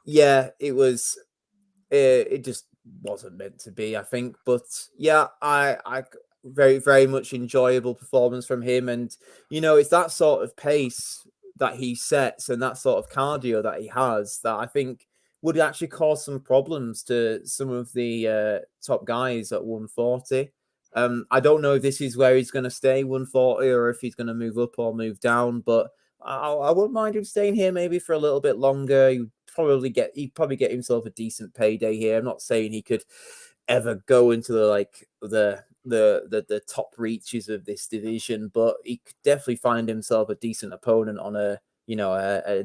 [SPEAKER 14] yeah, it just wasn't meant to be, I think. But yeah, I very, very much enjoyable performance from him, and it's that sort of pace that he sets and that sort of cardio that he has that I think would actually cause some problems to some of the top guys at 140. I don't know if this is where he's going to stay 140 or if he's going to move up or move down, but I wouldn't mind him staying here maybe for a little bit longer. He'd probably get himself a decent payday here. I'm not saying he could ever go into the top reaches of this division, but he could definitely find himself a decent opponent on a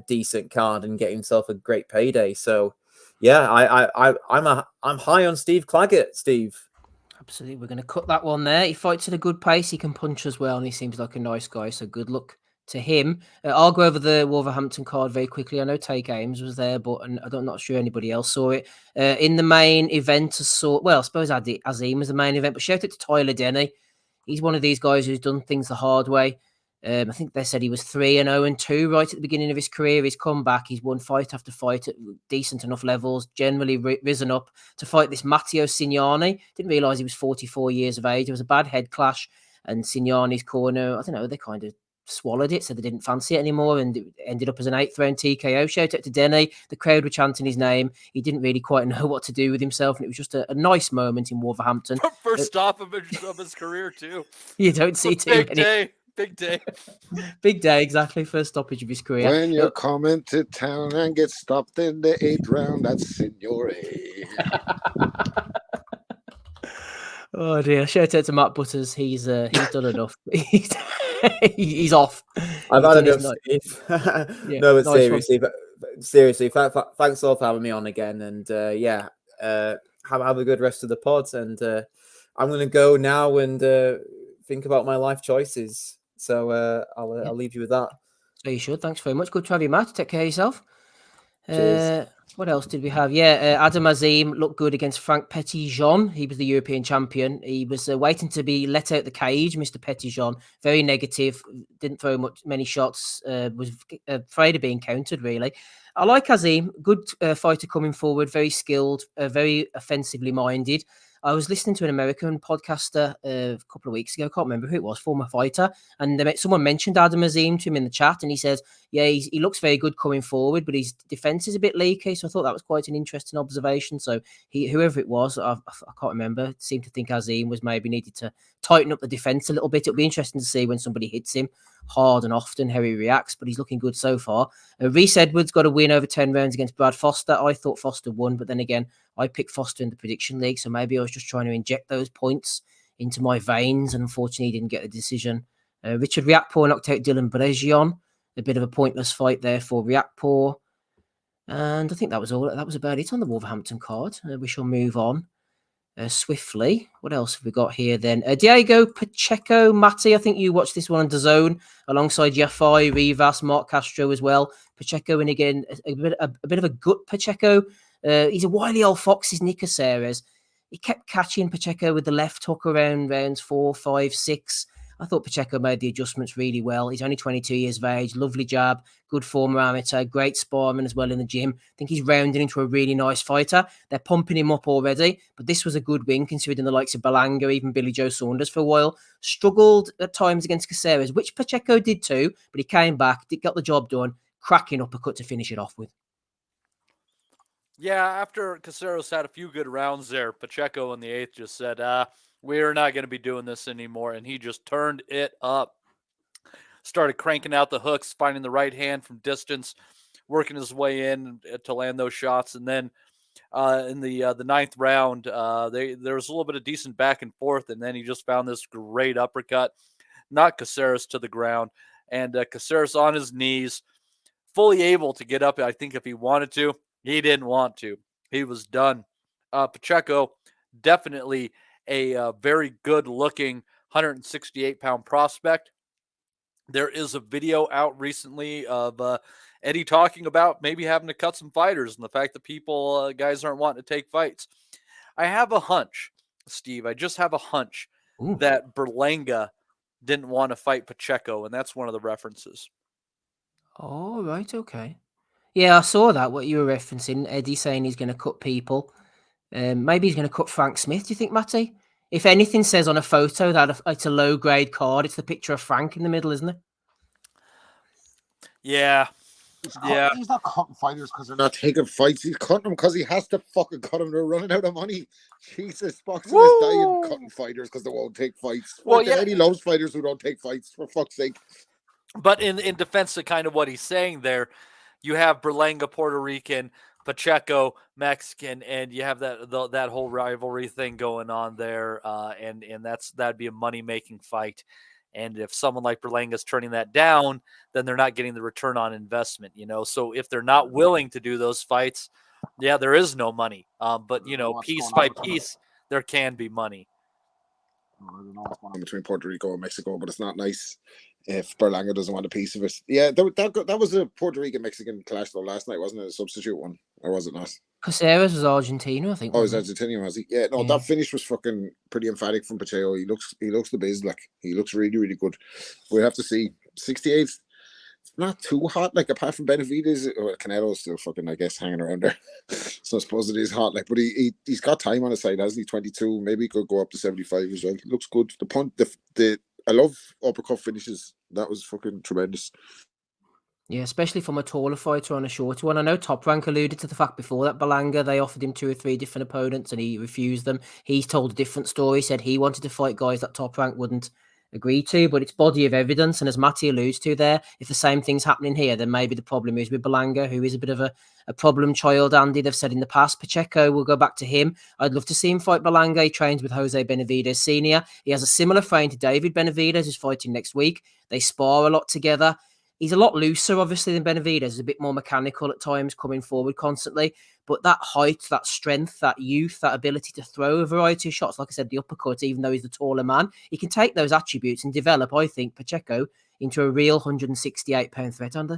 [SPEAKER 14] decent card and get himself a great payday. So yeah, I'm high on Steve Claggett, Steve.
[SPEAKER 12] Absolutely. We're going to cut that one there. He fights at a good pace. He can punch as well, and he seems like a nice guy. So good luck to him. I'll go over the Wolverhampton card very quickly. I know Take Ames was there, but I'm not sure anybody else saw it. In the main event, I suppose Azim was the main event, but shout out to Tyler Denny. He's one of these guys who's done things the hard way. I think they said he was 3-0-2 right at the beginning of his career. He's come back. He's won fight after fight at decent enough levels, generally risen up to fight this Matteo Signani. Didn't realise he was 44 years of age. It was a bad head clash, and Signani's corner, I don't know, they kind of swallowed it, so they didn't fancy it anymore, and it ended up as an 8th round TKO. Shout out to Denny. The crowd were chanting his name. He didn't really quite know what to do with himself, and it was just a nice moment in Wolverhampton.
[SPEAKER 13] First stop of his career, too.
[SPEAKER 12] You don't see too many.
[SPEAKER 13] Big day.
[SPEAKER 12] Big day, exactly. First stoppage of his career.
[SPEAKER 15] When you're coming to town and get stopped in the 8th round, that's Signore.
[SPEAKER 12] Oh dear! Shout out to Matt Butters. He's done enough. He's off.
[SPEAKER 14] I've had enough, Steve. No, but seriously, thanks all for having me on again. And have a good rest of the pod. And I'm going to go now and think about my life choices. So I'll leave you with that.
[SPEAKER 12] So you should. Thanks very much. Good to have you, Matt. Take care of yourself.
[SPEAKER 14] Cheers.
[SPEAKER 12] What else did we have? Adam Azim looked good against Frank Petitjean. He was the European champion. He was waiting to be let out the cage, Mr. Petitjean. Very negative. Didn't throw many shots. Was afraid of being countered, really. I like Azim. Good fighter coming forward. Very skilled. Very offensively minded. I was listening to an American podcaster a couple of weeks ago. I can't remember who it was, former fighter. And someone mentioned Adam Azim to him in the chat. And he says, he looks very good coming forward, but his defense is a bit leaky. So I thought that was quite an interesting observation. So whoever it was, I can't remember, seemed to think Azim was maybe needed to tighten up the defense a little bit. It'll be interesting to see when somebody hits him hard and often how he reacts, but he's looking good so far. Reese Edwards got a win over 10 rounds against Brad Foster. I thought Foster won, but then again, I picked Foster in the prediction league, so maybe I was just trying to inject those points into my veins, and unfortunately didn't get the decision. Richard Riakporhe knocked out Dylan Brezion. A bit of a pointless fight there for Riakporhe. And I think that was all. That was about it on the Wolverhampton card. We shall move on swiftly. What else have we got here then? Diego Pacheco, Matty, I think you watched this one on DAZN alongside Yafai, Rivas, Mark Castro as well. Pacheco, and again, a bit of a gut Pacheco. He's a wily old fox, is Nick Caceres. He kept catching Pacheco with the left hook around rounds 4, 5, 6. I thought Pacheco made the adjustments really well. He's only 22 years of age, lovely jab, good form amateur, great sparring as well in the gym. I think he's rounding into a really nice fighter. They're pumping him up already, but this was a good win considering the likes of Belanga, even Billy Joe Saunders for a while. Struggled at times against Caceres, which Pacheco did too, but he came back, got the job done, cracking uppercut to finish it off with.
[SPEAKER 13] Yeah, after Caceres had a few good rounds there, Pacheco in the 8th just said, we're not going to be doing this anymore. And he just turned it up. Started cranking out the hooks, finding the right hand from distance, working his way in to land those shots. And then in the 9th round, there was a little bit of decent back and forth. And then he just found this great uppercut, knocked Caceres to the ground. And Caceres on his knees, fully able to get up, I think, if he wanted to. He didn't want to. He was done. Pacheco, definitely a very good-looking 168-pound prospect. There is a video out recently of Eddie talking about maybe having to cut some fighters and the fact that guys aren't wanting to take fights. I have a hunch, Steve. I just have a hunch that Berlanga didn't want to fight Pacheco, and that's one of the references.
[SPEAKER 12] Oh, right, okay. Yeah, I saw that, what you were referencing. Eddie saying he's going to cut people. Maybe he's going to cut Frank Smith, do you think, Matty? If anything says on a photo that it's a low-grade card, it's the picture of Frank in the middle, isn't it?
[SPEAKER 13] Yeah.
[SPEAKER 15] He's not cutting fighters because they're not taking fights. He's cutting them because he has to fucking cut them. They're running out of money. Jesus, boxing is dying cutting fighters because they won't take fights.
[SPEAKER 13] Well,
[SPEAKER 15] Fucking Eddie loves fighters who don't take fights, for fuck's sake.
[SPEAKER 13] But in defense of kind of what he's saying there, you have Berlanga, Puerto Rican, Pacheco, Mexican, and you have that whole rivalry thing going on there, and that'd be a money-making fight. And if someone like Berlanga's turning that down, then they're not getting the return on investment, So if they're not willing to do those fights, yeah, there is no money. But piece by piece, there can be money.
[SPEAKER 15] I don't know what's going on between Puerto Rico and Mexico, but it's not nice if Berlanga doesn't want a piece of it. Yeah, that was a Puerto Rican Mexican clash though last night, wasn't it? A substitute one, or was it not?
[SPEAKER 12] Caceres was Argentina, I think.
[SPEAKER 15] Oh, it was Argentina, was he? Yeah, no, that finish was fucking pretty emphatic from Pacheco. He looks the biz, like he looks really, really good. We have to see 68. It's not too hot, like apart from Benavidez, or Canelo is still fucking, I guess, hanging around there. So I suppose it is hot, like, but he's got time on his side, hasn't he? 22, maybe he could go up to 75 as well. He looks good. The point, I love uppercut finishes. That was fucking tremendous.
[SPEAKER 12] Yeah, especially from a taller fighter on a shorter one. I know Top Rank alluded to the fact before that Berlanga, they offered him 2 or 3 different opponents and he refused them. He's told a different story, said he wanted to fight guys that Top Rank wouldn't agree to, but it's body of evidence. And as Matty alludes to there, if the same thing's happening here, then maybe the problem is with Berlanga, who is a bit of a problem child, Andy. They've said in the past, Pacheco, we'll go back to him. I'd love to see him fight Berlanga. He trains with Jose Benavidez Sr. He has a similar frame to David Benavidez, who's fighting next week. They spar a lot together. He's a lot looser, obviously, than Benavidez. He's a bit more mechanical at times, coming forward constantly. But that height, that strength, that youth, that ability to throw a variety of shots, like I said, the uppercut, even though he's the taller man, he can take those attributes and develop, I think, Pacheco into a real 168-pound threat, Andy.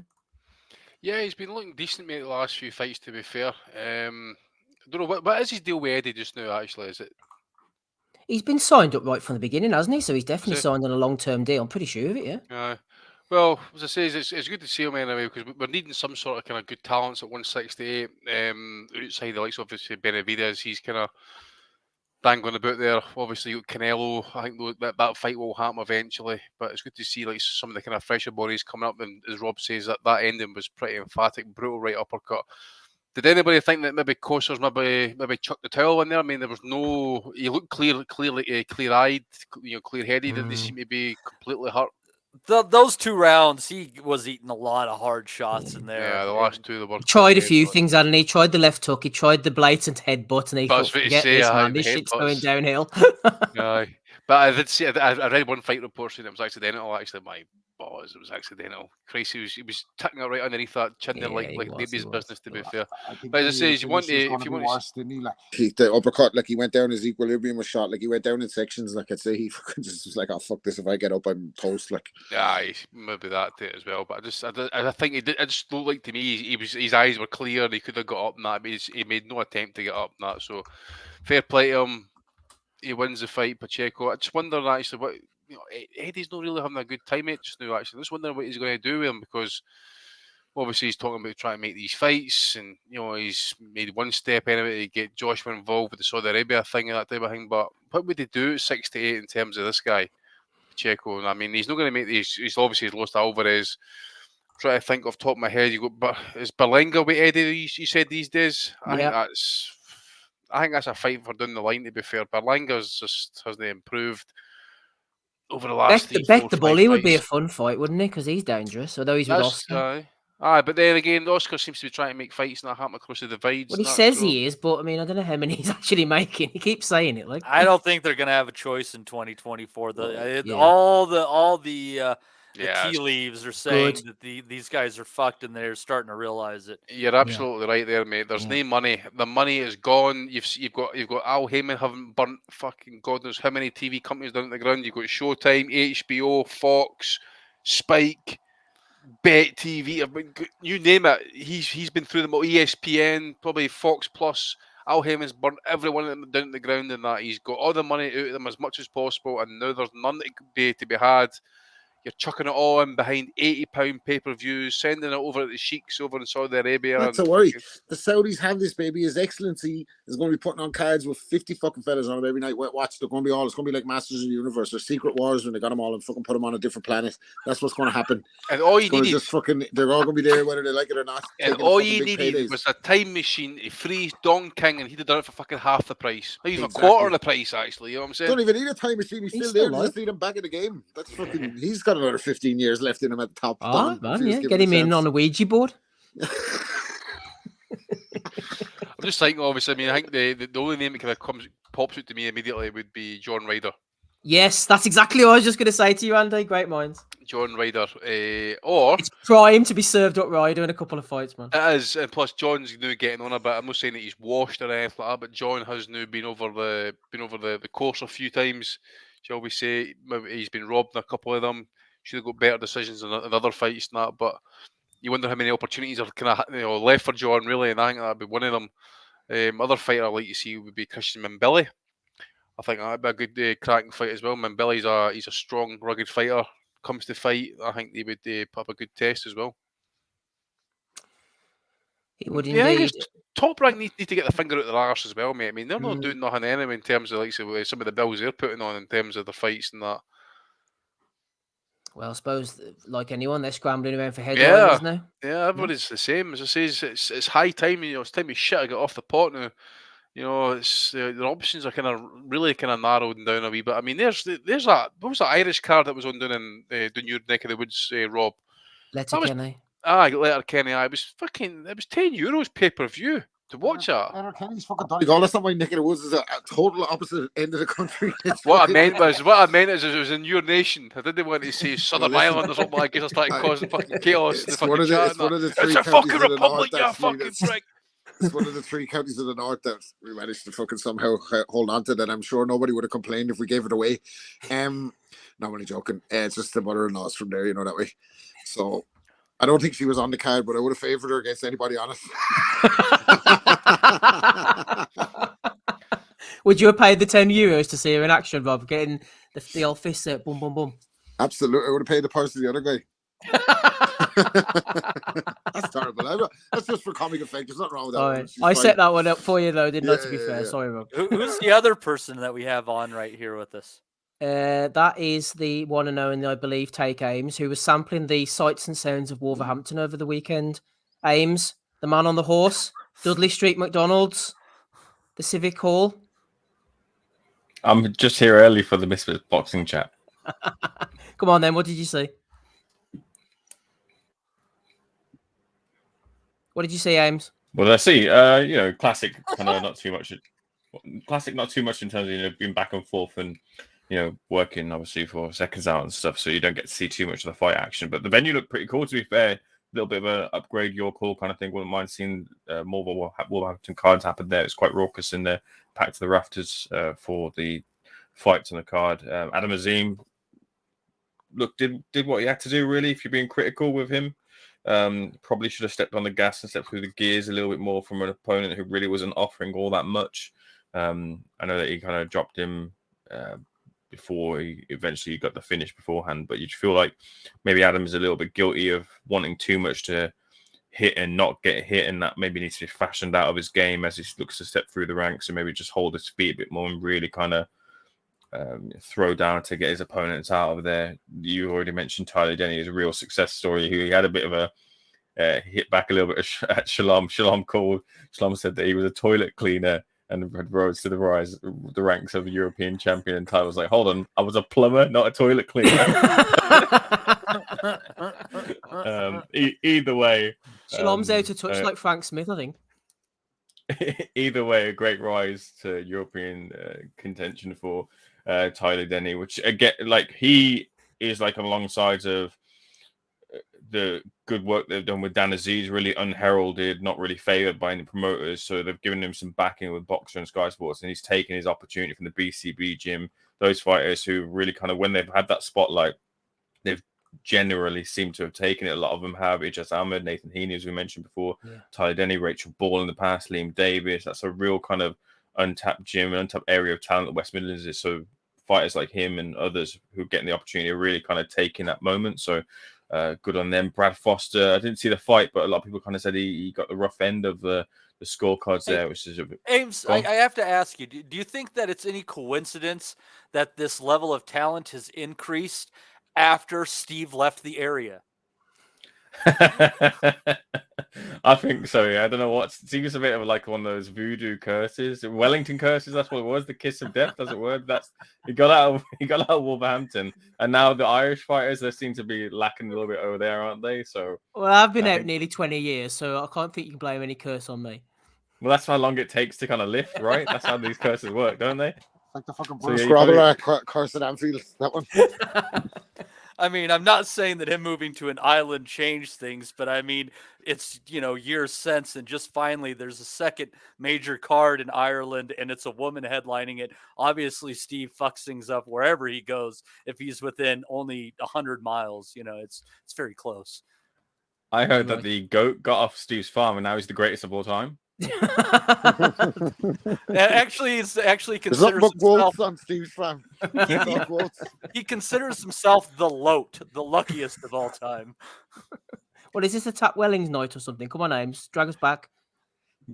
[SPEAKER 7] Yeah, he's been looking decent, mate, the last few fights, to be fair. I don't know, what is his deal with Eddie just now, actually? Is it?
[SPEAKER 12] He's been signed up right from the beginning, hasn't he? So he's definitely signed on a long-term deal. I'm pretty sure of it, yeah.
[SPEAKER 7] Well, as I say, it's good to see him anyway, because we're needing some sort of kind of good talents at 168. Outside the likes of obviously Benavidez, he's kind of dangling about there. Obviously, you got Canelo. I think that fight will happen eventually, but it's good to see like some of the kind of fresher bodies coming up. And as Rob says, that ending was pretty emphatic, brutal right uppercut. Did anybody think that maybe Kosser's maybe chucked the towel in there? I mean, there was no. He looked clearly clear-eyed, clear-headed. Didn't seem to be completely hurt.
[SPEAKER 13] Those 2 rounds, he was eating a lot of hard shots in there.
[SPEAKER 7] Yeah, the last 2 were.
[SPEAKER 12] He tried a few things, hadn't he? He tried the left hook, he tried the blatant headbutt, and he thought, forget this, man, this shit's going downhill.
[SPEAKER 7] Aye. But I did see. I read one fight report saying it was accidental. Actually, my balls, it was accidental. Christ, he was tucking it right underneath that chin there, like baby's business. To be fair, but as I say, if you want to,
[SPEAKER 15] worse, didn't he? Like the uppercut, like he went down, his equilibrium was shot. Like he went down in sections. Like I'd say he just was like, "Oh fuck this! If I get up, I'm toast." Like
[SPEAKER 7] aye, maybe that as well. But I think he did. It just looked like to me his eyes were clear. And he could have got up. And that, but he made no attempt to get up. And that, so fair play to him. He wins the fight, Pacheco. I just wonder actually what Eddie's not really having a good time just now. Actually, I'm just wondering what he's going to do with him, because obviously he's talking about trying to make these fights, and he's made one step anyway to get Joshua involved with the Saudi Arabia thing and that type of thing. But what would he do at 68 in terms of this guy, Pacheco? I mean, he's not going to make these. He's obviously lost Alvarez. I'm trying to think off the top of my head. But is Berlanga with Eddie? You said these days. I think that's a fight for down the line, to be fair. Berlanga's just hasn't improved over the last
[SPEAKER 12] Beck the Bully would be a fun fight, wouldn't he? Because he's dangerous, although he's with Oscar.
[SPEAKER 7] Aye, but then again, Oscar seems to be trying to make fights not happen across the divides.
[SPEAKER 12] Well, he says he is, but I mean, I don't know how many he's actually making. He keeps saying it. Like,
[SPEAKER 13] I don't think they're going to have a choice in 2024. All the tea leaves are saying that these guys are fucked, and they're starting to realize it.
[SPEAKER 7] You're absolutely right there, mate. There's no money. The money is gone. You've got Al Heyman having burnt fucking God knows how many TV companies down to the ground. You've got Showtime, HBO, Fox, Spike, Bet TV. I mean, you name it. He's been through them all. ESPN, probably Fox Plus. Al Heyman's burnt everyone down to the ground in that. He's got all the money out of them as much as possible, and now there's none to be had. You're chucking it all in behind £80 pay-per-views, sending it over to the sheiks over in Saudi Arabia.
[SPEAKER 15] Not to
[SPEAKER 7] and
[SPEAKER 15] worry.
[SPEAKER 7] fucking-
[SPEAKER 15] The Saudis have this, baby. His Excellency is going to be putting on cards with 50 fucking fellas on it every night. Watch, they're going to be all. It's going to be like Masters of the Universe or Secret Wars when they got them all and fucking put them on a different planet. That's what's going to happen.
[SPEAKER 7] And all you
[SPEAKER 15] It's going to
[SPEAKER 7] needed,
[SPEAKER 15] just fucking. They're all going to be there whether they like it or not.
[SPEAKER 7] and
[SPEAKER 15] taking
[SPEAKER 7] all
[SPEAKER 15] the fucking
[SPEAKER 7] you
[SPEAKER 15] big
[SPEAKER 7] needed
[SPEAKER 15] paydays.
[SPEAKER 7] was a time machine to freeze Don King, and he'd have done it for fucking half the price. Not even
[SPEAKER 15] Exactly.
[SPEAKER 7] a quarter of the price, actually. You know what I'm saying?
[SPEAKER 15] Don't even need a time machine. He's still there.
[SPEAKER 14] still
[SPEAKER 15] You just need him baim back in the game. That's fucking. He's got another 15 years left in him at the top.
[SPEAKER 12] Ah,
[SPEAKER 15] Don, if
[SPEAKER 12] man,
[SPEAKER 15] he was
[SPEAKER 12] yeah.
[SPEAKER 15] given
[SPEAKER 12] Get him
[SPEAKER 15] a
[SPEAKER 12] in
[SPEAKER 15] chance.
[SPEAKER 12] on a Ouija board.
[SPEAKER 7] I'm just thinking, obviously, I mean, I think the only name that kind of pops out to me immediately would be John Ryder.
[SPEAKER 12] Yes, that's exactly what I was just going to say to you, Andy. Great minds.
[SPEAKER 7] John Ryder. Or
[SPEAKER 12] It's prime to be served up Ryder in a couple of fights, man.
[SPEAKER 7] it is, and plus John's now getting on a bit. I'm not saying that he's washed or anything like that, but John has now been over the course a few times. Shall we say he's been robbed in a couple of them. Should have got better decisions in other fights and that, but you wonder how many opportunities are kind of left for John, really, and I think that'd be one of them. Other fighter I'd like to see would be Christian Mbili. I think that'd be a good cracking fight as well. Mbili he's a strong, rugged fighter. Comes to fight, I think they would put up a good test as well.
[SPEAKER 12] It would
[SPEAKER 7] Yeah,
[SPEAKER 12] indeed.
[SPEAKER 7] Top Rank need to get the finger out their arse as well, mate. I mean, they're not doing nothing anyway in terms of like some of the bills they're putting on in terms of the fights and that.
[SPEAKER 12] Well, I suppose, like anyone, they're scrambling around for headliners now.
[SPEAKER 7] Yeah, everybody's the same. As I say, it's high time. It's time to shit. I get off the pot now. It's the options are really narrowed down a wee bit. I mean, there's that. What was that Irish card that was on down in down your neck of the woods, Rob?
[SPEAKER 12] Letterkenny.
[SPEAKER 7] Letterkenny. It was €10 pay-per-view to watch that.
[SPEAKER 15] Letterkenny's fucking Donegal. That's not my neck of the woods. It's a total opposite end of the country.
[SPEAKER 7] What I meant is it was in your nation. I didn't want to say Southern Ireland or something like that. I started causing fucking chaos.
[SPEAKER 15] It's one of the three
[SPEAKER 7] it's a
[SPEAKER 15] counties
[SPEAKER 7] fucking
[SPEAKER 15] of the
[SPEAKER 7] republic,
[SPEAKER 15] north,
[SPEAKER 7] you
[SPEAKER 15] actually,
[SPEAKER 7] fucking prick.
[SPEAKER 15] It's one of the three counties of the north that we managed to fucking somehow hold on to. That I'm sure nobody would have complained if we gave it away. No, I'm only joking. It's just the mother-in-law's from there, that way. So I don't think she was on the card, but I would have favoured her against anybody honest.
[SPEAKER 12] Would you have paid the €10 to see her in action, Rob? Getting the old fist out, boom, boom, boom.
[SPEAKER 15] Absolutely, I would have paid the price of the other guy. That's terrible. That's just for comic effect. There's nothing wrong with that.
[SPEAKER 12] Right. I set that one up for you, though, didn't I? To be fair, sorry, Rob.
[SPEAKER 13] Who's the other person that we have on right here with us?
[SPEAKER 12] That is the one and only, I believe, Take Ames, who was sampling the sights and sounds of Wolverhampton over the weekend. Ames, the man on the horse, Dudley Street McDonald's, the Civic Hall.
[SPEAKER 16] I'm just here early for the Misfits boxing chat.
[SPEAKER 12] Come on, then. What did you see? What did you see, Ames?
[SPEAKER 16] Well, I see. Classic. Kind of not too much. Classic, not too much in terms of being back and forth and working obviously for seconds out and stuff. So you don't get to see too much of the fight action. But the venue looked pretty cool. To be fair, a little bit of an upgrade, your call kind of thing. Wouldn't mind seeing more of Wolverhampton cards happen there. It's quite raucous in there, packed to the rafters for the fights on the card. Adam Azim, did what he had to do really. If you're being critical with him. Probably should have stepped on the gas and stepped through the gears a little bit more from an opponent who really wasn't offering all that much. I know that he kind of dropped him before he eventually got the finish beforehand, but you feel like maybe Adam is a little bit guilty of wanting too much to hit and not get hit, and that maybe needs to be fashioned out of his game as he looks to step through the ranks and maybe just hold his feet a bit more and really kind of throw down to get his opponents out of there. You already mentioned Tyler Denny is a real success story. He had a bit of a hit back a little bit at Shalom. Shalom said that he was a toilet cleaner and had rose to the ranks of a European champion. And Tyler was like, "Hold on, I was a plumber, not a toilet cleaner." Either way,
[SPEAKER 12] Shalom's out of touch like Frank Smith, I think.
[SPEAKER 16] Either way, a great rise to European contention for Tyler Denny, which again, like he is like alongside of the good work they've done with Dan Aziz, really unheralded, not really favoured by any promoters. So they've given him some backing with Boxer and Sky Sports, and he's taken his opportunity from the BCB gym. Those fighters who really kind of, when they've had that spotlight, they've generally seemed to have taken it. A lot of them have. Ijaz Ahmed, Nathan Heaney, as we mentioned before, Tyler Denny, Rachel Ball in the past, Liam Davis. That's a real kind of untapped gym, an untapped area of talent that West Midlands is so fighters like him and others who are getting the opportunity are really kind of taking that moment. So good on them. Brad Foster, I didn't see the fight, but a lot of people kind of said he got the rough end of the scorecards there, which is a bit...
[SPEAKER 13] Ames, I have to ask you, do you think that it's any coincidence that this level of talent has increased after Steve left the area?
[SPEAKER 16] I think so. Yeah, I don't know what. Seems a bit of like one of those voodoo curses, Wellington curses. That's what it was. The kiss of death. That's a word. That's he got out of Wolverhampton, and now the Irish fighters, they seem to be lacking a little bit over there, aren't they? So
[SPEAKER 12] well, I've been out nearly 20 years, so I can't think you can blame any curse on me.
[SPEAKER 16] Well, that's how long it takes to kind of lift, right? That's how these curses work, don't they?
[SPEAKER 15] Like the fucking Bruce Grobbelaar curse at Anfield. That one.
[SPEAKER 13] I mean, I'm not saying that him moving to an island changed things, but I mean, it's, years since, and just finally there's a second major card in Ireland, and it's a woman headlining it. Obviously, Steve fucks things up wherever he goes. If he's within only 100 miles, it's very close.
[SPEAKER 16] I heard that the goat got off Steve's farm, and now he's the greatest of all time.
[SPEAKER 13] Actually, considers
[SPEAKER 15] himself on Steve's farm.
[SPEAKER 13] He considers himself the loat, the luckiest of all time.
[SPEAKER 12] Well, is this a Tap Wellings night or something? Come on, Ames, drag us back.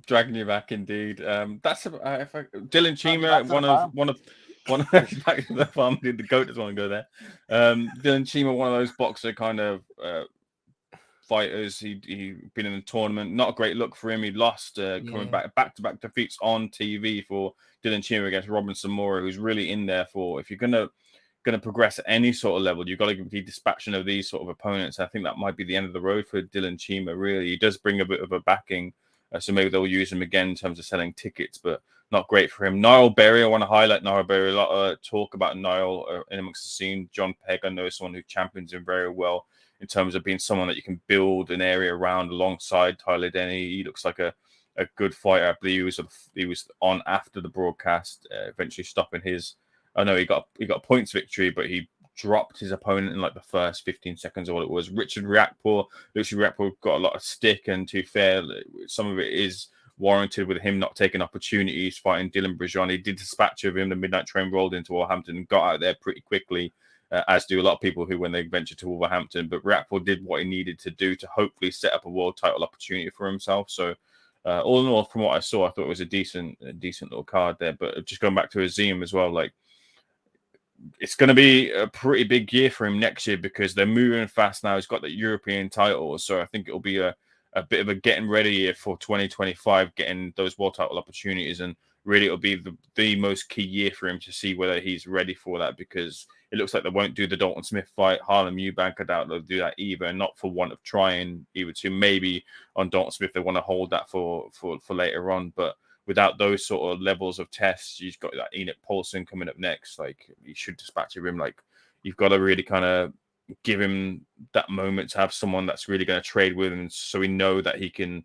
[SPEAKER 16] Dragging you back, indeed. That's Dylan Chima, one of back to the farm. The goat doesn't want to go there. Dylan Chima, one of those boxer kind of fighters. He been in a tournament. Not a great look for him. He lost coming back to back defeats on TV for Dylan Chima against Robin Samora, who's really in there for, if you're gonna progress at any sort of level, you've got to be dispatching of these sort of opponents. I think that might be the end of the road for Dylan Chima. Really, he does bring a bit of a backing, so maybe they'll use him again in terms of selling tickets, but not great for him. Niall Berry, I want to highlight Niall Berry. A lot of talk about Niall in amongst the scene. John Pegg, I know, is someone who champions him very well in terms of being someone that you can build an area around alongside Tyler Denny. He looks like a good fighter. I believe he was on after the broadcast, eventually stopping his. I know he got a points victory, but he dropped his opponent in like the first 15 seconds or what it was. Richard Riakporhe got a lot of stick, and to be fair, some of it is warranted with him not taking opportunities fighting Dylan Brejon. He did dispatch of him. The midnight train rolled into Wolverhampton and got out there pretty quickly. As do a lot of people who when they venture to Wolverhampton. But Riakporhe did what he needed to do to hopefully set up a world title opportunity for himself. So all in all, from what I saw, I thought it was a decent little card there. But just going back to AZIM as well, like it's going to be a pretty big year for him next year because they're moving fast now. He's got the European title. So I think it'll be a bit of a getting ready year for 2025, getting those world title opportunities. And really, it'll be the most key year for him to see whether he's ready for that, because it looks like they won't do the Dalton Smith fight. Harlem Eubank, I doubt they'll do that either, and not for want of trying either. To maybe on Dalton Smith, they want to hold that for later on. But without those sort of levels of tests, you've got that Enoch Paulson coming up next. Like, you should dispatch him. Like, you've got to really kind of give him that moment to have someone that's really going to trade with him, so we know that he can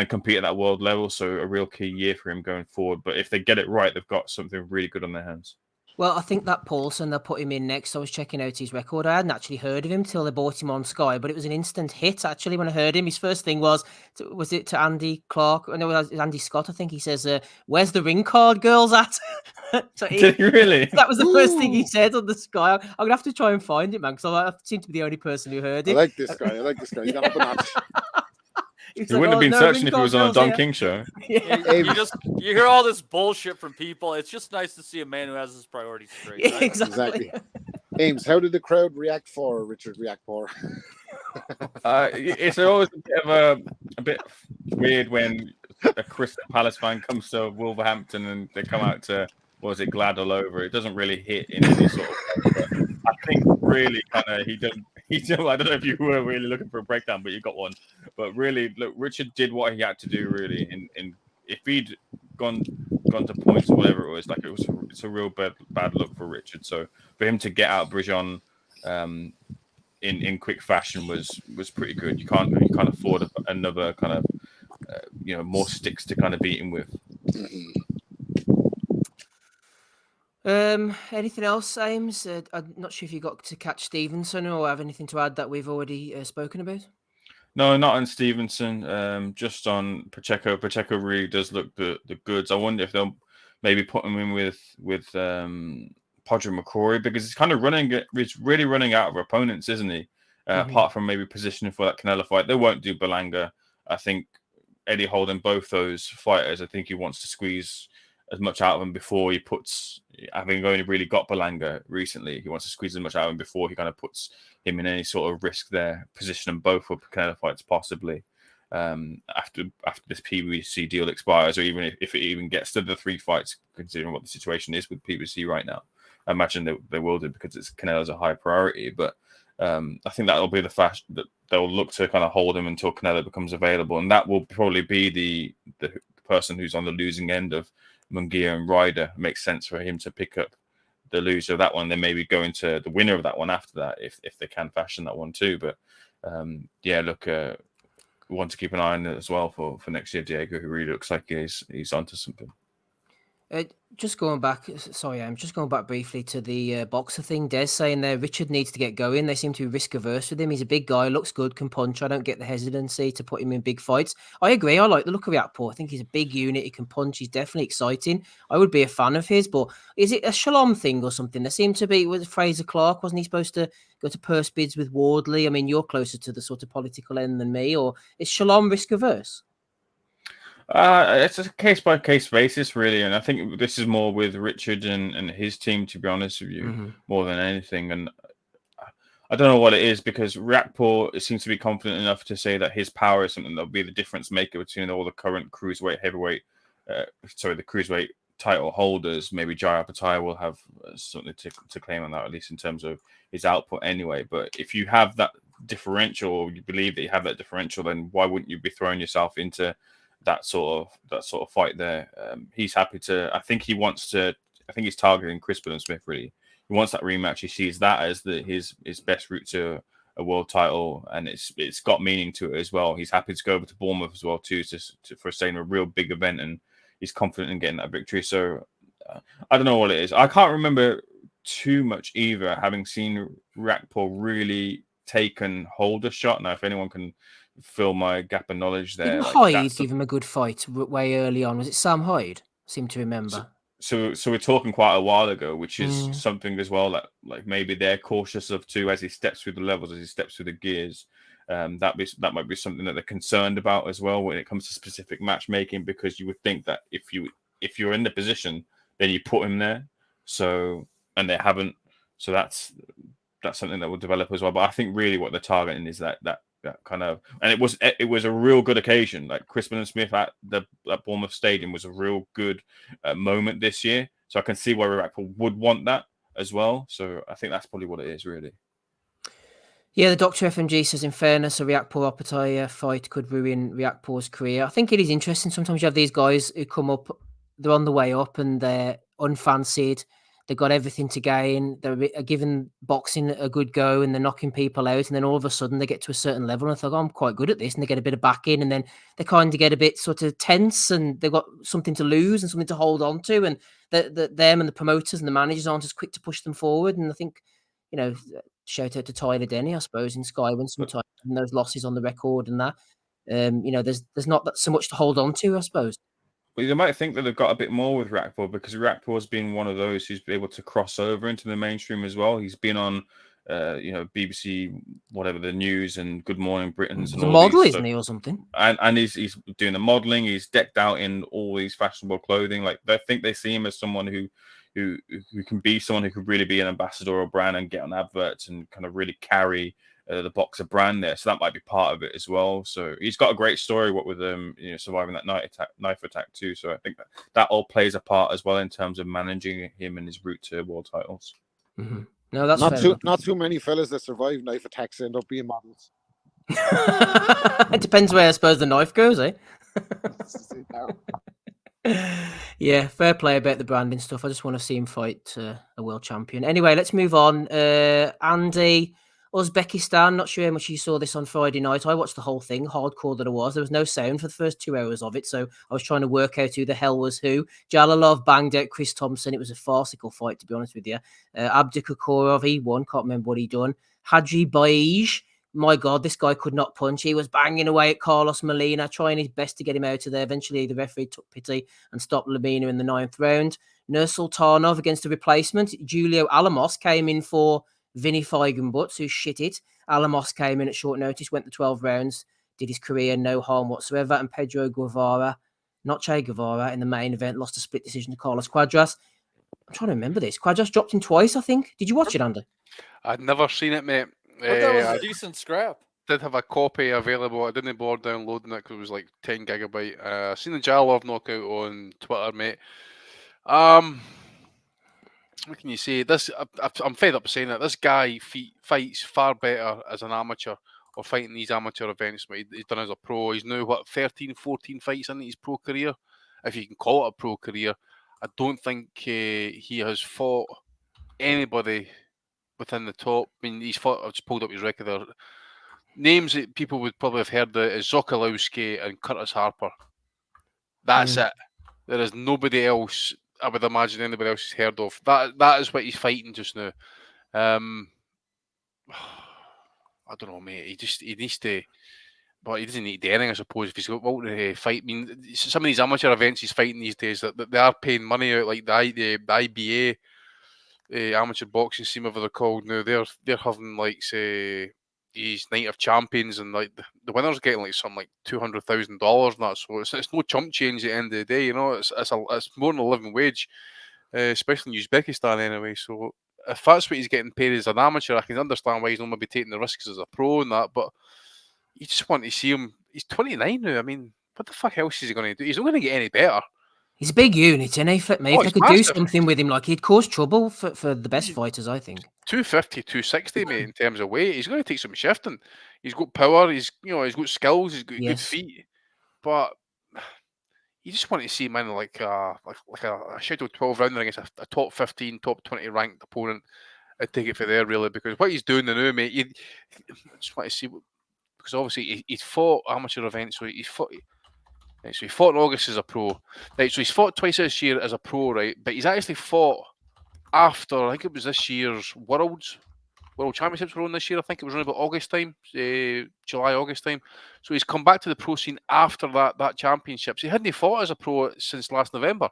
[SPEAKER 16] compete at that world level. So a real key year for him going forward. But if they get it right, they've got something really good on their hands.
[SPEAKER 12] Well, I think that Paulson, they'll put him in next. I was checking out his record. I hadn't actually heard of him till they bought him on Sky, but it was an instant hit, actually, when I heard him. His first thing was it to Andy Clark? No, it was Andy Scott, I think. He says, where's the ring card girls at? So
[SPEAKER 16] Did he really?
[SPEAKER 12] That was the first thing he said on the Sky. I'm going to have to try and find it, man, because I seem to be the only person who heard it.
[SPEAKER 15] I like this guy. He's got up a notch.
[SPEAKER 16] He wouldn't have been searching if he was on a Don King show.
[SPEAKER 13] Yeah. You hear all this bullshit from people. It's just nice to see a man who has his priorities straight.
[SPEAKER 12] Yeah,
[SPEAKER 13] right?
[SPEAKER 12] exactly.
[SPEAKER 15] Ames, how did the crowd react for Richard Riakporhe?
[SPEAKER 16] It's always a bit weird when a Crystal Palace fan comes to Wolverhampton and they come out to, glad all over. It doesn't really hit in any sort of way. I think really kind of he did. I don't know if you were really looking for a breakdown, but you got one. But really, look, Richard did what he had to do. Really, in if he'd gone to points or whatever it was, like it's a real bad look for Richard. So for him to get out Brejon in quick fashion was pretty good. You can't afford another kind of more sticks to kind of beat him with.
[SPEAKER 12] Anything else, Ames? I'm not sure if you got to catch Stevenson or have anything to add that we've already spoken about.
[SPEAKER 16] No, not on Stevenson. Just on Pacheco. Pacheco really does look the goods. I wonder if they'll maybe put him in with Podger McCrory, because he's really running out of opponents, isn't he? Apart from maybe positioning for that Canelo fight. They won't do Berlanga. I think Eddie holding both those fighters, I think he wants to squeeze as much out of them before he puts, having only really got Berlanga recently, he wants to squeeze as much out of him before he kind of puts him in any sort of risk there, position them both for Canelo fights possibly after this PBC deal expires, or even if it even gets to the 3 fights, considering what the situation is with PBC right now. I imagine they will do, because it's Canelo's a high priority, but I think that'll be the fact that they'll look to kind of hold him until Canelo becomes available, and that will probably be the person who's on the losing end of Munguia and Ryder. It makes sense for him to pick up the loser of that one, then maybe go into the winner of that one after that, if they can fashion that one too. But we want to keep an eye on it as well for next year, Diego, who really looks like he's onto something.
[SPEAKER 12] Just going back, I'm just going back briefly to the boxer thing. Des saying there, Richard needs to get going. They seem to be risk averse with him. He's a big guy, looks good, can punch. I don't get the hesitancy to put him in big fights. I agree. I like the look of Riakporhe. I think he's a big unit. He can punch. He's definitely exciting. I would be a fan of his, but is it a Shalom thing or something? There seemed to be with Fraser Clark. Wasn't he supposed to go to purse bids with Wardley? I mean, you're closer to the sort of political end than me, or is Shalom risk averse?
[SPEAKER 16] It's a case-by-case basis, really, and I think this is more with Richard and his team, to be honest with you, more than anything. And I don't know what it is, because Riakporhe seems to be confident enough to say that his power is something that'll be the difference maker between all the current cruiserweight, the cruiserweight title holders. Maybe Jai Apataya will have something to claim on that, at least in terms of his output anyway. But if you have that differential, or you believe that you have that differential, then why wouldn't you be throwing yourself into that sort of fight there? He's happy to. I think he's targeting Crispin and Smith, really. He wants that rematch. He sees that as his best route to a world title, and it's got meaning to it as well. He's happy to go over to Bournemouth as well too, for saying a real big event, and he's confident in getting that victory. So I don't know what it is. I can't remember too much either, having seen Riakporhe really take and hold a shot. Now, if anyone can fill my gap of knowledge there.
[SPEAKER 12] Didn't Hyde give him a good fight way early on? Was it Sam Hyde? I seem to remember.
[SPEAKER 16] So we're talking quite a while ago, which is something as well that like maybe they're cautious of too, as he steps through the levels, as he steps through the gears. That might be something that they're concerned about as well when it comes to specific matchmaking, because you would think that if you're in the position, then you put him there. So, and they haven't. So that's something that will develop as well. But I think really what they're targeting is that kind of, and it was a real good occasion. Like Crispin and Smith at Bournemouth Stadium was a real good moment this year. So I can see why Riakporhe would want that as well. So I think that's probably what it is, really.
[SPEAKER 12] Yeah, the Dr. FMG says, in fairness, a Riakporhe Apataya fight could ruin Riakporhe's career. I think it is interesting. Sometimes you have these guys who come up, they're on the way up and they're unfancied. They've got everything to gain. They're giving boxing a good go and they're knocking people out. And then all of a sudden they get to a certain level and they think, oh, I'm quite good at this. And they get a bit of backing, and then they kind of get a bit sort of tense and they've got something to lose and something to hold on to. And them and the promoters and the managers aren't as quick to push them forward. And I think, shout out to Tyler Denny, I suppose, in Skywin sometimes, and those losses on the record and that. There's not so much to hold on to, I suppose.
[SPEAKER 16] Well, you might think that they've got a bit more with Riakporhe, because Riakporhe has been one of those who's been able to cross over into the mainstream as well. He's been on, BBC, whatever, the news and Good Morning Britain's.
[SPEAKER 12] He's a model, isn't he, or something?
[SPEAKER 16] And he's doing the modelling. He's decked out in all these fashionable clothing. Like, I think they see him as someone who can be someone who could really be an ambassadorial brand and get on adverts and kind of really carry the boxer brand there. So that might be part of it as well. So he's got a great story, what with surviving that knife attack too. So I think that all plays a part as well in terms of managing him and his route to world titles.
[SPEAKER 12] Mm-hmm. No, that's
[SPEAKER 15] not too many fellas that survive knife attacks end up being models.
[SPEAKER 12] It depends where I suppose the knife goes, eh? Yeah, fair play about the branding stuff. I just want to see him fight a world champion. Anyway, let's move on. Andy, Uzbekistan, not sure how much you saw this on Friday night. I watched the whole thing, hardcore that it was. There was no sound for the first 2 hours of it, so I was trying to work out who the hell was who. Jalalov banged out Chris Thompson. It was a farcical fight, to be honest with you. Abdukakorov, he won. Can't remember what he done. Hadji Baij, my God, this guy could not punch. He was banging away at Carlos Molina, trying his best to get him out of there. Eventually, the referee took pity and stopped Lamina in the 9th round. Nursultanov against a replacement. Julio Alamos came in for Vinny Feigenbutz, who shit it. Alamos came in at short notice, went the 12 rounds, did his career, no harm whatsoever. And Pedro Guevara, not Che Guevara, in the main event, lost a split decision to Carlos Quadras. I'm trying to remember this. Quadras dropped him twice, I think. Did you watch it, Andy?
[SPEAKER 7] I'd never seen it, mate.
[SPEAKER 13] But that was a decent scrap.
[SPEAKER 7] Did have a copy available. I didn't bother downloading it because it was like 10 gigabyte. I seen the Jalov knockout on Twitter, mate. What can you say? This I'm fed up saying that. This guy fights far better as an amateur or fighting these amateur events. But he's done as a pro. He's now, 13, 14 fights into his pro career, if you can call it a pro career. I don't think he has fought anybody within the top. I mean, he's fought. I've just pulled up his record there. Names that people would probably have heard of is Zokolowski and Curtis Harper. That's it. There is nobody else I would imagine anybody else has heard of. That is what he's fighting just now. I don't know, mate. He needs to. But he doesn't need to do anything, I suppose, if he's got to fight. I mean, some of these amateur events he's fighting these days, that they are paying money out, like the IBA, amateur boxing scene, whatever they're called now. They're having, like, say, his night of champions, and like the winner's getting like something like $200,000 and that. So it's no chump change at the end of the day, you know. It's more than a living wage, especially in Uzbekistan anyway. So if that's what he's getting paid as an amateur, I can understand why he's not maybe taking the risks as a pro and that. But you just want to see him. He's 29 now. I mean, what the fuck else is he going to do? He's not going to get any better.
[SPEAKER 12] He's a big unit, isn't he? Flip me. If they could do something with him, like, he'd cause trouble for the best fighters, I think. 250,
[SPEAKER 7] 260, mate, in terms of weight. He's going to take some shifting. He's got power. He's got skills. He's got good feet. But you just want to see him in like a scheduled 12 rounder against a top 15, top 20 ranked opponent and take it for there, really, because what he's doing now, mate, I just want to see because obviously he's fought amateur events, so he's fought. Right, so he fought in August as a pro. Right, so he's fought twice this year as a pro, right? But he's actually fought after, I think it was this year's World Championships were on this year. I think it was around about August time, July, August time. So he's come back to the pro scene after that championships. He hadn't fought as a pro since last November.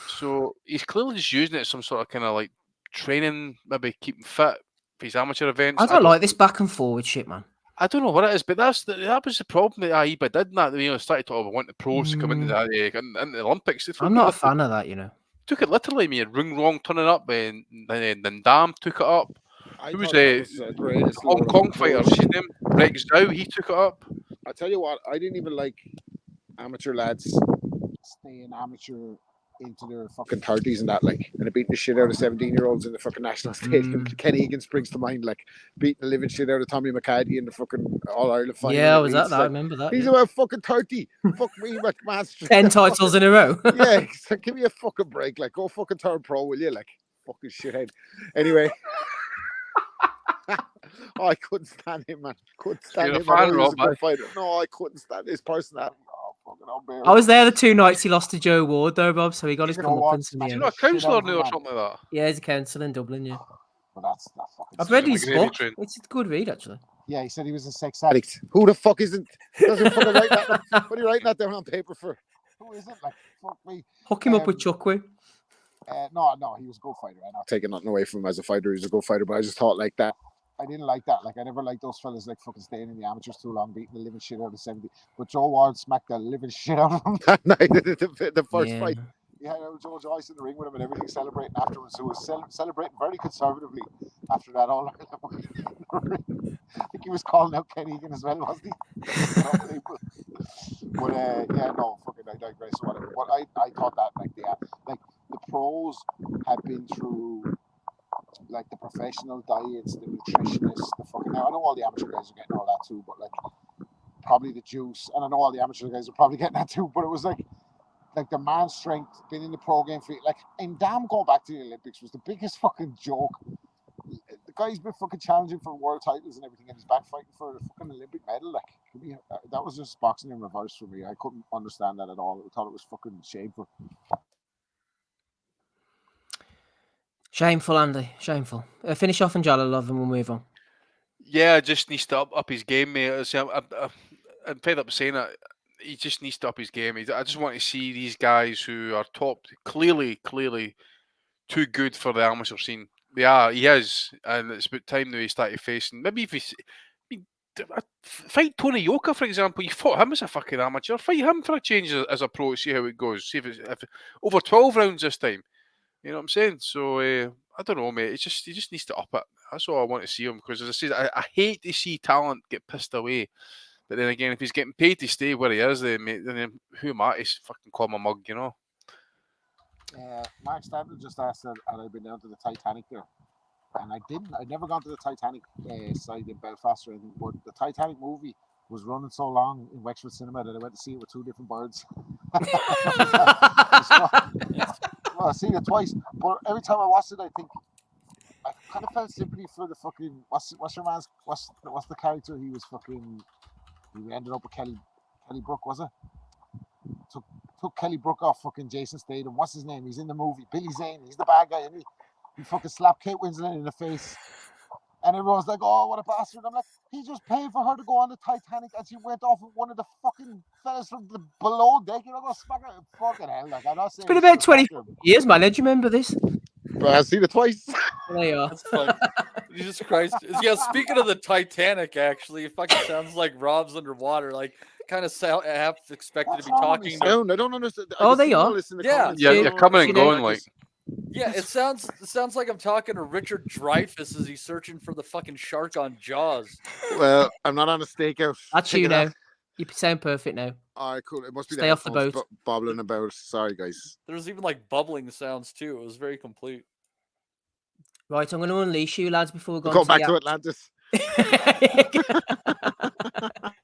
[SPEAKER 7] So he's clearly just using it as some sort of kind of like training, maybe keeping fit for his amateur events.
[SPEAKER 12] I don't like this back and forward shit, man.
[SPEAKER 7] I don't know what it is, but that was the problem that AIBA did. That started talking about wanting the pros to come into the Olympics.
[SPEAKER 12] I'm not a fan of that, you know.
[SPEAKER 7] Took it literally. I mean, Ring Wrong turning up, and then Dam took it up. Who was the Hong Kong fighter? His name Rex Zhao. He took it up.
[SPEAKER 15] I tell you what, I didn't even like amateur lads staying amateur into their fucking 30s and that, like, and beating the shit out of 17-year-olds in the fucking national stadium. Kenny Egan springs to mind, like, beating the living shit out of Tommy McCarthy in the fucking All-Ireland final.
[SPEAKER 12] Yeah, was that? Like, I remember that.
[SPEAKER 15] He's about fucking 30. Fuck me, McMaster.
[SPEAKER 12] 10 titles in a row.
[SPEAKER 15] Yeah, like, give me a fucking break. Like, go fucking turn pro, will you? Like, fucking shithead. Anyway. Oh, I couldn't stand him, man. Couldn't stand him. No, I couldn't stand his personality.
[SPEAKER 12] I was there the 2 nights he lost to Joe Ward, though, Bob. So he got his comeuppance in the end.
[SPEAKER 7] He's not a counsellor now or something like that.
[SPEAKER 12] Yeah, he's a counsellor in Dublin. Yeah,
[SPEAKER 15] but that's fucking.
[SPEAKER 12] I've read his book. It's a good read, actually.
[SPEAKER 15] Yeah, he said he was a sex addict. Who the fuck doesn't fucking write that? What are you writing that down on paper for? Who is it? Like, fuck me.
[SPEAKER 12] Hook him up with Chuckwe.
[SPEAKER 15] No, he was a go fighter. I'm not taking nothing away from him as a fighter. He was a go fighter, but I just thought like that. I didn't like that. Like, I never liked those fellas like fucking staying in the amateurs too long, beating the living shit out of 70. But Joe Ward smacked the living shit out of him that night the first fight. He had Joe Joyce in the ring with him and everything, celebrating afterwards. So he was celebrating very conservatively after that. All I think he was calling out Kenny Egan as well, wasn't he? But yeah, no, fucking I digress. Whatever. But I thought that like the pros have been through. Like the professional diets, the nutritionists, the fucking. Now I know all the amateur guys are getting all that too, but like probably the juice, and I know all the amateur guys are probably getting that too. But it was like the man strength, being in the pro game for like, and damn, going back to the Olympics was the biggest fucking joke. The guy's been fucking challenging for world titles and everything, and he's back fighting for the fucking Olympic medal. Like, that was just boxing in reverse for me. I couldn't understand that at all. I thought it was fucking shameful.
[SPEAKER 12] Shameful, Andy. Shameful. Finish off on Jalilov and we'll move on.
[SPEAKER 7] Yeah, just needs to up his game, mate. I'm fed up saying it. he just needs to up his game. I just want to see these guys who are top, clearly too good for the amateur scene. They are. He is, and it's about time now he started facing. Maybe if he's. Fight Tony Yoka, for example. You fought him as a fucking amateur. Fight him for a change as a pro. See how it goes. See if over 12 rounds this time. You know what I'm saying? So I don't know, mate. He just needs to up it. That's all I want to see him, because as I said, I hate to see talent get pissed away. But then again, if he's getting paid to stay where he is, then who am I to fucking call him a mug? You know.
[SPEAKER 17] Mark Stanton just asked had I been down to the Titanic there. And I didn't. I'd never gone to the Titanic side in Belfast or anything. But the Titanic movie was running so long in Wexford Cinema that I went to see it with two different birds. Well, I've seen it twice. But every time I watched it, I think I kind of felt sympathy for the fucking what's the character he was fucking. He ended up with Kelly Brook, was it? Took Kelly Brook off fucking Jason Statham. What's his name? He's in the movie. Billy Zane. He's the bad guy, isn't he? He fucking slapped Kate Winslet in the face. And everyone's like, oh, what a bastard. I'm like, he just paid for her to go on the Titanic and she went off with one of the fucking fellas from the below deck. You're not going to smack her. Fucking hell. Like, I'm not saying
[SPEAKER 12] It's been about 20 years, man. Do you remember this?
[SPEAKER 15] But I've seen it twice.
[SPEAKER 12] There you are.
[SPEAKER 13] That's fun. Jesus Christ. Yeah, speaking of the Titanic, actually, it fucking sounds like Rob's underwater. Like, kind of half expected to be talking.
[SPEAKER 15] I don't understand.
[SPEAKER 12] Oh, they are.
[SPEAKER 13] Yeah,
[SPEAKER 7] you're coming and going like.
[SPEAKER 13] Yeah, it sounds like I'm talking to Richard Dreyfuss as he's searching for the fucking shark on Jaws.
[SPEAKER 15] Well, I'm not on a stakeout.
[SPEAKER 12] That's you now. You sound perfect now.
[SPEAKER 15] All right, cool. It must be
[SPEAKER 12] Stay off the boat.
[SPEAKER 15] Bobbling about. Sorry, guys.
[SPEAKER 13] There's even like bubbling sounds too. It was very complete.
[SPEAKER 12] Right, I'm going to unleash you, lads, before we
[SPEAKER 15] go back to Atlantis.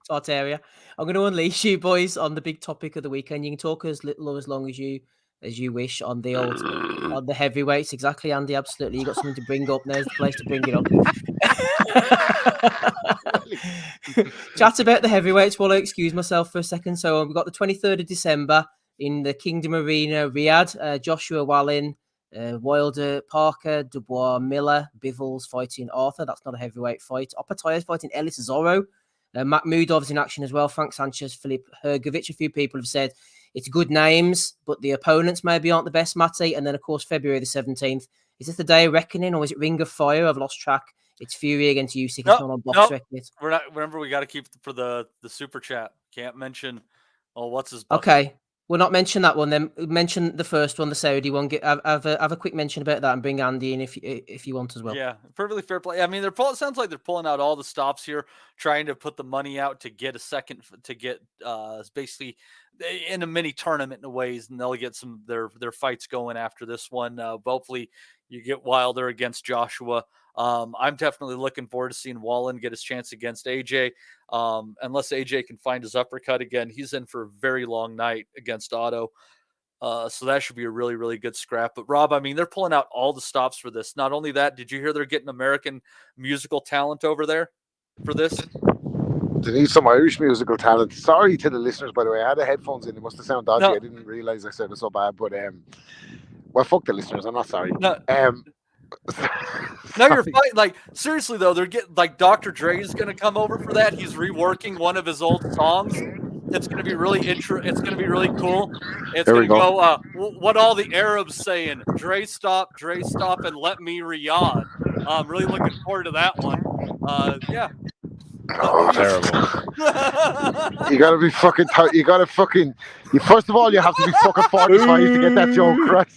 [SPEAKER 12] Tartaria. I'm going to unleash you, boys, on the big topic of the weekend. You can talk as little or as long as you wish on the heavyweights. Exactly, Andy. Absolutely. You got something to bring up. There's the place to bring it up. Chat about the heavyweights while I excuse myself for a second. So we've got the 23rd of December in the Kingdom Arena, Riyadh. Joshua Wallin, Wilder, Parker, Dubois, Miller, Bivens fighting Arthur. That's not a heavyweight fight. Opataya fighting Ellis Zorro. Makhmudov's in action as well. Frank Sanchez, Filip Hrgovic. A few people have said it's good names, but the opponents maybe aren't the best, Matty. And then, of course, February the 17th. Is this the day of reckoning, or is it Ring of Fire? I've lost track. It's Fury against Usyk. It's not on Box Record.
[SPEAKER 13] We're not. Remember, we got to keep for the super chat. Can't mention. Oh, what's his?
[SPEAKER 12] Okay, we'll not mention that one. Then mention the first one, the Saudi one. Have a quick mention about that and bring Andy in if you want as well.
[SPEAKER 13] Yeah, perfectly fair play. I mean, it sounds like they're pulling out all the stops here, trying to put the money out to get a second to get basically in a mini tournament in ways, and they'll get some their fights going after this one. Hopefully, you get Wilder against Joshua. I'm definitely looking forward to seeing Wallin get his chance against AJ. Unless AJ can find his uppercut again, he's in for a very long night against Otto. So that should be a really, really good scrap. But Rob, I mean, they're pulling out all the stops for this. Not only that, did you hear they're getting American musical talent over there for this?
[SPEAKER 15] They need some Irish musical talent. Sorry to the listeners, by the way. I had the headphones in. It must have sounded dodgy. No. I didn't realize I said it so bad. But well, fuck the listeners. I'm not sorry.
[SPEAKER 13] No. No, you're fine. Like, seriously though, they're getting like Dr. Dre is going to come over for that. He's reworking one of his old songs. It's going to be really it's going to be really cool. It's going to go. What all the Arabs saying? Dre stop, and let me Riyadh. I'm really looking forward to that one. Yeah.
[SPEAKER 15] Oh, terrible. You gotta be fucking. You gotta fucking. First of all, you have to be fucking 45 to get that joke right.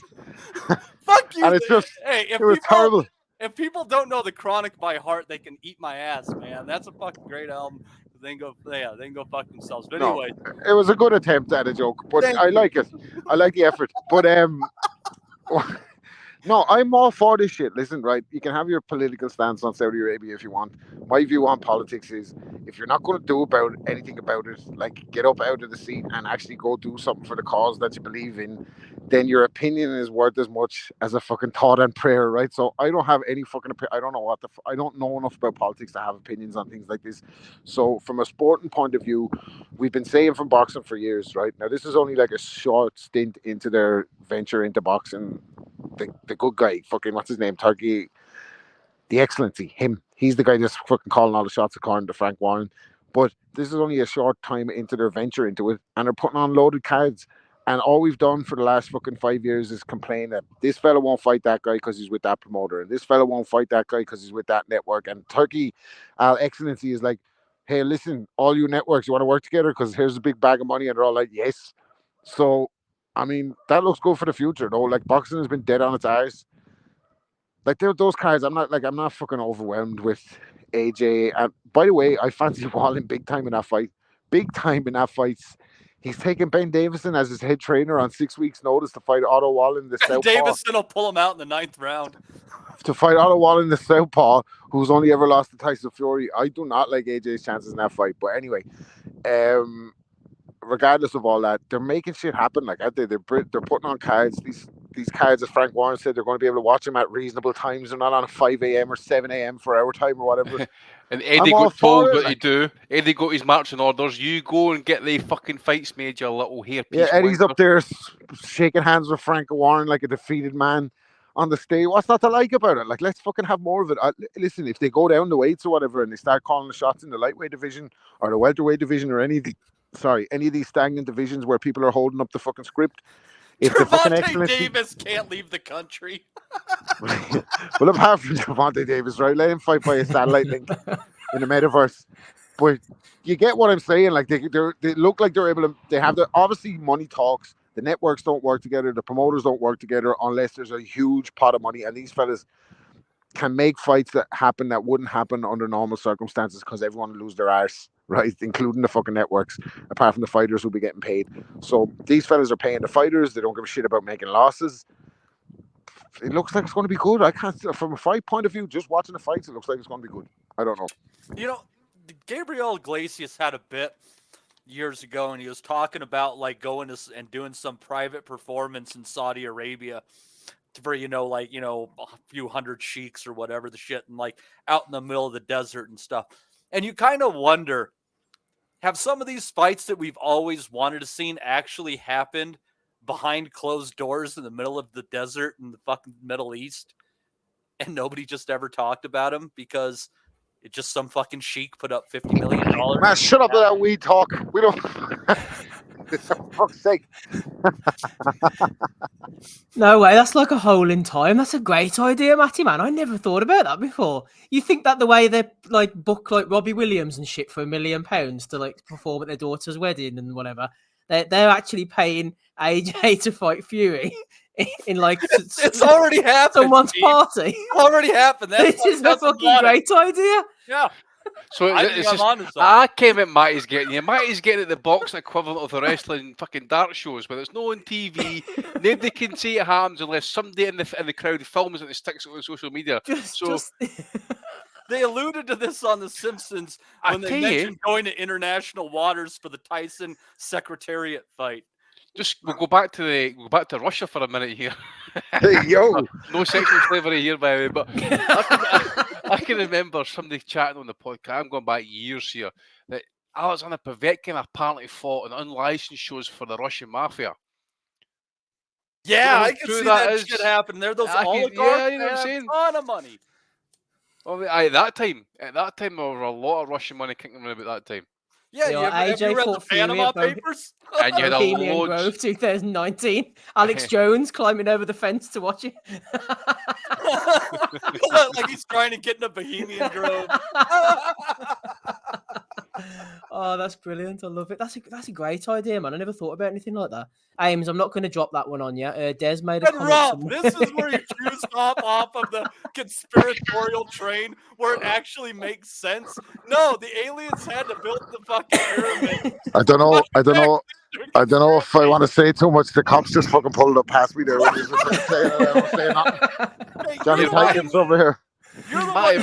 [SPEAKER 13] Fuck you.
[SPEAKER 15] And it's just,
[SPEAKER 13] hey,
[SPEAKER 15] it was terrible.
[SPEAKER 13] If people don't know the Chronic by heart, they can eat my ass, man. That's a fucking great album. They can go fuck themselves. But anyway,
[SPEAKER 15] it was a good attempt at a joke, but I like it. I like the effort. But no, I'm all for this shit. Listen, right? You can have your political stance on Saudi Arabia if you want. My view on politics is, if you're not going to do anything about it, like get up out of the seat and actually go do something for the cause that you believe in, then your opinion is worth as much as a fucking thought and prayer, right? So I don't have any fucking I don't know I don't know enough about politics to have opinions on things like this. So from a sporting point of view, we've been saying from boxing for years, right? Now this is only like a short stint into their venture into boxing. The good guy, fucking what's his name? Turkey, the excellency, him. He's the guy that's fucking calling all the shots according to Frank Warren. But this is only a short time into their venture into it, and they're putting on loaded cards. And all we've done for the last fucking 5 years is complain that this fella won't fight that guy because he's with that promoter, and this fella won't fight that guy because he's with that network. And Turkey Excellency is like, hey, listen, all you networks, you want to work together? Because here's a big bag of money. And they're all like, yes. So, I mean, that looks good for the future, though. Like, boxing has been dead on its arse. Like, those cards, I'm not fucking overwhelmed with AJ. And by the way, I fancy Wallin big time in that fight. Big time in that fight. He's taking Ben Davison as his head trainer on 6 weeks' notice to fight Otto Wallin, the Southpaw.
[SPEAKER 13] Davison will pull him out in the 9th round.
[SPEAKER 15] To fight Otto Wallin, the Southpaw, who's only ever lost to Tyson Fury. I do not like AJ's chances in that fight. But anyway, regardless of all that, they're making shit happen. Like, they're putting on cards. These cards, as Frank Warren said, they're going to be able to watch them at reasonable times. They're not on 5 a.m. or 7 a.m. for our time or whatever.
[SPEAKER 7] And Eddie got told what to do. Eddie got his marching orders. You go and get the fucking fights made, you little hairpiece.
[SPEAKER 15] Yeah, Eddie's up there shaking hands with Frank Warren like a defeated man on the stage. What's not to like about it? Like, let's fucking have more of it. Listen, if they go down the weights or whatever and they start calling the shots in the lightweight division or the welterweight division or any of these stagnant divisions where people are holding up the fucking script. If
[SPEAKER 13] Gervonta Davis can't leave the country.
[SPEAKER 15] Well, apart from Gervonta Davis, right? Let him fight by a satellite link in the metaverse. But you get what I'm saying? Like, they look like they're able to. They have obviously money talks. The networks don't work together. The promoters don't work together unless there's a huge pot of money. And these fellas can make fights that happen that wouldn't happen under normal circumstances because everyone will lose their arse, right? Including the fucking networks, apart from the fighters who'll be getting paid. So these fellas are paying the fighters. They don't give a shit about making losses. It looks like it's going to be good. I can't, from a fight point of view, just watching the fights, it looks like it's going to be good. I don't know.
[SPEAKER 13] You know, Gabriel Iglesias had a bit years ago, and he was talking about like going to and doing some private performance in Saudi Arabia for, a few hundred sheiks or whatever the shit, and like out in the middle of the desert and stuff. And you kind of wonder, have some of these fights that we've always wanted to see actually happened behind closed doors in the middle of the desert in the fucking Middle East, and nobody just ever talked about them because it just some fucking sheik put up $50 million?
[SPEAKER 15] Man, shut up with that weed talk. We don't. For fuck's sake.
[SPEAKER 12] No way, that's like a hole in time. That's a great idea, Matty, man. I never thought about that before. You think that the way they like book like Robbie Williams and shit for £1 million to like perform at their daughter's wedding and whatever, they're actually paying AJ to fight Fury in like
[SPEAKER 13] it's already happened.
[SPEAKER 12] Someone's party.
[SPEAKER 13] Already happened.
[SPEAKER 12] This is a fucking great idea.
[SPEAKER 13] Yeah.
[SPEAKER 7] So I came at Matty's getting you. Matty's getting at the boxing equivalent of the wrestling fucking dart shows, where it's no on TV. Nobody can see it happens unless somebody in the crowd films it and sticks it on social media.
[SPEAKER 13] They alluded to this on The Simpsons when they mentioned going to international waters for the Tyson Secretariat fight.
[SPEAKER 7] We'll go back to Russia for a minute here.
[SPEAKER 15] Hey, yo,
[SPEAKER 7] no sexual slavery here, by the way. But I can remember somebody chatting on the podcast. I'm going back years here. That Alexander Povetkin apparently fought in unlicensed shows for the Russian mafia.
[SPEAKER 13] Yeah, I can see that shit happen. They're those oligarchs.
[SPEAKER 7] Yeah, you know what I'm saying?
[SPEAKER 13] A ton of money.
[SPEAKER 7] Well, at that time, there was a lot of Russian money kicking around about that time.
[SPEAKER 13] Yeah, have you read the Panama Papers?
[SPEAKER 7] And you had a
[SPEAKER 12] Bohemian Grove 2019. Alex Jones climbing over the fence to watch it.
[SPEAKER 13] Like he's trying to get in a Bohemian Grove.
[SPEAKER 12] Oh, that's brilliant. I love it. That's a great idea, man. I never thought about anything like that. Ames, I'm not going to drop that one on you. Des made a comment.
[SPEAKER 13] Rob, this is where you choose off of the conspiratorial train where it actually makes sense. No, the aliens had to build the fucking pyramid.
[SPEAKER 15] I don't know if I want to say too much. The cops just fucking pulled up past me there. Johnny Titans over here.
[SPEAKER 13] You're the one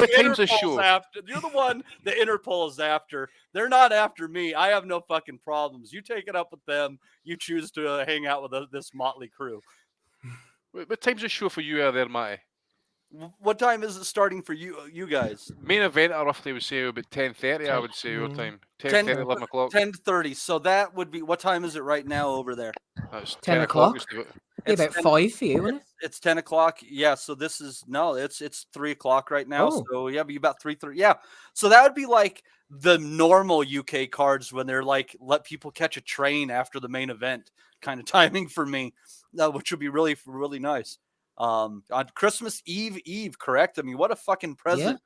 [SPEAKER 13] You're the one the Interpol is after. They're not after me. I have no fucking problems. You take it up with them. You choose to hang out with this motley crew.
[SPEAKER 7] What time's the show for you out there, Matty?
[SPEAKER 13] What time is it starting for you guys?
[SPEAKER 7] Main event, I roughly would say about 10:30. I would say your time. 10:30, 11 o'clock.
[SPEAKER 13] 10:30. So that would be, what time is it right now over there?
[SPEAKER 7] That's
[SPEAKER 12] 10 o'clock. It's about 5 for you, isn't it?
[SPEAKER 13] It's 10 o'clock. Yeah. So this is it's 3 o'clock right now.
[SPEAKER 12] Oh.
[SPEAKER 13] So yeah, but about 3:30. Yeah. So that would be like the normal UK cards when they're like let people catch a train after the main event kind of timing for me, which would be really, really nice. On Christmas Eve, correct? I mean, what a fucking present.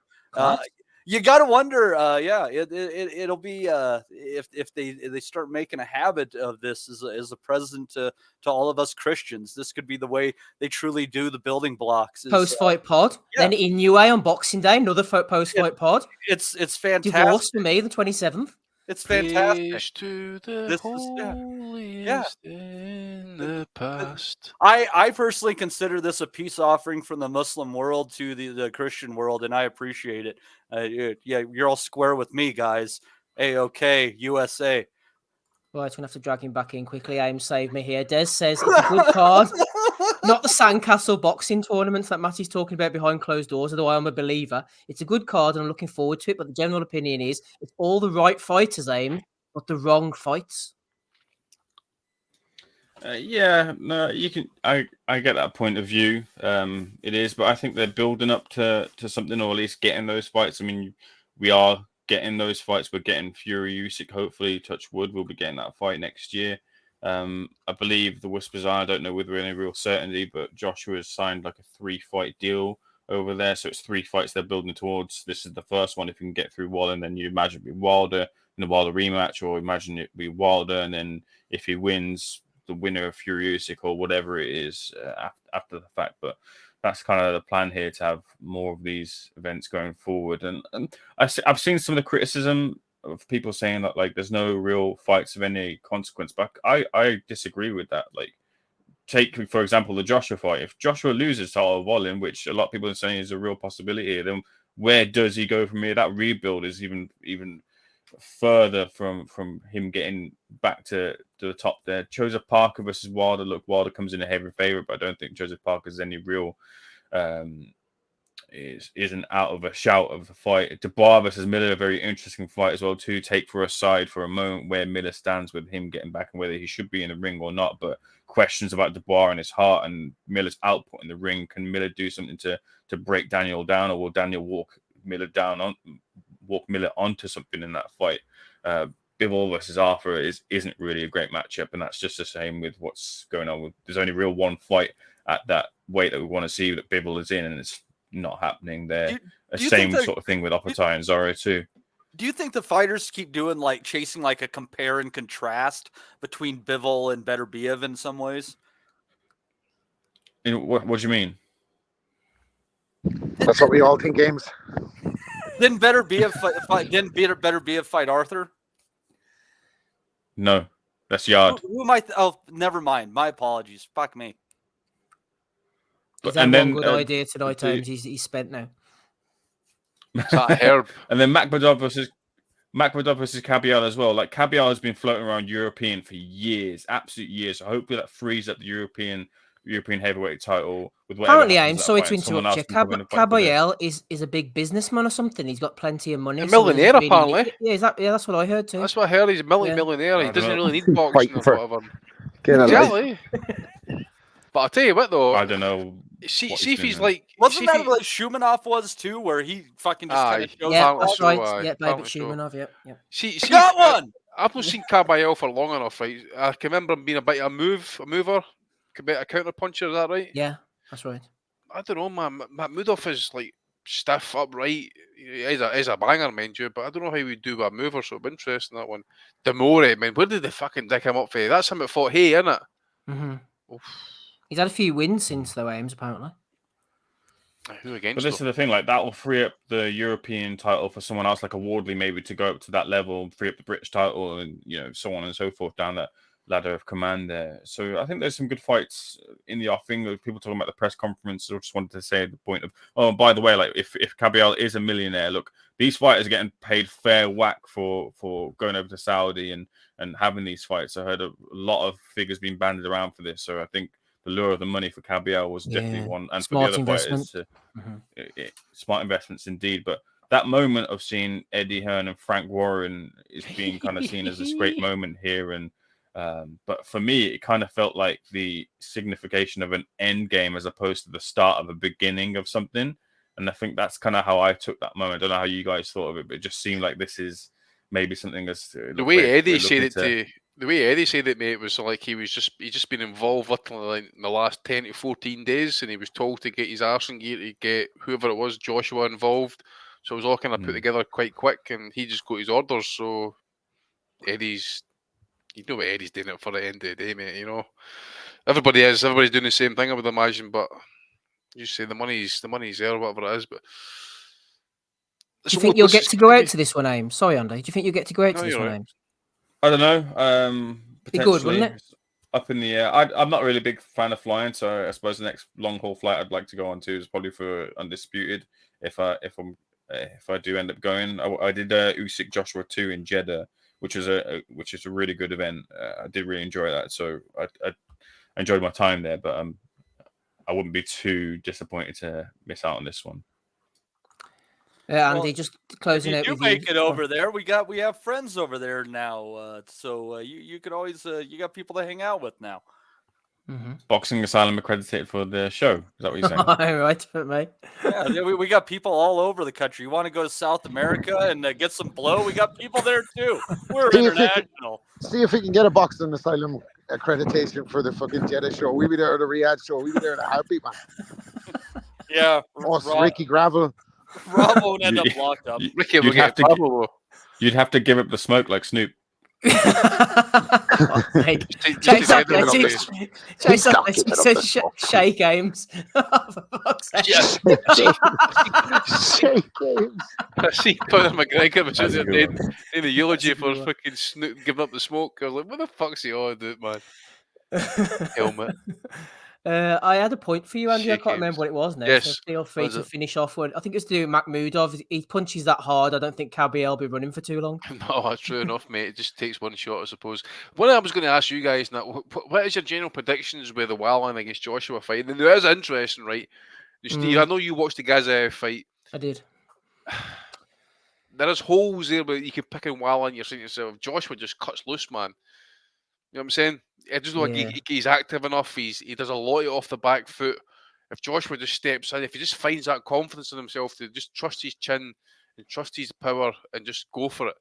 [SPEAKER 13] You got to wonder, it'll be if they start making a habit of this as a present to all of us Christians. This could be the way they truly do the building blocks.
[SPEAKER 12] Post-fight pod.
[SPEAKER 13] Yeah.
[SPEAKER 12] Then Inoue on Boxing Day, another post-fight pod.
[SPEAKER 13] It's fantastic.
[SPEAKER 12] Divorce for me, the 27th.
[SPEAKER 13] It's fantastic.
[SPEAKER 7] Praise to the
[SPEAKER 13] This is
[SPEAKER 7] holiest in the past.
[SPEAKER 13] I personally consider this a peace offering from the Muslim world to the Christian world, and I appreciate it. You're all square with me, guys. A-OK, USA.
[SPEAKER 12] Right, I'm going to have to drag him back in quickly. Aim save me here. Des says it's a good card. Not the Sandcastle boxing tournaments that Matty's talking about behind closed doors, although I'm a believer. It's a good card and I'm looking forward to it, but the general opinion is it's all the right fighters, Aim, but the wrong fights.
[SPEAKER 16] You can. I get that point of view. It is, but I think they're building up to something, or at least getting those fights. I mean, we are getting those fights. We're getting Fury Usyk. Hopefully, touch wood, we'll be getting that fight next year. I believe the whispers are, I don't know whether any real certainty, but Joshua has signed like a 3-fight deal over there. So it's 3 fights they're building towards. This is the first one. If you can get through Wilder, then you imagine it be Wilder in the Wilder rematch, or imagine it be Wilder. And then if he wins, the winner of Fury Usyk or whatever it is after the fact. But that's kind of the plan here, to have more of these events going forward. And I've seen some of the criticism of people saying that like there's no real fights of any consequence, but I disagree with that. Like, take for example the Joshua fight. If Joshua loses to Volin, which a lot of people are saying is a real possibility, then where does he go from here? That rebuild is even further from him getting back to the top there. Joseph Parker versus Wilder. Look, Wilder comes in a heavy favorite, but I don't think Joseph Parker's any real isn't out of a shout of the fight. Dubois versus Miller, a very interesting fight as well too. Take for a side for a moment where Miller stands with him getting back and whether he should be in the ring or not, but questions about Dubois and his heart and Miller's output in the ring. Can Miller do something to break Daniel down, or will Daniel walk Miller onto something in that fight? Bivol versus Arthur isn't really a great matchup, and that's just the same with what's going on with. There's only real one fight at that weight that we want to see that Bivol is in, and it's not happening there. Same sort of thing with Oppenheimer and Zorro too.
[SPEAKER 13] Do you think the fighters keep doing like chasing like a compare and contrast between Bivol and Beterbiev in some ways?
[SPEAKER 16] What do you mean?
[SPEAKER 17] That's what we all think, games.
[SPEAKER 13] Didn't Beterbiev fight Arthur?
[SPEAKER 16] No, that's Yard.
[SPEAKER 13] Who am I? Oh, never mind. My apologies. Fuck me.
[SPEAKER 12] Is that one good idea tonight, James? He's spent now.
[SPEAKER 7] Herb.
[SPEAKER 16] And then Makhmudov versus Kabial as well. Like, Kabial has been floating around European for years, absolute years. So hopefully that frees up the European heavyweight title with whatever.
[SPEAKER 12] Apparently, I'm sorry to interrupt you. Kabial is a big businessman or something. He's got plenty of money.
[SPEAKER 7] A millionaire, apparently.
[SPEAKER 12] Yeah, that's what I heard too.
[SPEAKER 7] That's what I heard. He's a millionaire. He doesn't really need boxing or whatever.
[SPEAKER 17] Exactly.
[SPEAKER 7] But I'll tell you what, though.
[SPEAKER 16] I don't know.
[SPEAKER 7] See if he's like.
[SPEAKER 13] Wasn't that like Shumanov was too, where he fucking just kind of shows
[SPEAKER 12] yeah,
[SPEAKER 13] up?
[SPEAKER 12] That's right. Yeah, David Shumanov. Yeah.
[SPEAKER 7] See,
[SPEAKER 13] got one.
[SPEAKER 7] I've not seen Kabayel for long enough, right? I can remember him being a bit of a mover, a bit of a counter puncher. Is that right?
[SPEAKER 12] Yeah, that's right.
[SPEAKER 7] I don't know, man. Makhmudov is like stiff, upright. He's a banger, mind you, but I don't know how he would do with a mover. So it'd be interesting, that one. Demore, man, where did they fucking dick him up for? That's him that fought Hay, isn't it?
[SPEAKER 12] Mm-hmm. He's had a few wins since though, Ames, apparently.
[SPEAKER 7] Who against?
[SPEAKER 16] But this is the thing, like, that will free up the European title for someone else, like a Wardley, maybe, to go up to that level, free up the British title, and so on and so forth down that ladder of command there. So I think there's some good fights in the offing. People talking about the press conference. I just wanted to say the point of, oh, by the way, like, if Kabial is a millionaire, look, these fighters are getting paid fair whack for going over to Saudi and having these fights. I heard a lot of figures being bandied around for this. So I think the lure of the money for Kabial was definitely one, and
[SPEAKER 12] smart
[SPEAKER 16] for the other fighters, smart investments indeed. But that moment of seeing Eddie Hearn and Frank Warren is being kind of seen as this great moment here, and But for me, it kind of felt like the signification of an end game as opposed to the start of a beginning of something. And I think that's kind of how I took that moment. I don't know how you guys thought of it, but it just seemed like this is maybe something that's
[SPEAKER 7] the way Eddie said it the way Eddie said it, mate, was like he just been involved literally like in the last 10 to 14 days, and he was told to get his arse in gear to get whoever it was, Joshua, involved. So it was all kind of put together quite quick, and he just got his orders. So Eddie's, you know what Eddie's doing it for the end of the day, mate. You know, everybody's doing the same thing, I would imagine. But you say the money's there, whatever it is. But
[SPEAKER 12] do you think you'll get to go out to this one, Ames? Sorry, Andy. Do you think you'll get to go out to this one, Ames?
[SPEAKER 16] I don't know.
[SPEAKER 12] Be good, wouldn't it?
[SPEAKER 16] Up in the air. I'm not really a big fan of flying, so I suppose the next long haul flight I'd like to go on to is probably for Undisputed. If I do end up going, I did Usyk Joshua 2 in Jeddah, which is a really good event. I did really enjoy that, so I enjoyed my time there. But I wouldn't be too disappointed to miss out on this one.
[SPEAKER 12] Andy, just closing out
[SPEAKER 13] you
[SPEAKER 12] with
[SPEAKER 13] make it over there. We have friends over there now, so you could always you got people to hang out with now.
[SPEAKER 16] Boxing Asylum accredited for the show. Is that what you're saying?
[SPEAKER 12] Right, mate.
[SPEAKER 13] Yeah, we got people all over the country. You want to go to South America and get some blow? We got people there too. We're international.
[SPEAKER 17] See if we can get a Boxing Asylum accreditation for the fucking Jeddah show. We'll be there at the Riyadh show. We'll be there in a heartbeat, man.
[SPEAKER 13] Yeah.
[SPEAKER 17] Ricky Gravel.
[SPEAKER 13] Rob won't end up locked up.
[SPEAKER 7] Ricky will get Pablo.
[SPEAKER 16] You'd have to give up the smoke like Snoop.
[SPEAKER 12] Chase up, Shake Games.
[SPEAKER 7] Yes.
[SPEAKER 17] Shake Games.
[SPEAKER 7] I see Conor McGregor was in the eulogy for fucking Snoop giving up the smoke. I was like, what the fuck's he on doing, man? Helmet.
[SPEAKER 12] I had a point for you, Andy. I can't remember what it was now.
[SPEAKER 7] Yes.
[SPEAKER 12] So feel free to finish off with. I think it's to do with Makhmudov. He punches that hard. I don't think Kabiel will be running for too long.
[SPEAKER 7] No, that's true enough, mate. It just takes one shot, I suppose. What I was going to ask you guys now, what is your general predictions with the Wallin against Joshua fight? And it is interesting, right? Steve, I know you watched the Gaza fight.
[SPEAKER 12] I did.
[SPEAKER 7] There is holes there, but you can pick in Wallin. You're saying to yourself, Joshua just cuts loose, man. You know what I'm saying? I just don't think he's active enough. He does a lot off the back foot. If Joshua just steps in, if he just finds that confidence in himself to just trust his chin and trust his power and just go for it,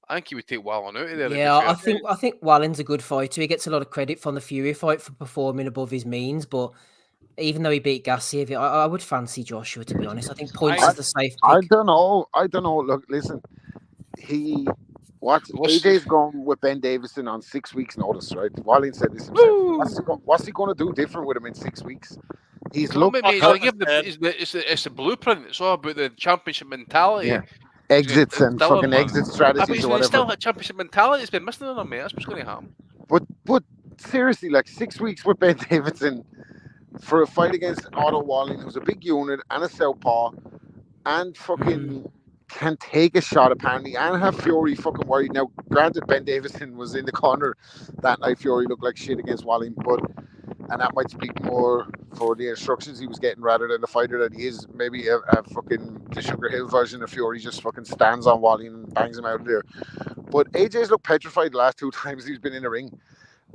[SPEAKER 7] I think he would take Wallin out of there.
[SPEAKER 12] Yeah, I think Wallin's a good fighter. He gets a lot of credit from the Fury fight for performing above his means, but even though he beat Gassiev, I would fancy Joshua, to be honest. I think points is the safe pick.
[SPEAKER 17] I don't know. Look, listen, AJ's going with Ben Davison on 6 weeks' notice, right? Wallin said this himself. What's he going to do different with him in 6 weeks? He's looking.
[SPEAKER 7] It's the blueprint. It's all about the championship mentality.
[SPEAKER 17] Yeah. Exits and fucking exit strategies or whatever.
[SPEAKER 7] Still that championship mentality has been missing on him, mate. That's what's going to happen.
[SPEAKER 17] But seriously, like 6 weeks with Ben Davison for a fight against Otto Wallin, who's a big unit and a southpaw, and fucking can take a shot apparently, and have Fury fucking worried. Now, granted, Ben Davison was in the corner that night. Fury looked like shit against Wallin, and that might speak more for the instructions he was getting rather than the fighter that he is. Maybe a fucking the Sugar Hill version of Fury just fucking stands on Wallin and bangs him out of there. But AJ's looked petrified the last 2 times he's been in the ring,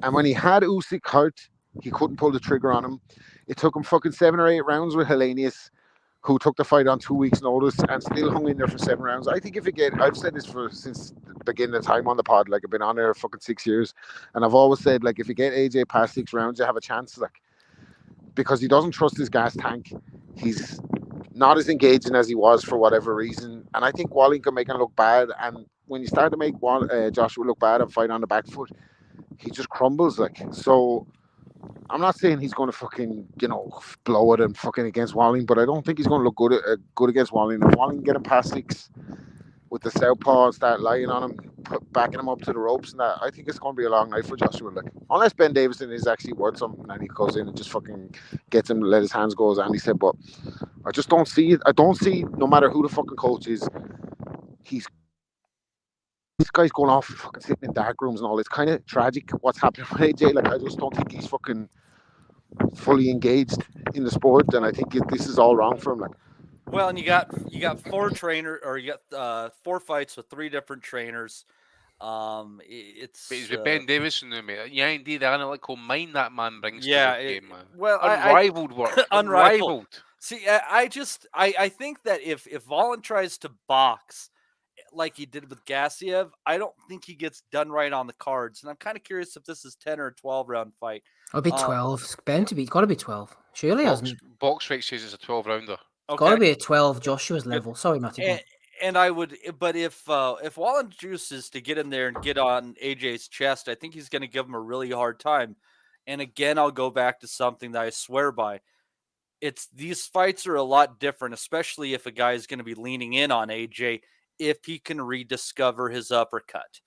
[SPEAKER 17] and when he had Usyk hurt, he couldn't pull the trigger on him. It took him fucking 7 or 8 rounds with Hellenius, who took the fight on 2 weeks' notice and still hung in there for 7 rounds. I think I've said this since the beginning of time on the pod, like I've been on there fucking 6 years, and I've always said, like, if you get AJ past 6 rounds, you have a chance, like, because he doesn't trust his gas tank. He's not as engaging as he was for whatever reason, and I think Wallin can make him look bad, and when you start to make Joshua look bad and fight on the back foot, he just crumbles, like, so... I'm not saying he's going to fucking, blow it and fucking against Wallin, but I don't think he's going to look good against Wallin. If Wallin can get him past 6 with the southpaw and start lying on him, backing him up to the ropes and that, I think it's going to be a long night for Joshua. Like, unless Ben Davison is actually worth something and he goes in and just fucking gets him to let his hands go, as Andy said. But I just don't see it. I don't see, no matter who the fucking coach is, this guy's going off fucking sitting in dark rooms and all. It's kind of tragic what's happening with AJ. Like, I just don't think he's fucking fully engaged in the sport, and I think this is all wrong for him. Like,
[SPEAKER 13] well, and you got 4 trainers, or you got 4 fights with 3 different trainers. It's
[SPEAKER 7] But he's with Ben Davison now, mate. Yeah, indeed, the analytical mind that man brings
[SPEAKER 13] yeah,
[SPEAKER 7] to the game, man.
[SPEAKER 13] well,
[SPEAKER 7] Unrivaled work. Unrivaled.
[SPEAKER 13] See, I think that if Volin tries to box like he did with Gassiev, I don't think he gets done right on the cards. And I'm kind of curious if this is 10 or a 12 round fight.
[SPEAKER 12] It'll be 12. It's bound to be. It's got to be 12. Surely hasn't.
[SPEAKER 7] Box Rate says it's a 12-rounder.
[SPEAKER 12] It's got to be a 12 Joshua's level. Sorry, Matty.
[SPEAKER 13] And I would, but if Wallen chooses to get in there and get on AJ's chest, I think he's going to give him a really hard time. And again, I'll go back to something that I swear by. It's these fights are a lot different, especially if a guy is going to be leaning in on AJ. If he can rediscover his uppercut,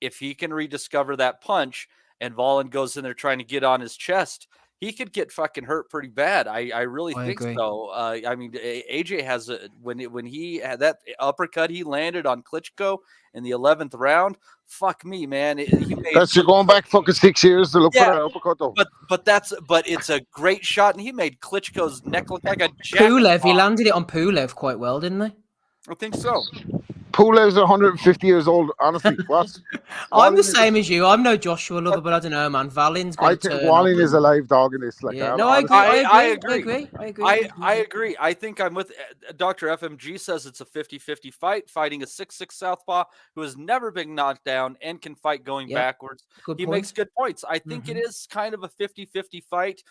[SPEAKER 13] if he can rediscover that punch, and Volin goes in there trying to get on his chest, he could get fucking hurt pretty bad. I really think
[SPEAKER 12] agree.
[SPEAKER 13] so. I mean, AJ has when he had that uppercut he landed on Klitschko in the 11th round. Fuck me, man.
[SPEAKER 15] That's you're going back fucking 6 years to look for that uppercut, though.
[SPEAKER 13] But it's a great shot, and he made Klitschko's neck look like a
[SPEAKER 12] Pulev. He landed it on Pulev quite well, didn't he?
[SPEAKER 13] I think so.
[SPEAKER 15] Pulev's 150 years old. Honestly,
[SPEAKER 12] I'm the same as you. I'm no Joshua lover, but I don't know, man. Valin's going to turn. I think
[SPEAKER 15] Wallin is a live dog in this. Like,
[SPEAKER 12] yeah.
[SPEAKER 15] No,
[SPEAKER 12] I
[SPEAKER 13] agree. I think I'm with Dr. FMG says it's a 50-50 fight, fighting a 6'6" southpaw who has never been knocked down and can fight going backwards. He makes good points. I think it is kind of a 50-50 fight,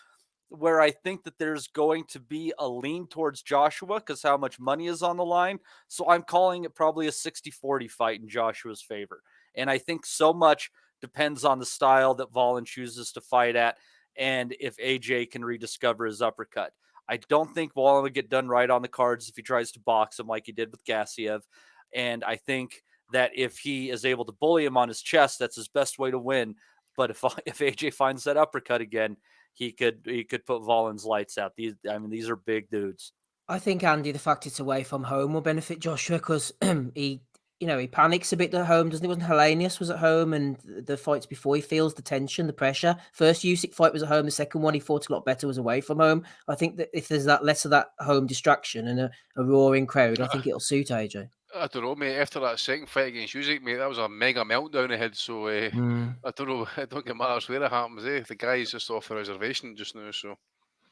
[SPEAKER 13] where I think that there's going to be a lean towards Joshua because how much money is on the line. So I'm calling it probably a 60-40 fight in Joshua's favor. And I think so much depends on the style that Volin chooses to fight at and if AJ can rediscover his uppercut. I don't think Volin would get done right on the cards if he tries to box him like he did with Gassiev. And I think that if he is able to bully him on his chest, that's his best way to win. But if AJ finds that uppercut again, he could put Volin's lights out. These are big dudes.
[SPEAKER 12] I think, Andy, the fact it's away from home will benefit Joshua because he panics a bit at home, doesn't he? Wasn't Hellenius was at home, and the fights before he feels the tension, the pressure. First Usyk fight was at home. The second one he fought a lot better was away from home. I think that if there's that less of that home distraction and a roaring crowd, I think it'll suit AJ.
[SPEAKER 7] I don't know, mate. After that second fight against Usyk, mate, that was a mega meltdown ahead. So I don't know. I don't think it matters where it happens. The guy's just off a reservation just now. So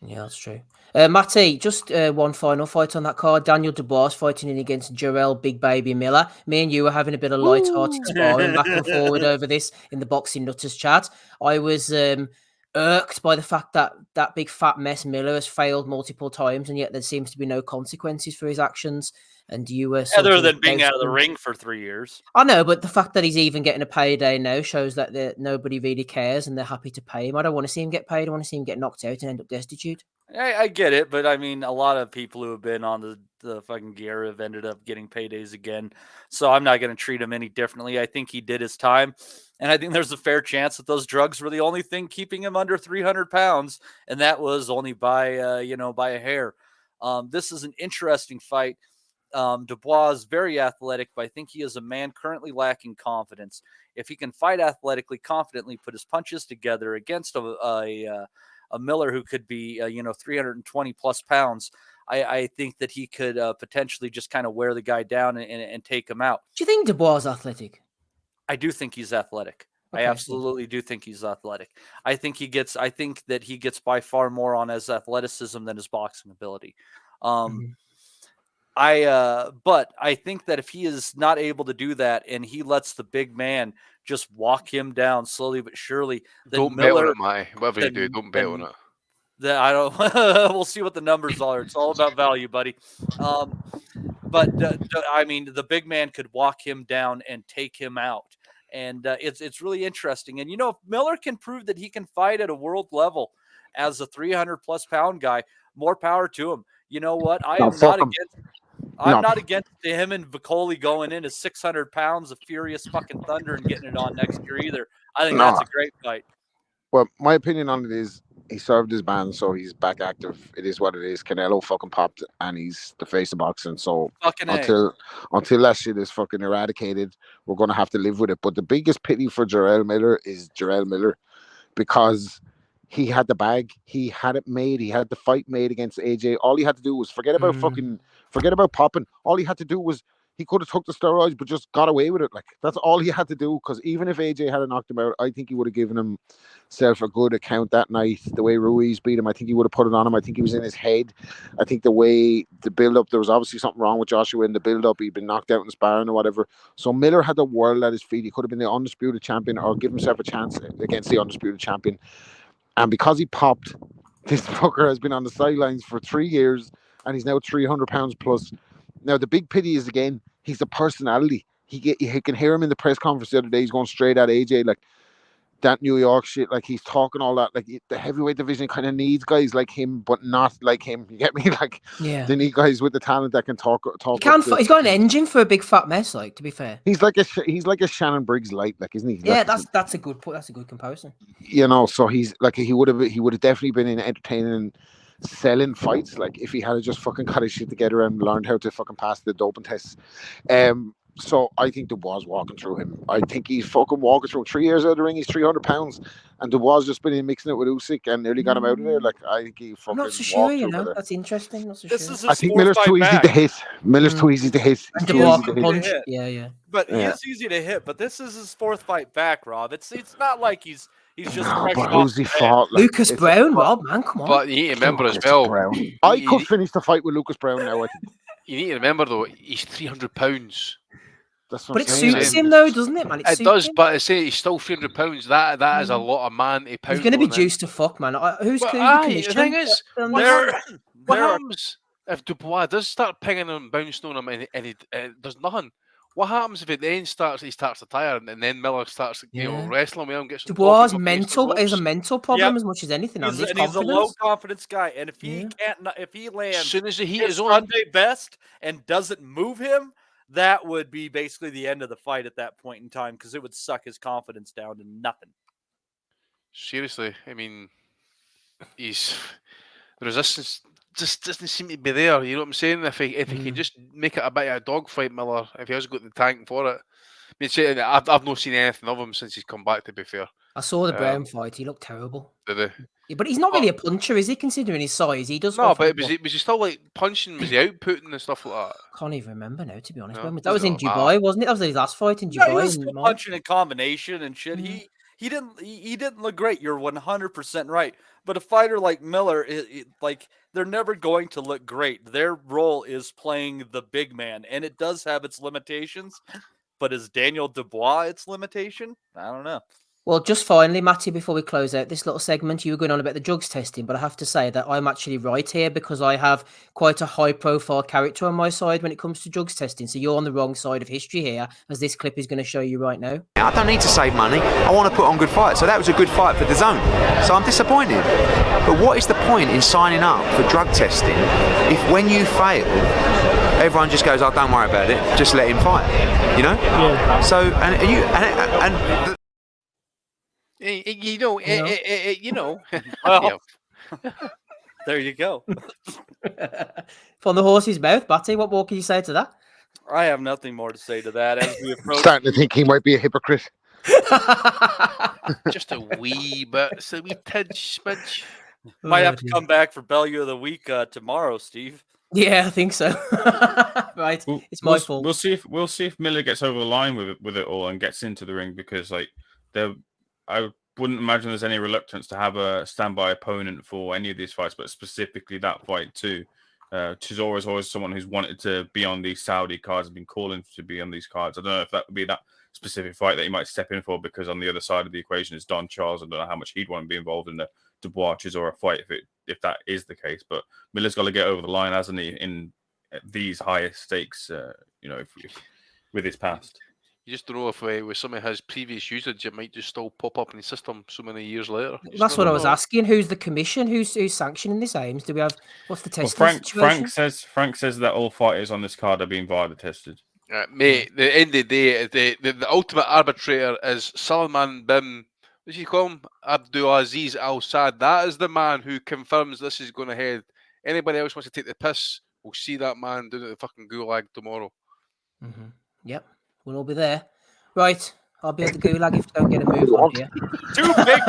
[SPEAKER 12] yeah, that's true. Matty, just one final fight on that card. Daniel Dubois fighting in against Jarrell Big Baby Miller. Me and you were having a bit of light-hearted sparring back and forward over this in the Boxing Nutters chat. I was irked by the fact that that big fat mess Miller has failed multiple times, and yet there seems to be no consequences for his actions. And you were
[SPEAKER 13] other than being out of the ring for 3 years.
[SPEAKER 12] I know, but the fact that he's even getting a payday now shows that nobody really cares and they're happy to pay him. I don't want to see him get paid. I want to see him get knocked out and end up destitute.
[SPEAKER 13] I get it, but I mean, a lot of people who have been on the fucking gear have ended up getting paydays again. So I'm not going to treat him any differently. I think he did his time. And I think there's a fair chance that those drugs were the only thing keeping him under 300 pounds. And that was only by a hair. This is an interesting fight. Dubois is very athletic, but I think he is a man currently lacking confidence. If he can fight athletically, confidently, put his punches together against a Miller who could be 320 plus pounds, I think that he could potentially just kind of wear the guy down and take him out.
[SPEAKER 12] Do you think Dubois is athletic?
[SPEAKER 13] I do think he's athletic. Okay. I absolutely do think he's athletic. I think that he gets by far more on his athleticism than his boxing ability. But I think that if he is not able to do that and he lets the big man just walk him down slowly but surely, then
[SPEAKER 7] don't
[SPEAKER 13] Miller,
[SPEAKER 7] bet on it, whatever you do, don't bet on it.
[SPEAKER 13] That I don't. We'll see what the numbers are. It's all about value, buddy. But I mean, the big man could walk him down and take him out, and it's really interesting. And if Miller can prove that he can fight at a world level as a 300 plus pound guy, more power to him. You know what? I'm not against him and Vicoli going in as 600 pounds of furious fucking thunder and getting it on next year either. I think that's a great fight.
[SPEAKER 15] Well, my opinion on it is he served his ban, so he's back active. It is what it is. Canelo fucking popped, and he's the face of boxing. So until that shit is fucking eradicated, we're gonna have to live with it. But the biggest pity for Jarrell Miller is Jarrell Miller, because he had the bag, he had it made, he had the fight made against AJ. All he had to do was forget about popping. All he had to do was he could have took the steroids, but just got away with it. Like that's all he had to do. Because even if AJ had knocked him out, I think he would have given himself a good account that night. The way Ruiz beat him, I think he would have put it on him. I think he was in his head. I think the way the build up, there was obviously something wrong with Joshua in the build up. He'd been knocked out in sparring or whatever. So Miller had the world at his feet. He could have been the undisputed champion or give himself a chance against the undisputed champion. And because he popped, this fucker has been on the sidelines for 3 years, and he's now 300 pounds plus. Now the big pity is, again, he's a personality. He can hear him in the press conference the other day. He's going straight at AJ, like that New York shit. Like he's talking all that. Like the heavyweight division kind of needs guys like him, but not like him. You get me? Like they need guys with the talent that can talk.
[SPEAKER 12] He's got an engine for a big fat mess. Like, to be fair,
[SPEAKER 15] he's like a Shannon Briggs light, like, isn't he?
[SPEAKER 12] Yeah,
[SPEAKER 15] like,
[SPEAKER 12] that's a good comparison.
[SPEAKER 15] You know, so he's like he would have definitely been in entertaining, selling fights. Like if he had just fucking got his shit together and learned how to fucking pass the doping tests. So I think Dubois walking through him. I think he's fucking walking through 3 years out of the ring. He's 300 pounds, and Dubois just been in mixing it with Usyk and nearly got him out of there. Like I think he fucking.
[SPEAKER 12] I'm not so sure, you know. That's interesting. Not so sure.
[SPEAKER 15] I think Miller's too easy to hit. Miller's too easy to hit.
[SPEAKER 12] And Dubois can punch. Yeah.
[SPEAKER 13] But he is easy to hit. But this is his 4th fight back, Rob. It's not like he's just.
[SPEAKER 15] But who's he fought? Like,
[SPEAKER 12] Lucas Brown, Rob, man, come on.
[SPEAKER 7] But you need to remember as well.
[SPEAKER 15] I could finish the fight with Lucas Brown now. I think.
[SPEAKER 7] You need to remember though, he's 300 pounds.
[SPEAKER 12] But it suits him though, doesn't it, man?
[SPEAKER 7] It does, but I say he's still 300 pounds. That is a lot of man to pound.
[SPEAKER 12] He's going to be juiced to fuck, man. Who's
[SPEAKER 7] the thing is, what happens if Dubois does start pinging him, bouncing on him, and he does nothing? What happens if he starts to tire, and then Miller starts, wrestling with him? Gets
[SPEAKER 12] Dubois is a mental problem as much as anything.
[SPEAKER 13] He's a low confidence guy, and if he if he lands
[SPEAKER 7] as soon as the heat
[SPEAKER 13] his
[SPEAKER 7] is on,
[SPEAKER 13] Sunday best and doesn't move him, that would be basically the end of the fight at that point in time, because it would suck his confidence down to nothing.
[SPEAKER 7] Seriously, I mean, the resistance just doesn't seem to be there. You know what I'm saying? If he can just make it a bit of a dogfight, Miller, if he has got the tank for it. I mean, I've not seen anything of him since he's come back, to be fair.
[SPEAKER 12] I saw the Brown fight. He looked terrible.
[SPEAKER 7] Did he?
[SPEAKER 12] Yeah, but he's not really a puncher, is he? Considering his size, he does.
[SPEAKER 7] No, but was he still like punching? Was he outputting and stuff like that?
[SPEAKER 12] Can't even remember now, to be honest.
[SPEAKER 7] No,
[SPEAKER 12] that was in Dubai, wasn't it? That was his last fight in Dubai.
[SPEAKER 13] He was still punching in combination and shit. He didn't look great. You're 100% right. But a fighter like Miller, like, they're never going to look great. Their role is playing the big man, and it does have its limitations. But is Daniel Dubois its limitation? I don't know.
[SPEAKER 12] Well, just finally, Matty, before we close out this little segment, you were going on about the drugs testing, but I have to say that I'm actually right here because I have quite a high-profile character on my side when it comes to drugs testing. So you're on the wrong side of history here, as this clip is going to show you right now.
[SPEAKER 9] I don't need to save money. I want to put on good fights. So that was a good fight for DAZN. So I'm disappointed. But what is the point in signing up for drug testing if when you fail, everyone just goes, "Oh, don't worry about it. Just let him fight." You know? Yeah. So
[SPEAKER 13] Well, there you go.
[SPEAKER 12] From the horse's mouth, Batty, what more can you say to that?
[SPEAKER 13] I have nothing more to say to that as we approach.
[SPEAKER 15] Starting to think he might be a hypocrite.
[SPEAKER 7] Just a wee bit, so we smidge.
[SPEAKER 13] Might have to come back for Bellew of the Week tomorrow, Steve.
[SPEAKER 12] Yeah, I think so. Right, it's my fault.
[SPEAKER 16] We'll see if Miller gets over the line with it all and gets into the ring, because I wouldn't imagine there's any reluctance to have a standby opponent for any of these fights, but specifically that fight too. Chisora is always someone who's wanted to be on these Saudi cards and been calling to be on these cards. I don't know if that would be that specific fight that he might step in for, because on the other side of the equation is Don Charles. I don't know how much he'd want to be involved in the Dubois Chisora fight if that is the case. But Miller's got to get over the line, hasn't he, in these higher stakes, with his past.
[SPEAKER 7] You just don't know if with some of his previous usage, it might just still pop up in the system so many years later.
[SPEAKER 12] That's what I was asking. Who's the commission? Who's sanctioning this, Ames? Do we have what's the test?
[SPEAKER 16] Frank says that all fighters on this card are being VADA tested.
[SPEAKER 7] Mate, the end of the day, the ultimate arbitrator is Salman bin, what do you call him? Abdulaziz Al Saud. That is the man who confirms this is going ahead. Anybody else wants to take the piss, we'll see that man doing it the fucking gulag tomorrow.
[SPEAKER 12] Mm-hmm. Yep. We'll all be there. Right. I'll be at the gulag if I don't get a move on here.
[SPEAKER 13] Two big...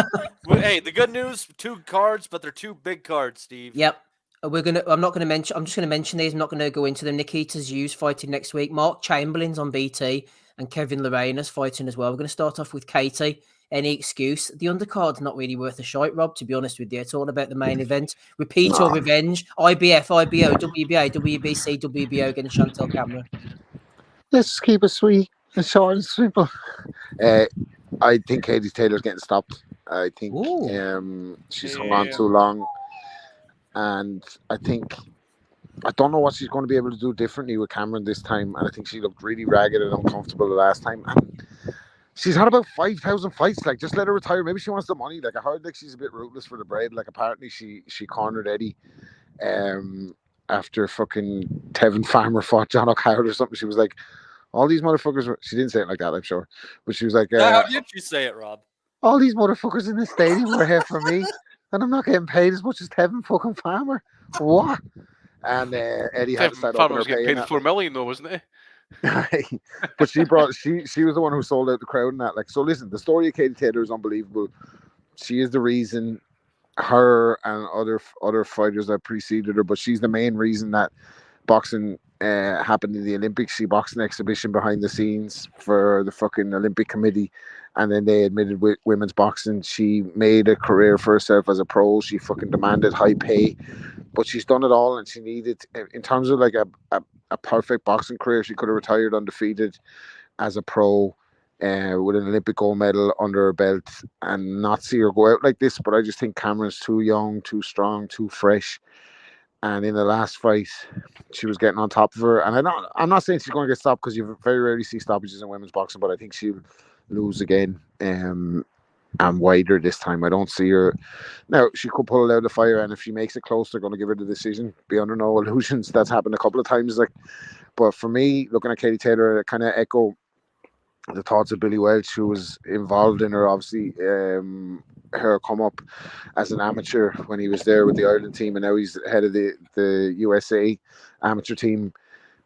[SPEAKER 13] Hey, the good news, 2 cards, but they're 2 big cards, Steve.
[SPEAKER 12] Yep. I'm not gonna mention. I'm just gonna mention these. I'm not gonna go into them. Nikita Zhu's fighting next week. Mark Chamberlain's on BT, and Kevin Lorena's fighting as well. We're gonna start off with Katie. Any excuse? The undercard's not really worth a shite, Rob. To be honest with you, it's all about the main event. Repeat or revenge. IBF, IBO, WBA, WBC, WBO against Chantel Cameron.
[SPEAKER 15] Let's keep it sweet and short and simple. I think Katie Taylor's getting stopped. I think she's hung on too long, and I don't know what she's going to be able to do differently with Cameron this time. And I think she looked really ragged and uncomfortable the last time. And she's had about 5,000 fights. Like, just let her retire. Maybe she wants the money. Like, I heard like she's a bit ruthless for the bread. Like, apparently she cornered Eddie after fucking Tevin Farmer fought John O'Connor or something. She was like, all these motherfuckers were... She didn't say it like that, I'm sure. But she was like...
[SPEAKER 13] how did you say it, Rob?
[SPEAKER 15] All these motherfuckers in the stadium were here for me. And I'm not getting paid as much as Tevin fucking Farmer. What? And Eddie had to start
[SPEAKER 7] Farmer
[SPEAKER 15] opening
[SPEAKER 7] was
[SPEAKER 15] her
[SPEAKER 7] getting
[SPEAKER 15] pay.
[SPEAKER 7] paid $4 million though, wasn't he?
[SPEAKER 15] But she was the one who sold out the crowd and that. Like, so listen, the story of Katie Taylor is unbelievable. She is the reason, her and other fighters that preceded her, but she's the main reason that boxing happened in the Olympics. She boxed an exhibition behind the scenes for the fucking Olympic Committee, and then they admitted women's boxing. She made a career for herself as a pro. She fucking demanded high pay, but she's done it all, and she needed, in terms of like a perfect boxing career, she could have retired undefeated as a pro with an Olympic gold medal under her belt and not see her go out like this. But I just think Cameron's too young, too strong, too fresh. And in the last fight, she was getting on top of her. And I'm not saying she's going to get stopped, because you very rarely see stoppages in women's boxing, but I think she'll lose again and wider this time. I don't see her. Now, she could pull it out of the fire, and if she makes it close, they're going to give her the decision. Be under no illusions. That's happened a couple of times. But for me, looking at Katie Taylor, I kind of echo the thoughts of Billy Welch, who was involved in her, obviously, her come up as an amateur when he was there with the Ireland team, and now he's head of the USA amateur team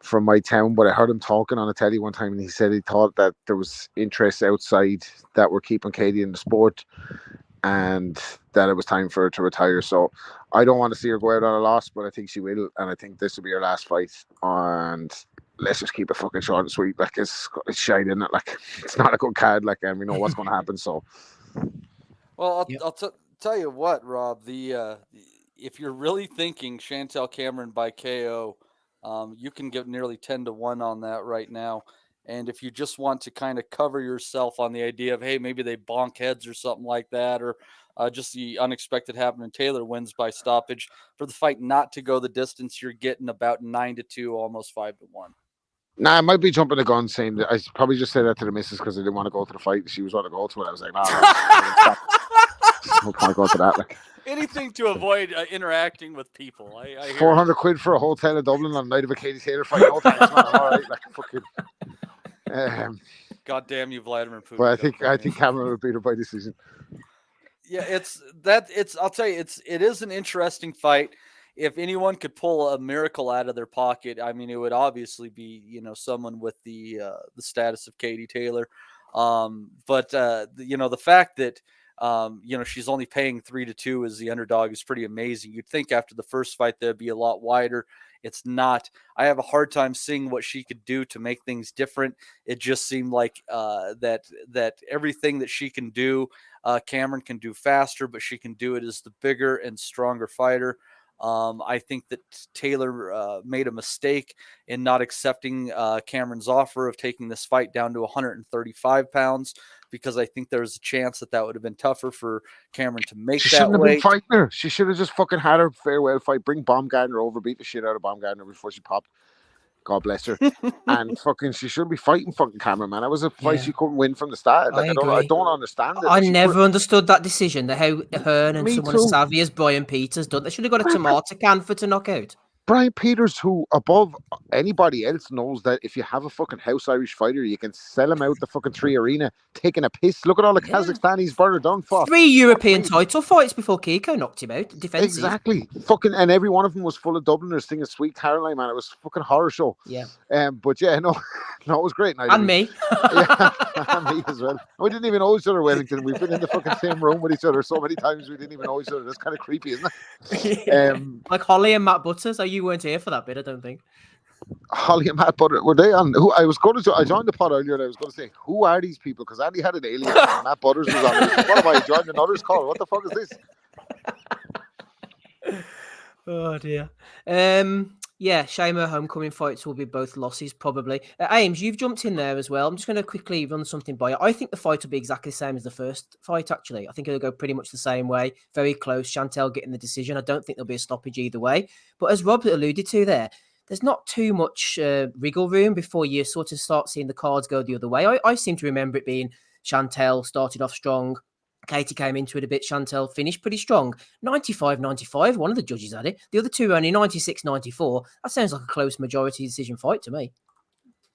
[SPEAKER 15] from my town. But I heard him talking on a telly one time, and he said he thought that there was interests outside that were keeping Katie in the sport, and that it was time for her to retire. So I don't want to see her go out on a loss, but I think she will, and I think this will be her last fight. And let's just keep it fucking short and sweet. Like, it's shite, isn't it? Like, it's not a good card. Like, and we know what's going to happen. So,
[SPEAKER 13] well, I'll tell you what, Rob. If you're really thinking Chantel Cameron by KO, you can get nearly 10-1 on that right now. And if you just want to kind of cover yourself on the idea of, hey, maybe they bonk heads or something like that, or just the unexpected happening, Taylor wins by stoppage, for the fight not to go the distance, you're getting about 9-2, almost 5-1.
[SPEAKER 15] Nah, I might be jumping the gun saying that. I probably just said that to the missus because I didn't want to go to the fight. She was want to go to it. I was like, nah, I can't go to that. Like,
[SPEAKER 13] anything to avoid interacting with people. I hear
[SPEAKER 15] 400 quid for a hotel in Dublin on the night of a Katie Taylor fight. No thanks, man. I'm all right. Like, fucking.
[SPEAKER 13] God damn you, Vladimir Putin.
[SPEAKER 15] But I think Cameron would beat her by decision.
[SPEAKER 13] Yeah, I'll tell you, it is an interesting fight. If anyone could pull a miracle out of their pocket, I mean, it would obviously be, someone with the status of Katie Taylor. But the fact that, she's only paying 3-2 as the underdog is pretty amazing. You'd think after the first fight, that'd be a lot wider. It's not. I have a hard time seeing what she could do to make things different. It just seemed like that everything that she can do, Cameron can do faster, but she can do it as the bigger and stronger fighter. I think that Taylor made a mistake in not accepting Cameron's offer of taking this fight down to 135 pounds, because I think there was a chance that would have been tougher for Cameron to make
[SPEAKER 15] she
[SPEAKER 13] that
[SPEAKER 15] shouldn't
[SPEAKER 13] weight.
[SPEAKER 15] Have been fighting her. She should have just fucking had her farewell fight. Bring Baumgartner over, beat the shit out of Baumgartner before she popped. God bless her. And fucking, she should be fighting fucking Cameron, man. That was a fight she couldn't win from the start. Like, I don't understand it.
[SPEAKER 12] I never understood that decision. How Hearn and someone
[SPEAKER 15] too.
[SPEAKER 12] as savvy as Brian Peters done. They should have got a tomato can for to knock out.
[SPEAKER 15] Brian Peters, who above anybody else knows that if you have a fucking house Irish fighter, you can sell him out the fucking 3 arena taking a piss. Look at all the Kazakhstanis Burner done for.
[SPEAKER 12] 3 European title fights before Kiko knocked him out. Defensive.
[SPEAKER 15] Exactly. Fucking, and every one of them was full of Dubliners singing Sweet Caroline, man. It was a fucking horror show.
[SPEAKER 12] Yeah.
[SPEAKER 15] But yeah, no,
[SPEAKER 17] No, it was great night.
[SPEAKER 12] And me.
[SPEAKER 17] Yeah, and me as well. We didn't even know each other, Wellington. We've been in the fucking same room with each other so many times we didn't even know each other. That's kind of creepy, isn't it?
[SPEAKER 12] Yeah. Like Holly and Matt Butters. Oh, you weren't here for that bit, I don't think.
[SPEAKER 17] Holly and Matt Butter, were they on? Who I joined the pod earlier and I was going to say, who are these people? Because Andy had an alien and Matt Butters was on it. What am I joining another's call? What the fuck is this?
[SPEAKER 12] Oh dear. Yeah, Shayma homecoming fights will be both losses probably. Ames, you've jumped in there as well. I'm just going to quickly run something by you. I think the fight will be exactly the same as the first fight. Actually, I think it'll go pretty much the same way. Very close. Chantel getting the decision. I don't think there'll be a stoppage either way. But as Rob alluded to there's not too much wriggle room before you sort of start seeing the cards go the other way. I seem to remember it being Chantel started off strong. Katie came into it a bit. Chantel finished pretty strong. 95-95. One of the judges had it. The other two only 96-94. That sounds like a close majority decision fight to me.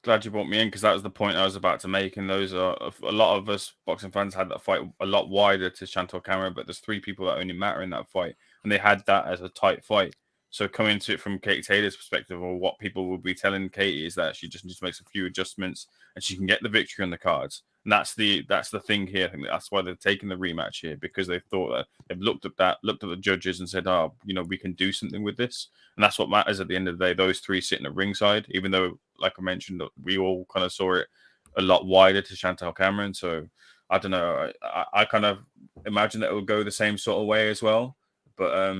[SPEAKER 16] Glad you brought me in because that was the point I was about to make. And those are a lot of us boxing fans had that fight a lot wider to Chantel Cameron, but there's 3 people that only matter in that fight. And they had that as a tight fight. So coming to it from Katie Taylor's perspective, or what people will be telling Katie, is that she just needs to make a few adjustments and she can get the victory on the cards. And that's the thing here. I think that's why they're taking the rematch here, because they thought that they've looked at the judges and said, oh, we can do something with this. And that's what matters at the end of the day. Those 3 sitting at ringside, even though, like I mentioned, we all kind of saw it a lot wider to Chantel Cameron. So I don't know. I kind of imagine that it will go the same sort of way as well. But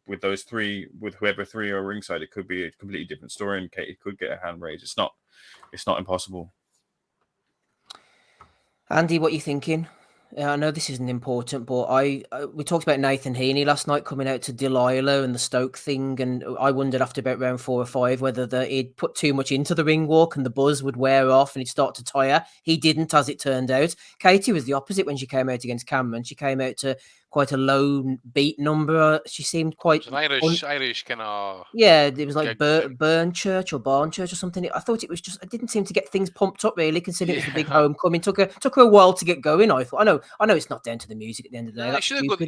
[SPEAKER 16] with those 3, with whoever 3 are ringside, it could be a completely different story, and Katie could get a hand raised. It's not impossible.
[SPEAKER 12] Andy, what are you thinking? I know this isn't important, but we talked about Nathan Heaney last night coming out to Delilah and the Stoke thing, and I wondered after about round 4 or 5 whether he'd put too much into the ring walk and the buzz would wear off and he'd start to tire. He didn't, as it turned out. Katie was the opposite when she came out against Cameron. She came out to quite a low beat number. She seemed quite
[SPEAKER 7] an Irish kind of.
[SPEAKER 12] Yeah, it was like Barn Church or something. I thought it was just. It didn't seem to get things pumped up really, considering it was a big homecoming. Took her a while to get going. I thought. I know it's not down to the music at the end of the day.
[SPEAKER 7] They should have got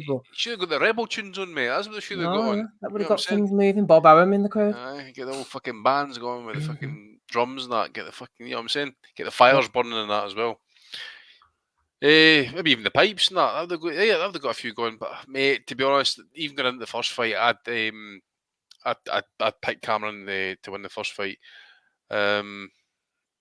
[SPEAKER 7] the rebel tunes on, mate. That's what they should have got on.
[SPEAKER 12] Yeah, that would have got things moving. Bob Arum in the crowd.
[SPEAKER 7] Get the whole fucking bands going with the fucking drums and that. Get the fucking, you know what I'm saying? Get the fires burning and that as well. Maybe even the pipes and that. They've got a few going. But mate, to be honest, even going into the first fight, I'd pick Cameron to win the first fight.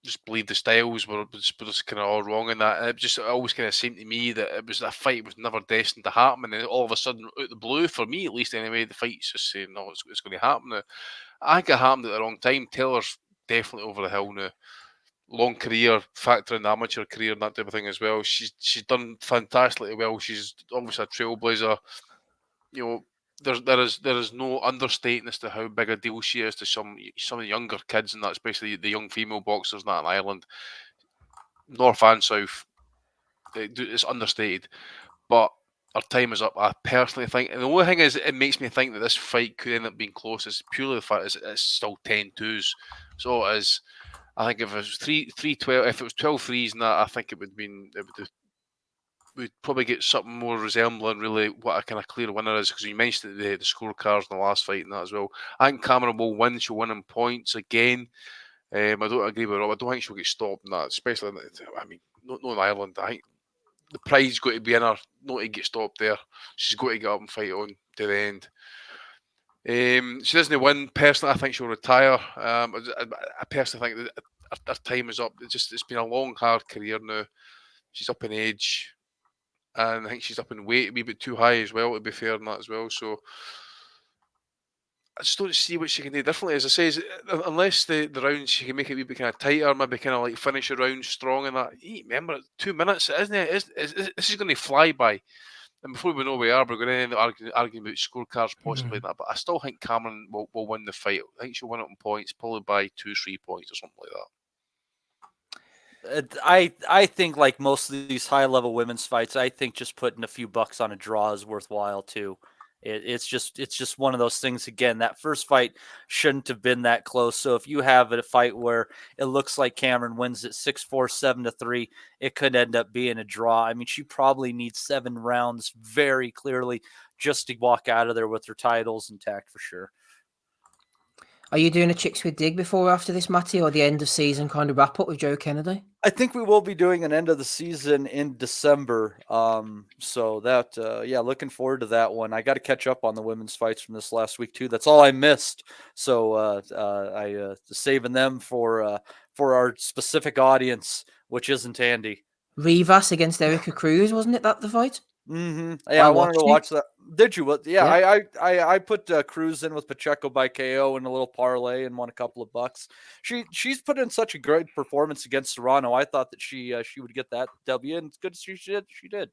[SPEAKER 7] Just believe the styles were just kind of all wrong in that. It always kind of seemed to me that it was a fight was never destined to happen, and then all of a sudden, out the blue, for me at least anyway, the fight's just saying no, it's going to happen now. I think it happened at the wrong time. Taylor's definitely over the hill now. Long career, factor in the amateur career and that type of thing as well. She's done fantastically well. She's obviously a trailblazer. You know, there is no understating as to how big a deal she is to some of the younger kids, and that, especially the young female boxers in that Ireland, North and South. It's understated, but our time is up. I personally think, and the only thing is, it makes me think that this fight could end up being close. Is purely the fact is it's still 10-2s, so it is. I think if it was 3-12, if it was 12-3s and that, I think we'd probably get something more resembling really what a kind of clear winner is, because you mentioned the scorecards in the last fight and that as well. I think Cameron will win. She'll win in points again. I don't agree with Rob. I don't think she'll get stopped in that, especially not in Ireland. I think the pride's got to be in her, not to get stopped there. She's got to get up and fight on to the end. She doesn't win. Personally, I think she'll retire. I personally think that her time is up. It's been a long, hard career now. She's up in age, and I think she's up in weight a wee bit too high as well, to be fair on that as well. So I just don't see what she can do differently. As I say, unless the rounds she can make it a wee bit kind of tighter, maybe kind of like finish a round strong and that. Remember, 2 minutes, isn't it? This is going to fly by. And before we know where we are, we're going to end up arguing about scorecards possibly and that. But I still think Cameron will win the fight. I think she'll win it on points, probably by 2-3 points or something like
[SPEAKER 13] that. I think, like most of these high-level women's fights, I think just putting a few bucks on a draw is worthwhile too. It's just one of those things. Again, that first fight shouldn't have been that close. So if you have a fight where it looks like Cameron wins it 6-4, 7-3, it could end up being a draw. I mean, she probably needs 7 rounds very clearly just to walk out of there with her titles intact for sure.
[SPEAKER 12] Are you doing a Chicks with Dig before or after this, Matty, or the end of season kind of wrap up with Joe Kennedy?
[SPEAKER 13] I think we will be doing an end of the season in December. So that, looking forward to that one. I got to catch up on the women's fights from this last week too. That's all I missed. So I saving them for our specific audience, which isn't Andy.
[SPEAKER 12] Rivas against Erica Cruz, wasn't it that the fight?
[SPEAKER 13] Mm-hmm. Yeah, I wanted to watch that. Did you? Yeah. I put Cruz in with Pacheco by KO in a little parlay and won a couple of bucks. She's put in such a great performance against Serrano. I thought that she would get that W, and it's good she did.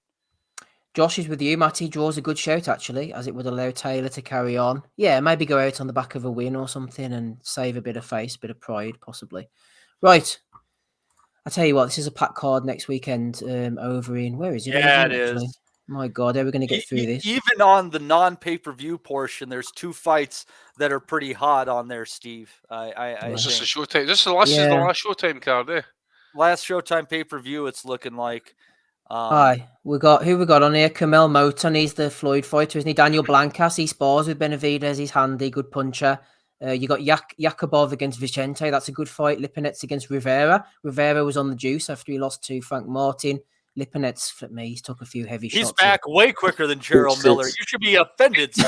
[SPEAKER 12] Josh is with you. Matty draws a good shout, actually, as it would allow Taylor to carry on. Yeah, maybe go out on the back of a win or something and save a bit of face, a bit of pride, possibly. Right. I tell you what, this is a packed card next weekend over in, where is it?
[SPEAKER 13] Yeah, it is.
[SPEAKER 12] My God, how are we going to get through this?
[SPEAKER 13] Even on the non-pay-per-view portion, there's 2 fights that are pretty hot on there, Steve.
[SPEAKER 7] Is this a Showtime? This is the last Showtime card, eh?
[SPEAKER 13] Last Showtime pay-per-view, it's looking like.
[SPEAKER 12] Hi, we got on here. Kamel Moton, he's the Floyd fighter, isn't he? Daniel Blancas, he spars with Benavidez, he's handy, good puncher. You got Yakubov against Vicente, that's a good fight. Lipinets against Rivera. Rivera was on the juice after he lost to Frank Martin. Lipinets, for me, he's took a few heavy shots.
[SPEAKER 13] He's back way quicker than Gerald Miller. You should be offended, Steve.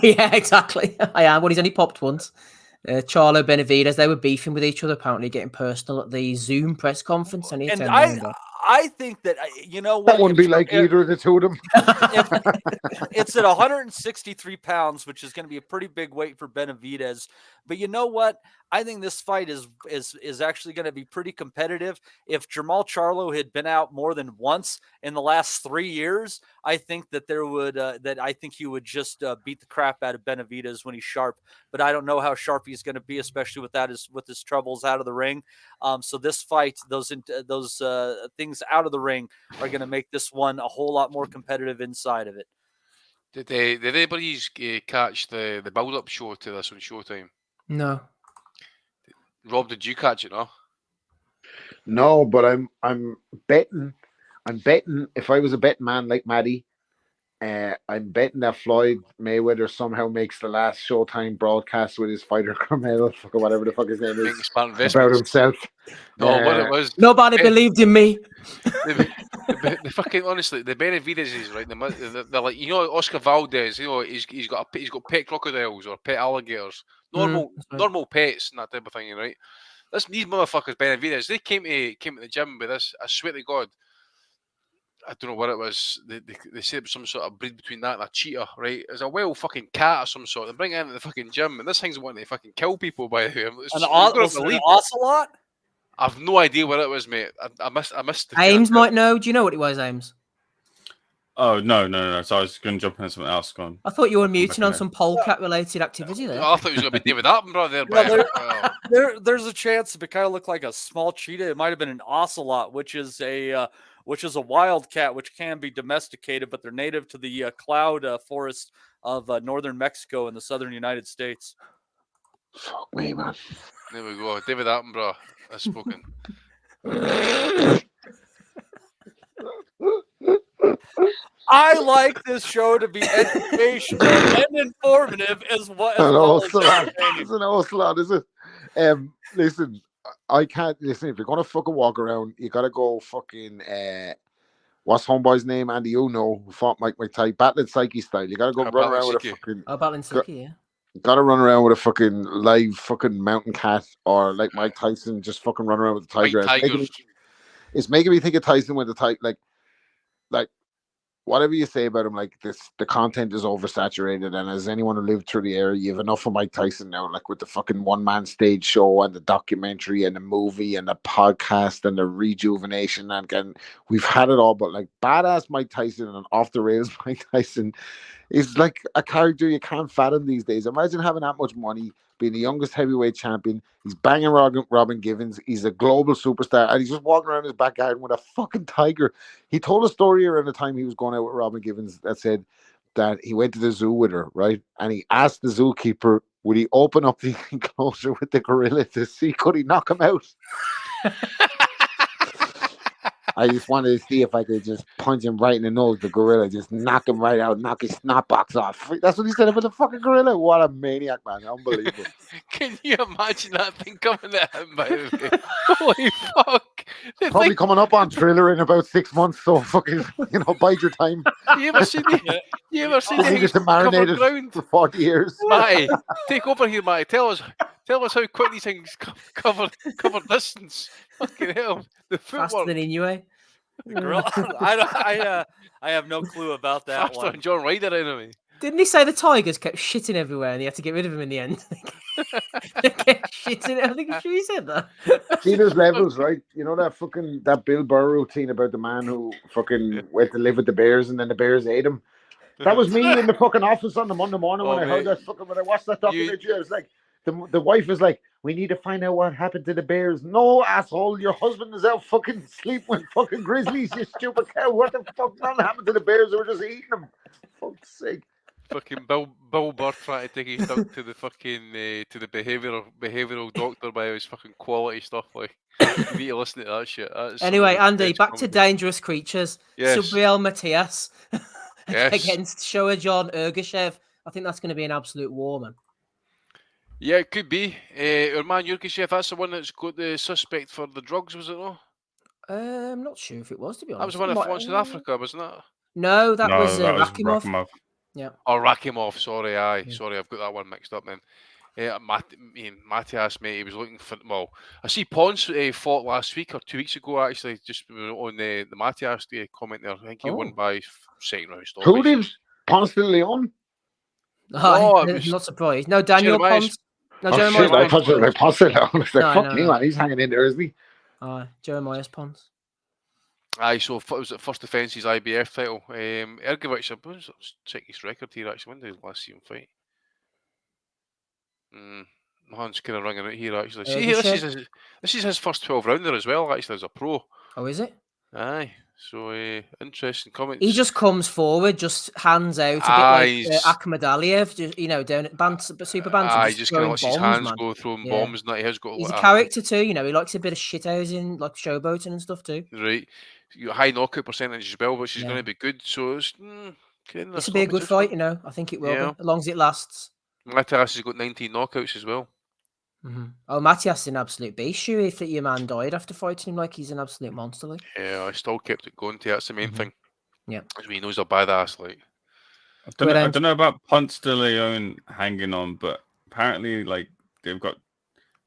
[SPEAKER 12] Yeah, exactly. I am. Well, he's only popped once. Charlo Benavidez, they were beefing with each other, apparently getting personal at the Zoom press conference. And
[SPEAKER 13] I think that, you know what?
[SPEAKER 15] That wouldn't be like either of the two of them.
[SPEAKER 13] It's at 163 pounds, which is going to be a pretty big weight for Benavidez. But you know what? I think this fight is actually going to be pretty competitive. If Jermall Charlo had been out more than once in the last 3 years, I think that he would just beat the crap out of Benavidez when he's sharp. But I don't know how sharp he's going to be, especially with his troubles out of the ring. So this fight, those things out of the ring are going to make this one a whole lot more competitive inside of it.
[SPEAKER 7] Did anybody catch the build-up show to this on Showtime?
[SPEAKER 12] No.
[SPEAKER 7] Rob, did you catch it?
[SPEAKER 15] No, but I'm betting. If I was a betting man like Maddie, I'm betting that Floyd Mayweather somehow makes the last Showtime broadcast with his fighter Carmelo, or whatever the fuck his name is, about himself.
[SPEAKER 7] No, what it was.
[SPEAKER 12] Nobody believed in me.
[SPEAKER 7] The fucking honestly, the Benavidezes, right? They're like, you know, Oscar Valdez. You know, he's got pet crocodiles or pet alligators, normal pets and that type of thing, right? These motherfuckers, Benavidez, they came to the gym with this. I swear to God, I don't know what it was. They said it was some sort of breed between that and a cheetah, right? It's a wild fucking cat of some sort. They bring it into the fucking gym, and this thing's wanting to fucking kill people. By the way,
[SPEAKER 13] an ocelot?
[SPEAKER 7] I've no idea what it was, mate. I missed.
[SPEAKER 12] Ames might know. Do you know what it was, Ames?
[SPEAKER 16] Oh no! So I was going to jump into something else. Gone.
[SPEAKER 12] I thought you were muting on some polecat-related activity there.
[SPEAKER 7] I thought it was going to be David Attenborough there.
[SPEAKER 13] There's a chance it kind of looked like a small cheetah. It might have been an ocelot, which is a wildcat, which can be domesticated, but they're native to the cloud forest of northern Mexico and the southern United States.
[SPEAKER 15] Fuck me, man.
[SPEAKER 7] There we go. David Attenborough has spoken.
[SPEAKER 13] I like this show to be educational and informative as well.
[SPEAKER 15] It's an ocelot, is it? Listen, I can't listen. If you're gonna fucking walk around, you gotta go fucking. What's homeboy's name? Andy, you know, who fought Mike Tyson, Battling Psyche style. You gotta go run around with a fucking.
[SPEAKER 12] Battling Psyche, yeah.
[SPEAKER 15] Gotta run around with a fucking live fucking mountain cat, or like Mike Tyson, just fucking run around with the tiger. It's making me think of Tyson with the type, like whatever you say about him, like the content is oversaturated, and as anyone who lived through the era, you have enough of Mike Tyson now, like with the fucking one-man stage show and the documentary and the movie and the podcast and the rejuvenation, and again, we've had it all. But like badass Mike Tyson and off the rails Mike Tyson is like a character you can't fathom these days. Imagine having that much money, being the youngest heavyweight champion. He's banging Robin Givens. He's a global superstar, and he's just walking around his back garden with a fucking tiger. He told a story around the time he was going out with Robin Givens that said that he went to the zoo with her, right? And he asked the zookeeper, would he open up the enclosure with the gorilla to see could he knock him out? I just wanted to see if I could just punch him right in the nose, the gorilla, just knock him right out, knock his snot box off. That's what he said about the fucking gorilla. What a maniac, man. Unbelievable.
[SPEAKER 7] Can you imagine that thing coming at him, by the way? Holy fuck. The
[SPEAKER 15] Probably
[SPEAKER 7] thing-
[SPEAKER 15] coming up on Thriller in about 6 months, so fucking, bide your time.
[SPEAKER 7] You ever seen the
[SPEAKER 15] Just
[SPEAKER 7] thing
[SPEAKER 15] need it to
[SPEAKER 7] cover
[SPEAKER 15] marinate it
[SPEAKER 7] ground?
[SPEAKER 15] for 40 years.
[SPEAKER 7] Matty, take over here, Matty. Tell us how quick these things cover distance. Fucking hell. The
[SPEAKER 12] Faster
[SPEAKER 7] footwork.
[SPEAKER 12] than Inoue.
[SPEAKER 13] The gorilla. I have no clue about that
[SPEAKER 7] Faster
[SPEAKER 13] one.
[SPEAKER 7] than John Ryder, anyway.
[SPEAKER 12] Didn't he say the tigers kept shitting everywhere and he had to get rid of them in the end? They kept shitting. I think he said that.
[SPEAKER 15] See, there's levels, right? You know that Bill Burr routine about the man who fucking went to live with the Bears and then the Bears ate him. That was me in the fucking office on the Monday morning when I heard that when I watched that documentary. I was like, the wife was like, "We need to find out what happened to the Bears." No, asshole, your husband is out fucking sleep with fucking grizzlies. You stupid cow. What the fuck? Nothing happened to the Bears. They were just eating them. Fuck's sake.
[SPEAKER 7] Fucking Bill Burr trying to take his dog to the fucking to the behavioural doctor by his fucking quality stuff. Like, you need to listen to that shit. That is
[SPEAKER 12] Anyway,
[SPEAKER 7] some of the
[SPEAKER 12] Andy,
[SPEAKER 7] best
[SPEAKER 12] back to
[SPEAKER 7] comedy.
[SPEAKER 12] Dangerous Creatures.
[SPEAKER 7] Yes.
[SPEAKER 12] Subriel Matias
[SPEAKER 7] Yes.
[SPEAKER 12] against Shoajon Ergashev. I think that's going to be an absolute war, man.
[SPEAKER 7] Yeah, it could be. Our man Yurkishev, that's the one that's got the suspect for the drugs, was it not?
[SPEAKER 12] I'm not sure if it was, to be honest.
[SPEAKER 7] That was the one that fought in South Africa, wasn't it?
[SPEAKER 12] No, that was
[SPEAKER 16] was
[SPEAKER 12] Rakimov.
[SPEAKER 16] Rakimov.
[SPEAKER 12] Yeah.
[SPEAKER 7] Oh, Rakimov, sorry, aye. Sorry, I've got that one mixed up then. Matias, mate, he was looking for... Well, I see Pons fought last week or 2 weeks ago, actually, just on the Matias comment there. I think he won by second round stoppage.
[SPEAKER 15] Who did Ponce de Leon?
[SPEAKER 12] Oh,
[SPEAKER 7] it was
[SPEAKER 12] not surprised. No, Daniel
[SPEAKER 7] Jeremiah's-
[SPEAKER 12] Pons. No,
[SPEAKER 15] Oh,
[SPEAKER 12] Jeremiah
[SPEAKER 15] shit, I thought you were like Ponce de Leon. I was like,
[SPEAKER 12] No,
[SPEAKER 15] fuck
[SPEAKER 12] no,
[SPEAKER 15] me,
[SPEAKER 12] no.
[SPEAKER 15] man. He's hanging in there, isn't he?
[SPEAKER 12] Jeremiah's Pons.
[SPEAKER 7] Aye, so it was the first defence, his IBF title. Ergovic, I was check his record here actually. When did he last see him fight? My hand's kind of ringing out here actually. See, this is his first 12 rounder as well, actually, as a pro.
[SPEAKER 12] Oh, is it?
[SPEAKER 7] Aye, so interesting comments.
[SPEAKER 12] He just comes forward, just hands out, a bit
[SPEAKER 7] Aye,
[SPEAKER 12] like Akhmed Aliyev, just, down at Super Bantam.
[SPEAKER 7] Aye, just kind of lets his hands
[SPEAKER 12] man.
[SPEAKER 7] go throwing
[SPEAKER 12] Yeah.
[SPEAKER 7] bombs, and that he has got.
[SPEAKER 12] He's a character too, he likes a bit of shithousing, like showboating and stuff too.
[SPEAKER 7] Right, you got high knockout percentage as well, which is
[SPEAKER 12] Yeah.
[SPEAKER 7] going to be good. So it's
[SPEAKER 12] This will be a good fight, I think it will
[SPEAKER 7] Yeah.
[SPEAKER 12] be, as long as it lasts.
[SPEAKER 7] Matias has got 19 knockouts as well.
[SPEAKER 12] Mm-hmm. Oh, Matias is an absolute beast. Sure, if your man died after fighting him, like he's an absolute monster. Like,
[SPEAKER 7] Yeah, I still kept it going. That's the main thing.
[SPEAKER 12] yeah,
[SPEAKER 7] As we know, he's a badass. Like,
[SPEAKER 16] I don't know about Ponce de Leon hanging on, but apparently, like, they've got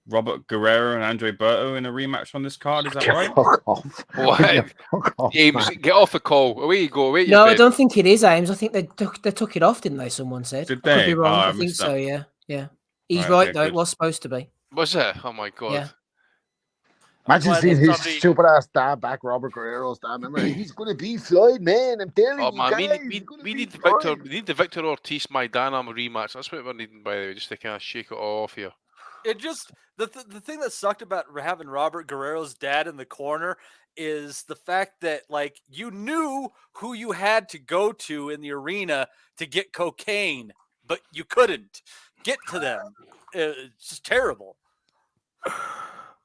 [SPEAKER 16] Robert Guerrero and Andre Berto in a rematch on this card. Is that right?
[SPEAKER 15] Fuck off.
[SPEAKER 7] what? James, get off the call. Away you go. Away you
[SPEAKER 12] no, I
[SPEAKER 7] bet.
[SPEAKER 12] don't think it is Ames. I think they took it off, didn't they? Someone said.
[SPEAKER 16] Did
[SPEAKER 12] I could
[SPEAKER 16] they?
[SPEAKER 12] be wrong.
[SPEAKER 16] Oh, I
[SPEAKER 12] I think
[SPEAKER 16] missed
[SPEAKER 12] so.
[SPEAKER 16] that.
[SPEAKER 12] Yeah. He's
[SPEAKER 16] Right,
[SPEAKER 12] right
[SPEAKER 16] okay,
[SPEAKER 12] though. It
[SPEAKER 16] good.
[SPEAKER 12] was supposed to be.
[SPEAKER 7] Was it? Oh my god.
[SPEAKER 12] Yeah.
[SPEAKER 15] Imagine
[SPEAKER 13] glad
[SPEAKER 15] seeing
[SPEAKER 13] that
[SPEAKER 15] his
[SPEAKER 13] somebody-
[SPEAKER 15] stupid ass dad back, Robert Guerrero's dad. Remember, he's going to be Floyd, man. I'm telling
[SPEAKER 7] Oh
[SPEAKER 15] you,
[SPEAKER 7] man,
[SPEAKER 15] guys,
[SPEAKER 7] we need the Victor. We need the Victor Ortiz Maidana rematch. That's what we're needing, by the way, just to kind of shake it all off here.
[SPEAKER 13] It just the thing that sucked about having Robert Guerrero's dad in the corner is the fact that, like, you knew who you had to go to in the arena to get cocaine, but you couldn't get to them. It's just terrible.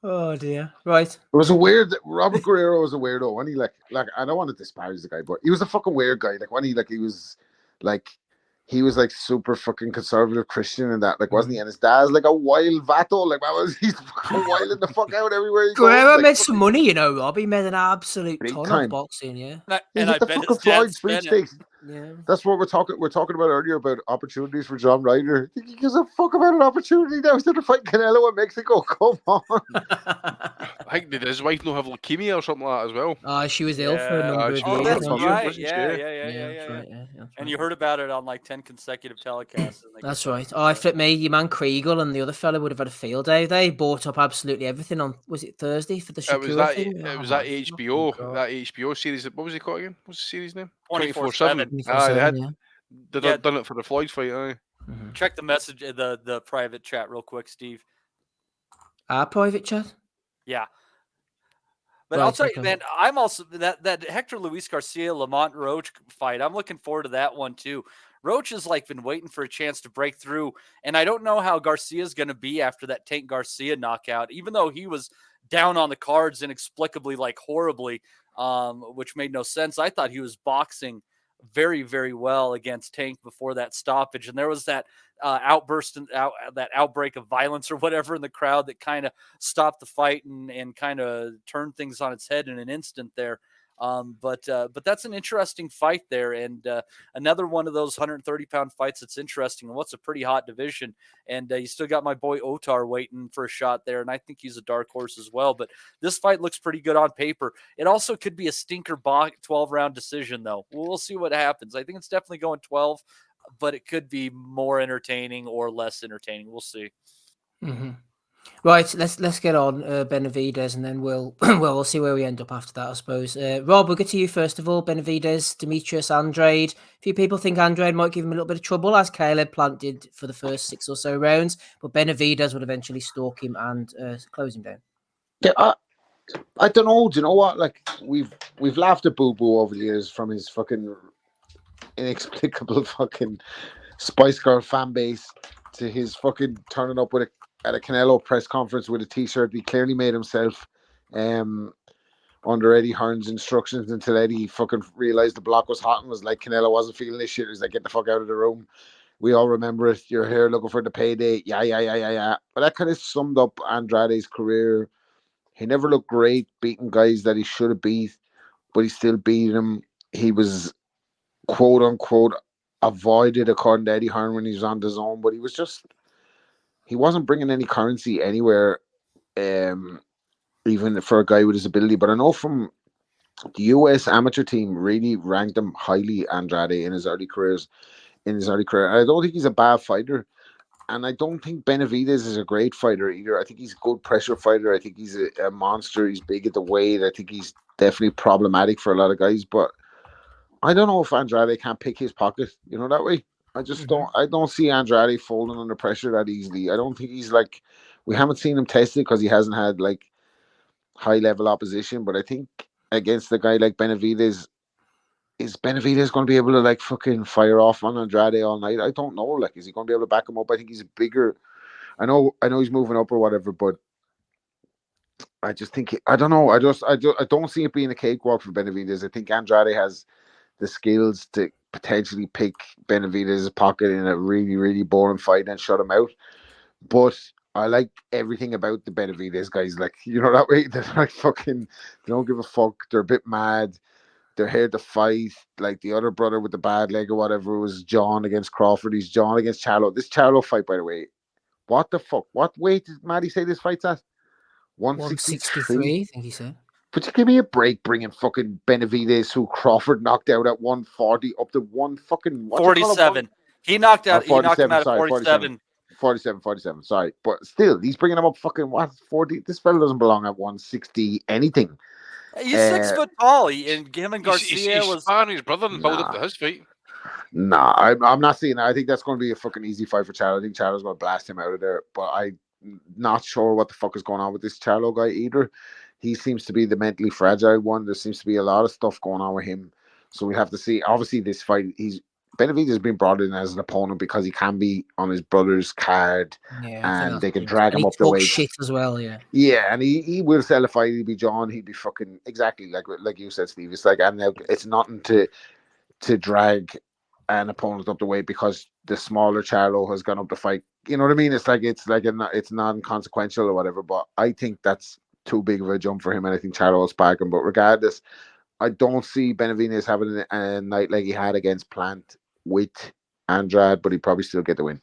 [SPEAKER 12] Oh dear. Right.
[SPEAKER 15] It was a weird. Robert Guerrero was a weirdo. When he like I don't want to disparage the guy, but he was a fucking weird guy. Like when he was like super fucking conservative Christian and that, like, wasn't he? And his dad's like a wild vato. Like, he's fucking wilding the fuck out everywhere he goes.
[SPEAKER 12] Guerrero
[SPEAKER 15] Like,
[SPEAKER 12] made some money, Rob. He made an absolute
[SPEAKER 15] Big
[SPEAKER 12] ton
[SPEAKER 15] time.
[SPEAKER 12] of boxing. Yeah.
[SPEAKER 15] He hit the fucking Floyd sweepstakes.
[SPEAKER 12] Yeah.
[SPEAKER 15] That's what we're talking about earlier about opportunities for John Ryder. He gives a fuck about an opportunity now instead of fighting Canelo in Mexico. Come on.
[SPEAKER 7] I think did his wife not have leukemia or something like that as well?
[SPEAKER 12] She was ill for a number of years.
[SPEAKER 13] Oh, that's
[SPEAKER 12] wasn't she?
[SPEAKER 13] right.
[SPEAKER 7] wasn't she?
[SPEAKER 13] Yeah.
[SPEAKER 12] That's right, yeah, that's
[SPEAKER 13] And you heard about it on like 10 consecutive telecasts.
[SPEAKER 12] That's right. Oh, I flip me. Your man Kriegel and the other fella would have had a field day. They bought up absolutely everything on. Was it Thursday for the
[SPEAKER 7] It was
[SPEAKER 12] Shakur
[SPEAKER 7] that.
[SPEAKER 12] thing?
[SPEAKER 7] It was
[SPEAKER 12] Oh,
[SPEAKER 7] that HBO.
[SPEAKER 12] God.
[SPEAKER 7] That HBO series. What was it called again? What's the series name?
[SPEAKER 13] 24/7.
[SPEAKER 7] 24/7. They'd
[SPEAKER 13] Yeah.
[SPEAKER 7] done it for the Floyd fight. Aye.
[SPEAKER 13] Check the message, the private chat real quick, Steve.
[SPEAKER 12] Our private chat.
[SPEAKER 13] Yeah. But
[SPEAKER 12] Right,
[SPEAKER 13] I'll tell you,
[SPEAKER 12] okay.
[SPEAKER 13] man, I'm also that Hector Luis Garcia Lamont Roach fight. I'm looking forward to that one too. Roach has like been waiting for a chance to break through, and I don't know how Garcia's going to be after that Tank Garcia knockout. Even though he was down on the cards inexplicably, like horribly, which made no sense. I thought he was boxing very, very well against Tank before that stoppage. And there was that outburst and that outbreak of violence or whatever in the crowd that kind of stopped the fight and kind of turned things on its head in an instant there. But that's an interesting fight there, and another one of those 130-pound fights that's interesting. And what's a pretty hot division, and you still got my boy Otar waiting for a shot there, and I think he's a dark horse as well. But this fight looks pretty good on paper. It also could be a stinker 12-round decision, though. We'll see what happens. I think it's definitely going 12, but it could be more entertaining or less entertaining. We'll see.
[SPEAKER 12] Mm-hmm. Right, let's get on Benavidez, and then we'll see where we end up after that, I suppose. Rob, we'll get to you first of all. Benavidez, Demetrius, Andrade. A few people think Andrade might give him a little bit of trouble, as Caleb Plant did for the first 6 or so rounds, but Benavidez would eventually stalk him and close him down.
[SPEAKER 15] Yeah, I don't know. Do you know what? Like we've laughed at Boo Boo over the years from his fucking inexplicable fucking Spice Girl fan base to his fucking turning up at a Canelo press conference with a t-shirt. He clearly made himself under Eddie Hearn's instructions until Eddie fucking realized the block was hot and was like, Canelo wasn't feeling this shit. He's like, get the fuck out of the room. We all remember it. You're here looking for the payday. Yeah. But that kind of summed up Andrade's career. He never looked great beating guys that he should have beat, but he still beat them. He was quote unquote avoided according to Eddie Hearn when he was on the zone, but he wasn't bringing any currency anywhere, even for a guy with his ability. But I know from the US amateur team really ranked him highly, Andrade, in his early career. And I don't think he's a bad fighter. And I don't think Benavidez is a great fighter either. I think he's a good pressure fighter. I think he's a monster. He's big at the weight. I think he's definitely problematic for a lot of guys. But I don't know if Andrade can't pick his pocket, that way. I just don't see Andrade folding under pressure that easily. I don't think he's like, we haven't seen him tested because he hasn't had like high level opposition. But I think against a guy like Benavidez, is Benavidez going to be able to like fucking fire off on Andrade all night? I don't know. Like, is he going to be able to back him up? I think he's bigger. I know he's moving up or whatever, but I just think I don't know. I don't see it being a cakewalk for Benavidez. I think Andrade has the skills to potentially pick Benavidez's pocket in a really, really boring fight and shut him out. But I like everything about the Benavidez guys. Like, that way they're like fucking, they don't give a fuck. They're a bit mad. They're here to fight. Like the other brother with the bad leg or whatever was John against Crawford. He's John against Charlo. This Charlo fight, by the way, what the fuck? What weight did Maddie say this fight's at?
[SPEAKER 12] 163, I think he said.
[SPEAKER 15] But you give me a break bringing fucking Benavidez, who Crawford knocked out at 140, up to
[SPEAKER 13] 47. He knocked out. He knocked him out at 47.
[SPEAKER 15] 47. Sorry, but still, he's bringing him up fucking 40. This fella doesn't belong at 160 anything.
[SPEAKER 13] He's 6 foot tall, and him and Garcia
[SPEAKER 7] he's
[SPEAKER 13] was
[SPEAKER 7] sparring his brother and build up to his fight.
[SPEAKER 15] Nah, I'm not seeing that. I think that's going to be a fucking easy fight for Charlo. I think Charlo's going to blast him out of there, but I'm not sure what the fuck is going on with this Charlo guy either. He seems to be the mentally fragile one. There seems to be a lot of stuff going on with him. So we have to see. Obviously, this fight, Benavidez has been brought in as an opponent because he can be on his brother's card, and they can drag him up the way.
[SPEAKER 12] Shit as well,
[SPEAKER 15] Yeah, and he will sell a fight. He'd be John. He'd be fucking exactly like you said, Steve. It's like, and it's nothing to drag an opponent up the weight because the smaller Charlo has gone up the fight. You know what I mean? It's it's non-consequential or whatever. But I think that's too big of a jump for him, and I think Charlo will spark him. But regardless, I don't see Benavidez having a night like he had against Plant with Andrade, but he'd probably still get the win.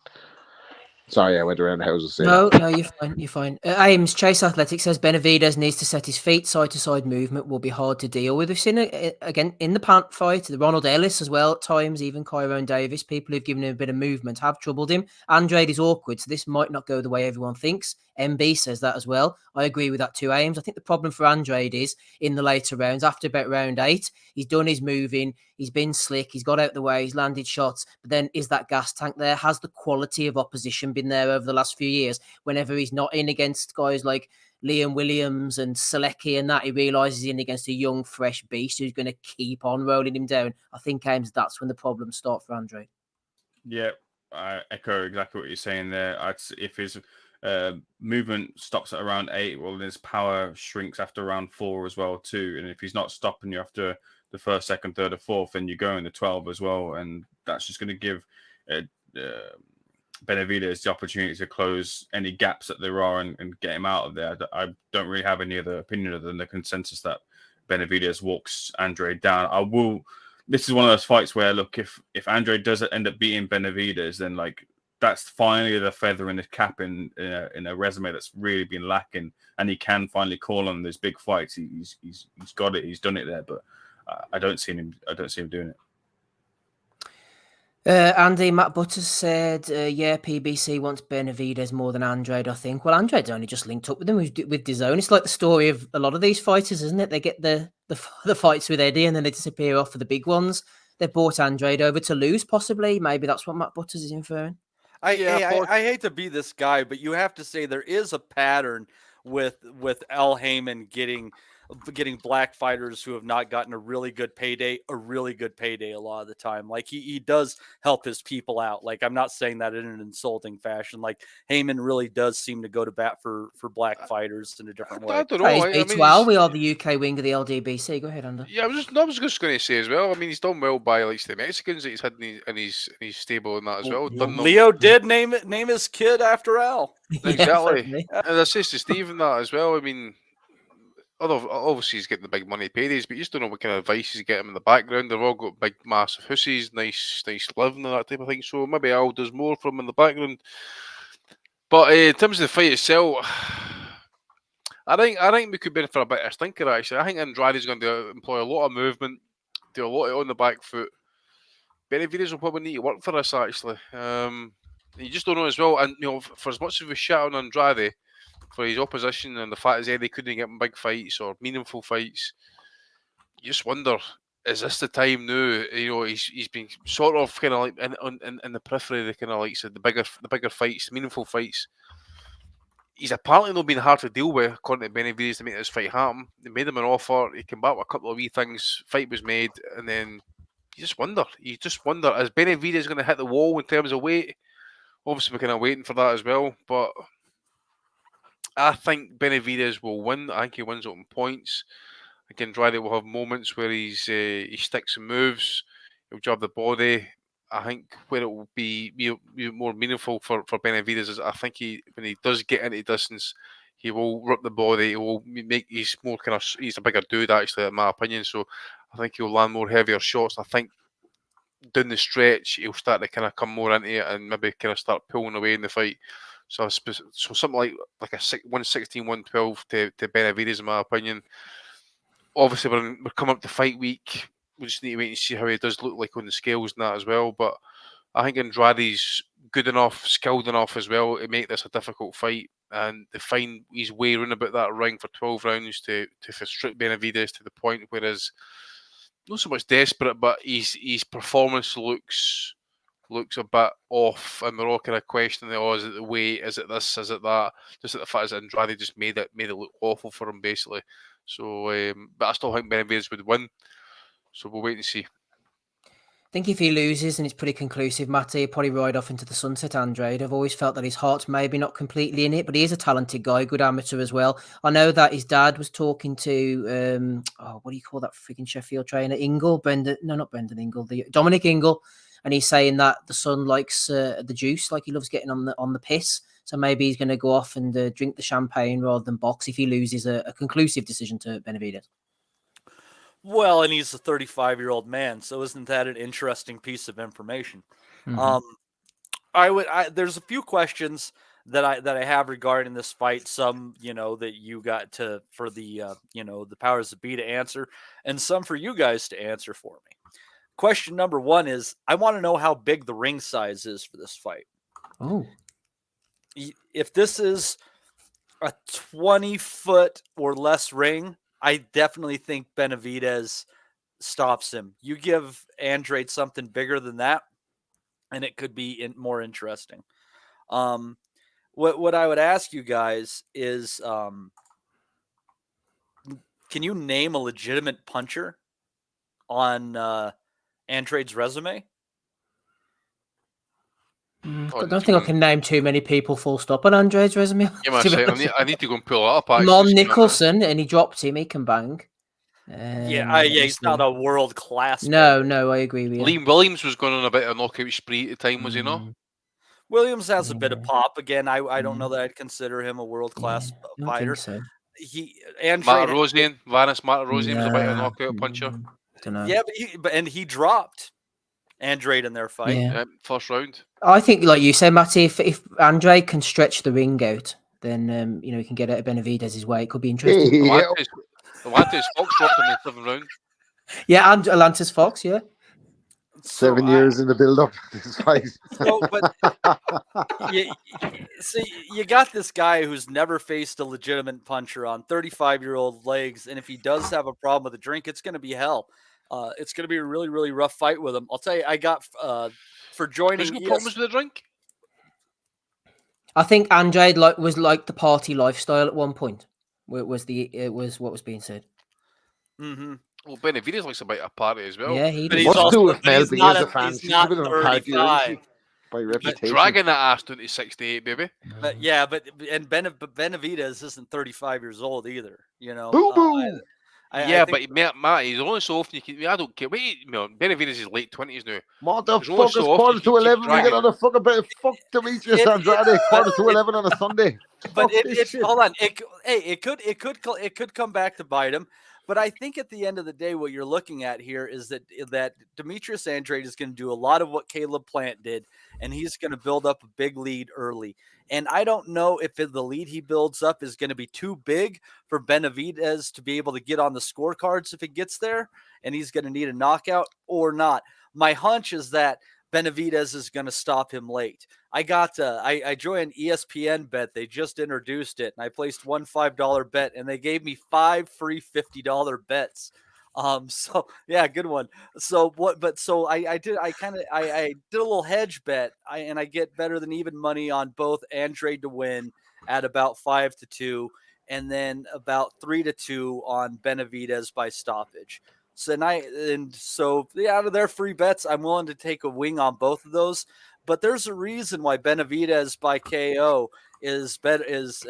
[SPEAKER 15] Sorry, I went around the houses.
[SPEAKER 12] No, you're fine. You're fine. Ames Chase Athletic says Benavidez needs to set his feet. Side-to-side movement will be hard to deal with. We've seen it again in the Pant fight. The Ronald Ellis as well at times. Even Tyrone Davis. People who've given him a bit of movement have troubled him. Andrade is awkward, so this might not go the way everyone thinks. MB says that as well. I agree with that too, Ames. I think the problem for Andrade is in the later rounds, after about round 8, he's done his moving, he's been slick, he's got out the way, he's landed shots, but then is that gas tank there? Has the quality of opposition been there over the last few years? Whenever he's not in against guys like Liam Williams and Selecki and that, he realises he's in against a young, fresh beast who's going to keep on rolling him down. I think, Ames, that's when the problems start for Andrade.
[SPEAKER 16] Yeah, I echo exactly what you're saying there. movement stops at around 8. Well, his power shrinks after round 4 as well too. And if he's not stopping you after the first, second, third, or fourth, then you go in the 12 as well, and that's just going to give Benavidez the opportunity to close any gaps that there are and get him out of there. I don't really have any other opinion other than the consensus that Benavidez walks Andre down. This is one of those fights where, look, if Andre does end up beating Benavidez, then like that's finally the feather in his cap in a resume that's really been lacking, and he can finally call on those big fights. He's got it. He's done it there, but I don't see him doing it.
[SPEAKER 12] Andy, Matt Butters said, yeah, PBC wants Benavidez more than Andrade, I think. Well, Andrade's only just linked up with him with DAZN. It's like the story of a lot of these fighters, isn't it? They get the fights with Eddie and then they disappear off for the big ones. They bought Andrade over to lose, possibly. Maybe that's what Matt Butters is inferring.
[SPEAKER 13] I hate to be this guy, but you have to say there is a pattern with Al Heyman getting black fighters who have not gotten a really good payday a lot of the time. Like he does help his people out. Like, I'm not saying that in an insulting fashion. Like, Heyman really does seem to go to bat for black fighters in a different way.
[SPEAKER 7] I don't know.
[SPEAKER 12] We are the UK wing of the LDBC. Go ahead, Andy.
[SPEAKER 7] Yeah, I was just going to say as well. I mean, he's done well by like the Mexicans that he's had in his stable and that as well.
[SPEAKER 13] Leo did name his kid after Al.
[SPEAKER 7] Exactly. And I says to Stephen that as well. I mean, obviously he's getting the big money paydays, but you just don't know what kind of advice he's getting in the background. They've all got big, massive hussies, nice living and that type of thing. So maybe Al does more for him in the background. But in terms of the fight itself, I think we could be in for a bit of a stinker, actually. I think Andrade's going to employ a lot of movement, do a lot on the back foot. Benavidez will probably need to work for this, actually. You just don't know as well. And for as much as we shout on Andrade for his opposition and the fact that they couldn't get him big fights or meaningful fights, you just wonder, is this the time now? He's been sort of kind of like in the periphery, the kind of like the bigger fights, the meaningful fights. He's apparently not been hard to deal with, according to Benavidez, to make this fight happen. They made him an offer. He came back with a couple of wee things. Fight was made, and then you just wonder, is Benavidez going to hit the wall in terms of weight? Obviously, we're kind of waiting for that as well, but I think Benavidez will win. I think he wins it on points. I think Andrade will have moments where he sticks and moves. He'll jab the body. I think where it will be more meaningful for Benavidez is I think when he does get into distance, he will rip the body. He will he's a bigger dude, actually, in my opinion. So I think he'll land more heavier shots. I think down the stretch he'll start to kind of come more into it and maybe kind of start pulling away in the fight. So something like a 116, 112 to Benavidez, in my opinion. Obviously, we're coming up to fight week. We just need to wait and see how he does look like on the scales and that as well. But I think Andrade's good enough, skilled enough as well to make this a difficult fight and to find his way around about that ring for 12 rounds to frustrate Benavidez to the point where he's not so much desperate, but his performance looks a bit off, and we're all kind of questioning, is it the weight, is it this, is it that? Just the fact that Andrade just made it look awful for him, basically. So, but I still think Benavidez would win. So we'll wait and see.
[SPEAKER 12] I think if he loses, and it's pretty conclusive, Matty, he'll probably ride off into the sunset, Andrade. I've always felt that his heart's maybe not completely in it, but he is a talented guy, good amateur as well. I know that his dad was talking to, what do you call that freaking Sheffield trainer? Dominic Ingle. And he's saying that the son likes the juice, like he loves getting on the piss. So maybe he's going to go off and drink the champagne rather than box if he loses a conclusive decision to Benavidez.
[SPEAKER 13] Well, and he's a 35-year-old man, so isn't that an interesting piece of information? Mm-hmm. There's a few questions that I have regarding this fight. Some, that you got for the powers that be to answer, and some for you guys to answer for me. Question number one is, I want to know how big the ring size is for this fight.
[SPEAKER 12] Oh.
[SPEAKER 13] If this is a 20-foot or less ring, I definitely think Benavidez stops him. You give Andrade something bigger than that, and it could be more interesting. What I would ask you guys is, can you name a legitimate puncher on Andrade's resume?
[SPEAKER 7] Oh,
[SPEAKER 12] I don't think I can name too many people full stop on Andre's resume.
[SPEAKER 7] Yeah, man,
[SPEAKER 12] to be
[SPEAKER 7] say,
[SPEAKER 12] honest.
[SPEAKER 7] I need to go and pull it up. Actually,
[SPEAKER 12] Mon
[SPEAKER 7] just a minute.
[SPEAKER 12] Nicholson, and he dropped him. He can bang.
[SPEAKER 13] Yeah, he's not a world class.
[SPEAKER 12] No, I agree with you.
[SPEAKER 7] Liam Williams was going on a bit of a knockout spree at the time, was he not?
[SPEAKER 13] Williams has a bit of pop. Again, I don't know that I'd consider him a world class fighter.
[SPEAKER 12] So.
[SPEAKER 7] Matarosian, Vanis Matarosian was a bit of a knockout puncher.
[SPEAKER 12] Don't know.
[SPEAKER 13] Yeah, but he dropped Andrade in their fight.
[SPEAKER 12] Yeah.
[SPEAKER 7] First round.
[SPEAKER 12] I think, like you said, Matty, if Andre can stretch the ring out, then he can get out of Benavidez's way. It could be interesting.
[SPEAKER 7] Atlantis Fox dropped him in the 7th round.
[SPEAKER 12] Yeah, and Atlantis Fox, yeah.
[SPEAKER 15] 7 years in the build-up.
[SPEAKER 13] You got this guy who's never faced a legitimate puncher on 35-year-old legs, and if he does have a problem with the drink, it's going to be hell. It's going to be a really, really rough fight with him. I'll tell you, I got for joining.
[SPEAKER 7] There's no problems with the drink.
[SPEAKER 12] I think Andre was like the party lifestyle at one point. It was what was being said.
[SPEAKER 13] Mm-hmm.
[SPEAKER 7] Well, Benavidez likes a bit of party as well.
[SPEAKER 12] Yeah, he
[SPEAKER 15] But
[SPEAKER 12] does.
[SPEAKER 15] he's also with Mel
[SPEAKER 13] he's
[SPEAKER 15] B
[SPEAKER 13] not
[SPEAKER 15] as
[SPEAKER 13] a-
[SPEAKER 15] a fan.
[SPEAKER 13] he's
[SPEAKER 15] She's
[SPEAKER 13] not
[SPEAKER 15] a bit of a party, isn't
[SPEAKER 13] 35.
[SPEAKER 15] she? By reputation.
[SPEAKER 7] Dragging that ass down to 68, baby.
[SPEAKER 13] But Benavidez isn't 35 years old either. You know.
[SPEAKER 15] Boo boo.
[SPEAKER 7] Yeah, but Matt, he's only so often you can. I don't care. Wait, Benavidez is late 20s now.
[SPEAKER 15] Motherfuckers, quarter to 11. We get on the fucking bit. Fuck Demetrius Andrade. Quarter to 11 on a Sunday.
[SPEAKER 13] But hold on. It could come back to bite him. But I think at the end of the day, what you're looking at here is that Demetrius Andrade is going to do a lot of what Caleb Plant did, and he's going to build up a big lead early. And I don't know if the lead he builds up is going to be too big for Benavidez to be able to get on the scorecards if it gets there, and he's going to need a knockout or not. My hunch is that Benavidez is going to stop him late. I joined ESPN bet. They just introduced it, and I placed one $5 bet, and they gave me 5 free $50 bets. So yeah, good one. So I did a little hedge bet, and I get better than even money on both Andrade to win at about 5-2, and then about 3-2 on Benavidez by stoppage. So out of their free bets, I'm willing to take a wing on both of those. But there's a reason why Benavidez by KO is better. Is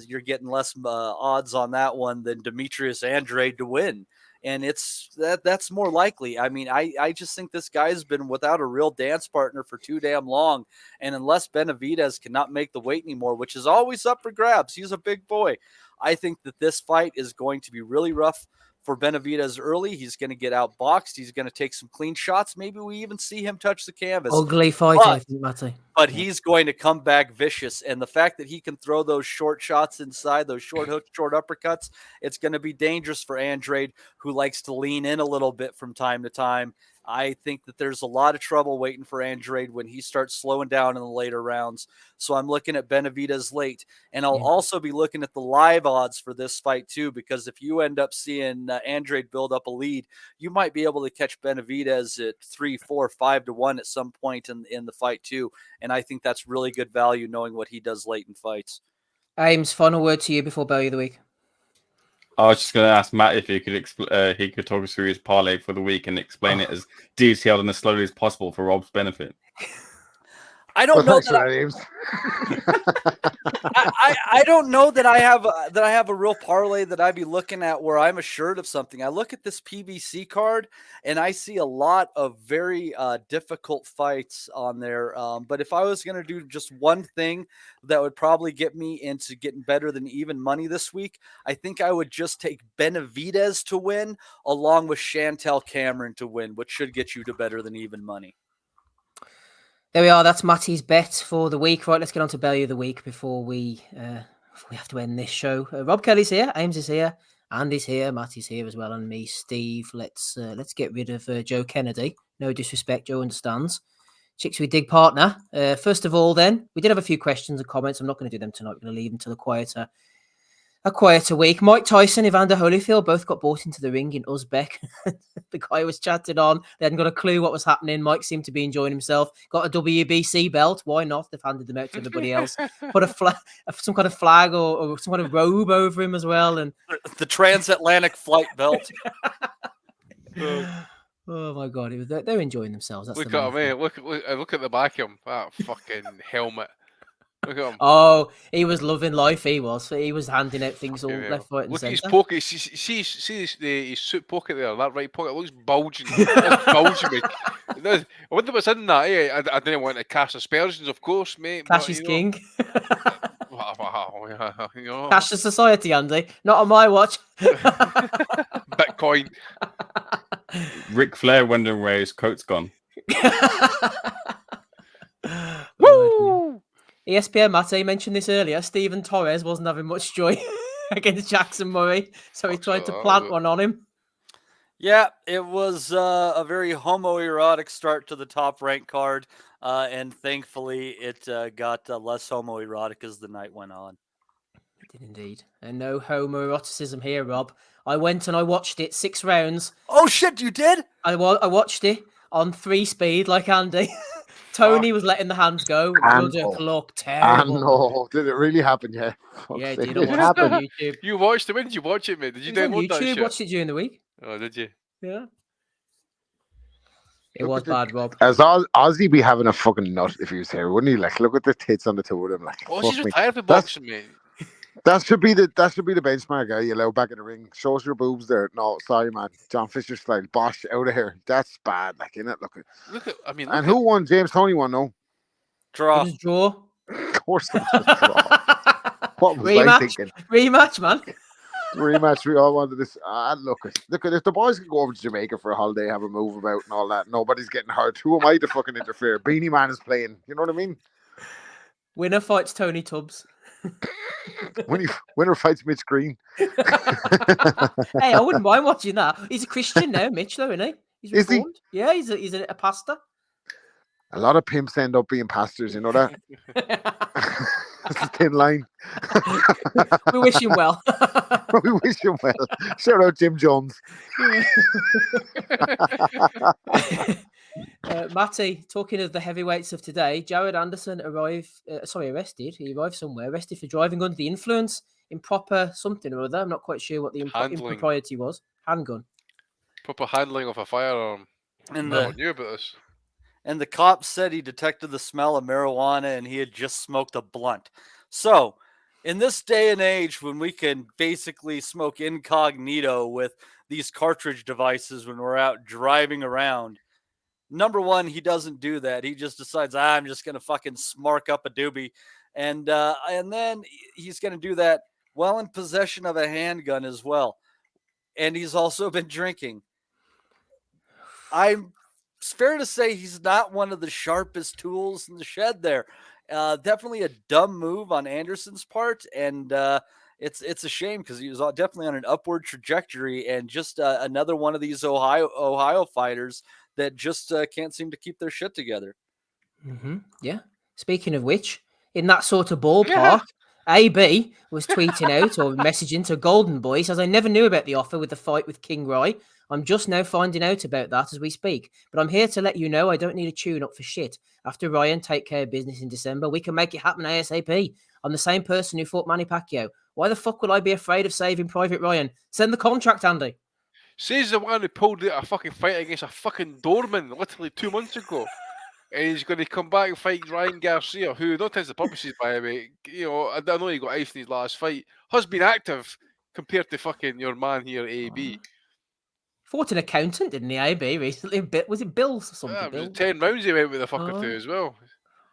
[SPEAKER 13] you're getting less odds on that one than Demetrius Andrade to win, and that's more likely. I mean, I just think this guy's been without a real dance partner for too damn long, and unless Benavidez cannot make the weight anymore, which is always up for grabs, he's a big boy. I think that this fight is going to be really rough for Benavidez early. He's going to get outboxed. He's going to take some clean shots. Maybe we even see him touch the canvas.
[SPEAKER 12] Ugly fight, I think, Matty.
[SPEAKER 13] But he's going to come back vicious. And the fact that he can throw those short shots inside, those short hooks, short uppercuts, it's going to be dangerous for Andrade, who likes to lean in a little bit from time to time. I think that there's a lot of trouble waiting for Andrade when he starts slowing down in the later rounds. So I'm looking at Benavidez late. And I'll also be looking at the live odds for this fight too, because if you end up seeing Andrade build up a lead, you might be able to catch Benavidez at 3, 4, 5-1 at some point in the fight too. And I think that's really good value knowing what he does late in fights.
[SPEAKER 12] Ames, final word to you before Belly of the Week.
[SPEAKER 16] I was just going to ask Matt if he could talk us through his parlay for the week and explain it as detailed and as slowly as possible for Rob's benefit.
[SPEAKER 13] I don't know that I don't know that I have a real parlay that I'd be looking at where I'm assured of something. I look at this PBC card and I see a lot of very difficult fights on there. But if I was going to do just one thing that would probably get me into getting better than even money this week, I think I would just take Benavidez to win along with Chantel Cameron to win, which should get you to better than even money.
[SPEAKER 12] There we are. That's Matty's bet for the week. Right, let's get on to Belly of the Week before we have to end this show. Rob Kelly's here, Ames is here, Andy's here, Matty's here as well, and me, Steve. Let's get rid of Joe Kennedy. No disrespect, Joe understands. Chicks, we dig partner. First of all, then we did have a few questions and comments. I'm not going to do them tonight. We're going to leave them till a quieter week. Mike Tyson, Evander Holyfield both got brought into the ring in Uzbek. The guy was chatted on. They hadn't got a clue what was happening. Mike seemed to be enjoying himself. Got a WBC belt. Why not? They've handed them out to everybody else. Put some kind of flag or some kind of robe over him as well. And
[SPEAKER 13] the transatlantic flight belt.
[SPEAKER 12] Oh my god, they're enjoying themselves. That's
[SPEAKER 7] Look
[SPEAKER 12] the main
[SPEAKER 7] at him,
[SPEAKER 12] thing.
[SPEAKER 7] look at the back of him. That fucking helmet. Look at him.
[SPEAKER 12] Oh, he was loving life. He was handing out things all
[SPEAKER 7] Fucking hell.
[SPEAKER 12] left, right, and
[SPEAKER 7] Look at his
[SPEAKER 12] centre.
[SPEAKER 7] pocket. See his suit pocket there. That right pocket looks bulging. That's bulging me. I wonder what's in that. I didn't want to cast aspersions, of course, mate.
[SPEAKER 12] Cash is king. Cash is society, Andy. Not on my watch.
[SPEAKER 7] Bitcoin.
[SPEAKER 16] Ric Flair wondering where his coat's gone.
[SPEAKER 12] Woo! ESPN Mate mentioned this earlier. Stephen Torres wasn't having much joy against Jackson Murray, so he tried to plant one on him.
[SPEAKER 13] Yeah, it was a very homoerotic start to the top rank card, and thankfully it got less homoerotic as the night went on.
[SPEAKER 12] It did indeed. And no homoeroticism here, Rob. I went and I watched it 6 rounds.
[SPEAKER 13] Oh shit, you did?
[SPEAKER 12] I watched it on 3 speed like Andy. Tony was letting the hands go. Ruddock looked terrible.
[SPEAKER 15] No, did it really happen? Yeah.
[SPEAKER 12] Yeah, it
[SPEAKER 15] Fuck's
[SPEAKER 12] did.
[SPEAKER 15] sake.
[SPEAKER 12] I watched it on YouTube.
[SPEAKER 7] You watched it? When did you watch it, mate? Did you
[SPEAKER 12] It was on
[SPEAKER 7] download that
[SPEAKER 12] YouTube.
[SPEAKER 7] shit?
[SPEAKER 12] Watched it during the week.
[SPEAKER 7] Oh, did you?
[SPEAKER 12] Yeah. It was bad, Rob.
[SPEAKER 15] As Ozzy be having a fucking nut if he was here, wouldn't he? Like, look at the tits on the two of them. Like,
[SPEAKER 7] Oh,
[SPEAKER 15] fuck
[SPEAKER 7] she's
[SPEAKER 15] me.
[SPEAKER 7] retired for boxing, mate.
[SPEAKER 15] That should be the benchmark, guy. You allow back in the ring. Shows your boobs there. No, sorry, man. John Fisher style. Bosh, out of here. That's bad. Like, innit? Look at.
[SPEAKER 7] I mean,
[SPEAKER 15] and who won? James Tony won. No.
[SPEAKER 13] Draw.
[SPEAKER 12] It was draw.
[SPEAKER 15] Of course, it was a draw. What was I thinking?
[SPEAKER 12] Rematch, man.
[SPEAKER 15] Rematch. We all wanted this. Look at. If the boys can go over to Jamaica for a holiday, have a move about and all that, nobody's getting hurt. Who am I to fucking interfere? Beanie Man is playing. You know what I mean?
[SPEAKER 12] Winner fights Tony Tubbs.
[SPEAKER 15] Winner fights Mitch Green.
[SPEAKER 12] Hey, I wouldn't mind watching that. He's a Christian now, Mitch, though, isn't he? He's
[SPEAKER 15] Is he?
[SPEAKER 12] reformed. Yeah, he's a pastor.
[SPEAKER 15] A lot of pimps end up being pastors. You know that. That's a thin line.
[SPEAKER 12] We wish him well.
[SPEAKER 15] We wish him well. Shout out Jim Jones.
[SPEAKER 12] Matty, talking of the heavyweights of today, Jared Anderson arrested. He arrived somewhere, arrested for driving under the influence, improper something or other. I'm not quite sure what the impropriety was. Handgun.
[SPEAKER 7] Proper handling of a firearm.
[SPEAKER 13] And
[SPEAKER 7] No one knew about this.
[SPEAKER 13] And the cops said he detected the smell of marijuana and he had just smoked a blunt. So, in this day and age when we can basically smoke incognito with these cartridge devices when we're out driving around, number one, he doesn't do that. He just decides, I'm just going to fucking smark up a doobie. And then he's going to do that while in possession of a handgun as well. And he's also been drinking. It's fair to say he's not one of the sharpest tools in the shed there. Definitely a dumb move on Anderson's part. And it's a shame because he was definitely on an upward trajectory and just another one of these Ohio fighters that just can't seem to keep their shit together.
[SPEAKER 12] Mm-hmm. Yeah. Speaking of which, in that sort of ballpark, AB was tweeting out or messaging to Golden Boy, says, I never knew about the offer with the fight with King Roy. I'm just now finding out about that as we speak. But I'm here to let you know I don't need a tune-up for shit. After Ryan take care of business in December, we can make it happen ASAP. I'm the same person who fought Manny Pacquiao. Why the fuck would I be afraid of saving Private Ryan? Send the contract, Andy.
[SPEAKER 7] Says the one who pulled out a fucking fight against a fucking doorman literally 2 months ago. And he's going to come back and fight Ryan Garcia, who, no offense to purposes, by the way, you know, I know he got iced in his last fight, has been active compared to fucking your man here, AB.
[SPEAKER 12] Fought an accountant, didn't he, AB, recently? Was it Bill or something?
[SPEAKER 7] Yeah, it was
[SPEAKER 12] Bill?
[SPEAKER 7] 10 rounds he went with a fucker too as well.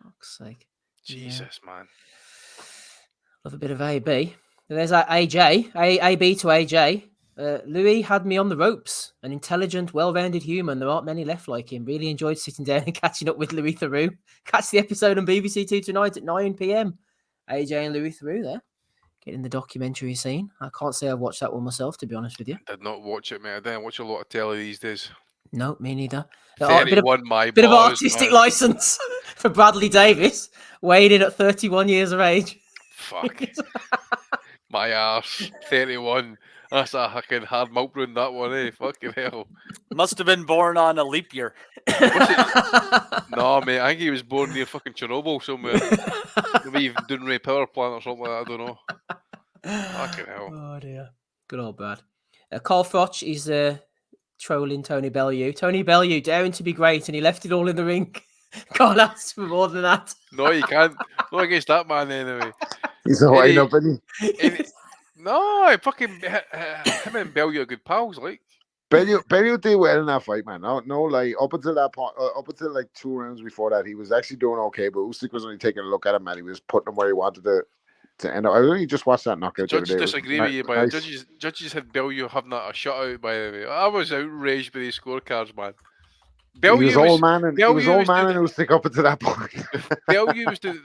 [SPEAKER 12] Fuck's sake.
[SPEAKER 7] Jesus, man.
[SPEAKER 12] Love a bit of AB. There's AJ. AB to AJ. Louis had me on the ropes. An intelligent, well-rounded human. There aren't many left like him. Really enjoyed sitting down and catching up with Louis Theroux. Catch the episode on BBC Two tonight at 9 p.m. AJ and Louis Theroux there. Getting the documentary scene. I can't say I've watched that one myself, to be honest with you.
[SPEAKER 7] Did not watch it, mate. I don't watch a lot of telly these days.
[SPEAKER 12] No, me neither.
[SPEAKER 7] 31, my
[SPEAKER 12] bit of
[SPEAKER 7] balls,
[SPEAKER 12] artistic
[SPEAKER 7] man.
[SPEAKER 12] license for Bradley Davis, weighed in at 31 years of age.
[SPEAKER 7] Fuck. My arse. 31. That's a fucking hard mouth run, that one, eh? Fucking hell.
[SPEAKER 13] Must have been born on a leap year.
[SPEAKER 7] No, mate. I think he was born near fucking Chernobyl somewhere. Maybe even Dunray Power Plant or something like that. I don't know. Fucking hell.
[SPEAKER 12] Oh, dear. Good old Brad. Carl Froch is trolling Tony Bellew. Tony Bellew daring to be great, and he left it all in the ring. Can't ask for more than that.
[SPEAKER 7] No, you can't. Not against that man anyway.
[SPEAKER 15] He's a wind up, isn't he?
[SPEAKER 7] No, fucking him and Bellew are good pals, like.
[SPEAKER 15] Bellew did well in that fight, man. No lie. Up until that point, up until like 2 rounds before that, he was actually doing okay. But Usyk was only taking a look at him, and he was putting him where he wanted to end up. I only just watched that knockout.
[SPEAKER 7] Judges
[SPEAKER 15] the other day.
[SPEAKER 7] disagree with you, but judges had Bellew having a shutout. By the way, I was outraged by these scorecards, man.
[SPEAKER 15] Bellew was all man and Usyk up until that point.
[SPEAKER 7] Bellew was doing.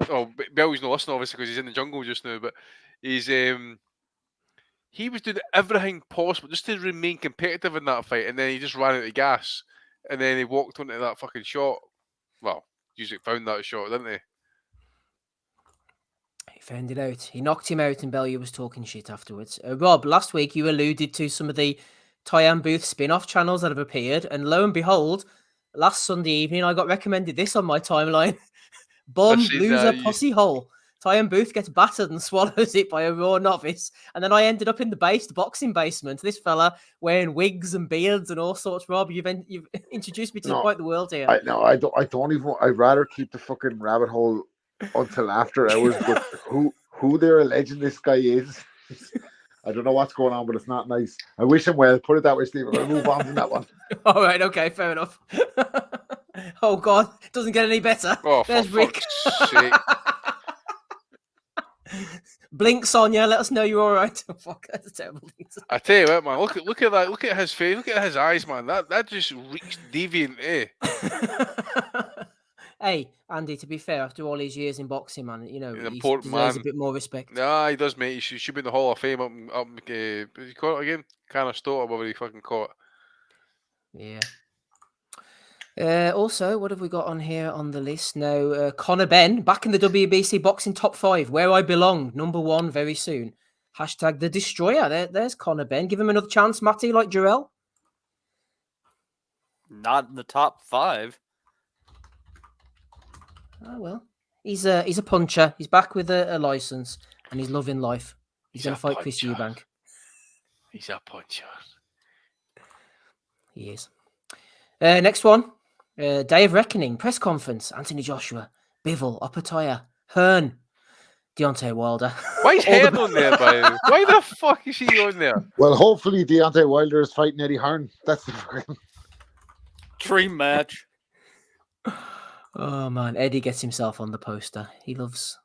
[SPEAKER 7] Oh, Bellew's not listening, obviously, because he's in the jungle just now. But he's he was doing everything possible just to remain competitive in that fight, and then he just ran out of gas, and then he walked onto that fucking shot. Well, Usyk found that shot, didn't he?
[SPEAKER 12] He found it out. He knocked him out, and Bellew was talking shit afterwards. Rob, last week you alluded to some of the Tyan Booth spin-off channels that have appeared, and lo and behold, last Sunday evening I got recommended this on my timeline. Bum, loser, pussy hole. Tyan Booth gets battered and swallows it by a raw novice. And then I ended up in the boxing basement. This fella wearing wigs and beards and all sorts. Rob, you've introduced me to quite the world here.
[SPEAKER 15] I don't even. I'd rather keep the fucking rabbit hole until after hours. But who they're alleging this guy is, I don't know what's going on, but it's not nice. I wish him well. Put it that way, Steve. I'll move on from that one.
[SPEAKER 12] All right, okay, fair enough. Oh God, doesn't get any better.
[SPEAKER 7] Oh,
[SPEAKER 12] there's
[SPEAKER 7] for
[SPEAKER 12] Rick.
[SPEAKER 7] Fuck's sake.
[SPEAKER 12] Blink, Sonia. Let us know you're all right. Oh, fuck, that's a terrible thing.
[SPEAKER 7] I tell you what, man. Look at that. Look at his face. Look at his eyes, man. That just reeks deviant, eh?
[SPEAKER 12] Hey, Andy. To be fair, after all these years in boxing, man, you know, he deserves a bit more respect.
[SPEAKER 7] Nah, he does, mate. He should be in the Hall of Fame. Up what do you call it again? Canastota, whatever you fucking call it.
[SPEAKER 12] Yeah. Also, what have we got on here on the list now? Conor Benn back in the WBC boxing top 5, where I belong, number 1 very soon. Hashtag the Destroyer. There's Conor Benn. Give him another chance, Matty, like Jarrell.
[SPEAKER 13] Not in the top 5.
[SPEAKER 12] Oh well, he's a puncher. He's back with a license, and he's loving life. He's going to fight Chris Eubank.
[SPEAKER 7] He's a puncher.
[SPEAKER 12] He is. Next one. Day of Reckoning, press conference, Anthony Joshua, Bivol, Opataya, Hearn, Deontay Wilder.
[SPEAKER 7] Why is Hearn on there, by the way? Why the fuck is he on there?
[SPEAKER 15] Well, hopefully Deontay Wilder is fighting Eddie Hearn. That's the fucking
[SPEAKER 13] dream match.
[SPEAKER 12] Oh man, Eddie gets himself on the poster. He loves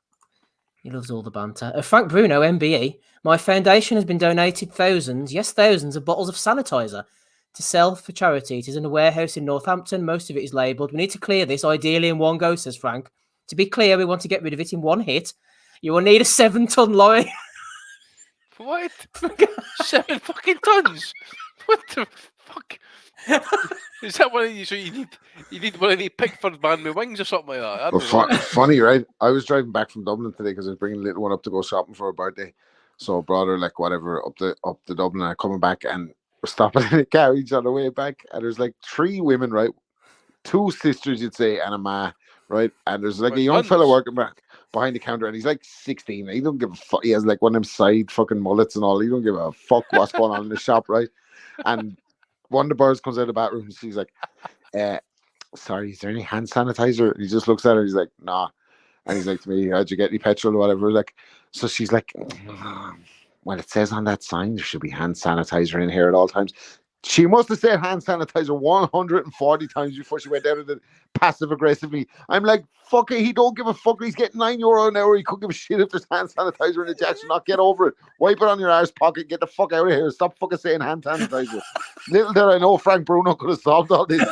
[SPEAKER 12] all the banter. Frank Bruno, MBE, my foundation has been donated thousands of bottles of sanitizer to sell for charity. It is in a warehouse in Northampton. Most of it is labelled. We need to clear this, ideally in one go, says Frank. To be clear, we want to get rid of it in one hit. You will need a 7-ton lorry.
[SPEAKER 7] What? 7 fucking tons? What the fuck? Is that one of you? So you need one of the Pickford man with wings or something like that?
[SPEAKER 15] Well, funny, right? I was driving back from Dublin today because I was bringing the little one up to go shopping for her birthday. So I brought her like whatever up to Dublin, and coming back and we're stopping in a garage on the way back, and there's like 3 women, right? 2 sisters, you'd say, and a ma, right? And there's like a young fella working back behind the counter, and he's like 16. He don't give a fuck. He has like one of them side fucking mullets and all. He don't give a fuck what's going on in the shop, right? And one of the birds comes out of the bathroom, and she's like, sorry, is there any hand sanitizer? And he just looks at her, he's like, nah. And he's like to me, how'd you get any petrol or whatever? Like, so she's like, well, it says on that sign there should be hand sanitizer in here at all times. She must have said hand sanitizer 140 times before she went out of it passive aggressively. I'm like, fuck it, he don't give a fuck. He's getting €9 an hour. He couldn't give a shit if there's hand sanitizer in the jacket. Not get over it. Wipe it on your arse pocket. Get the fuck out of here. Stop fucking saying hand sanitizer. Little did I know Frank Bruno could have solved all this.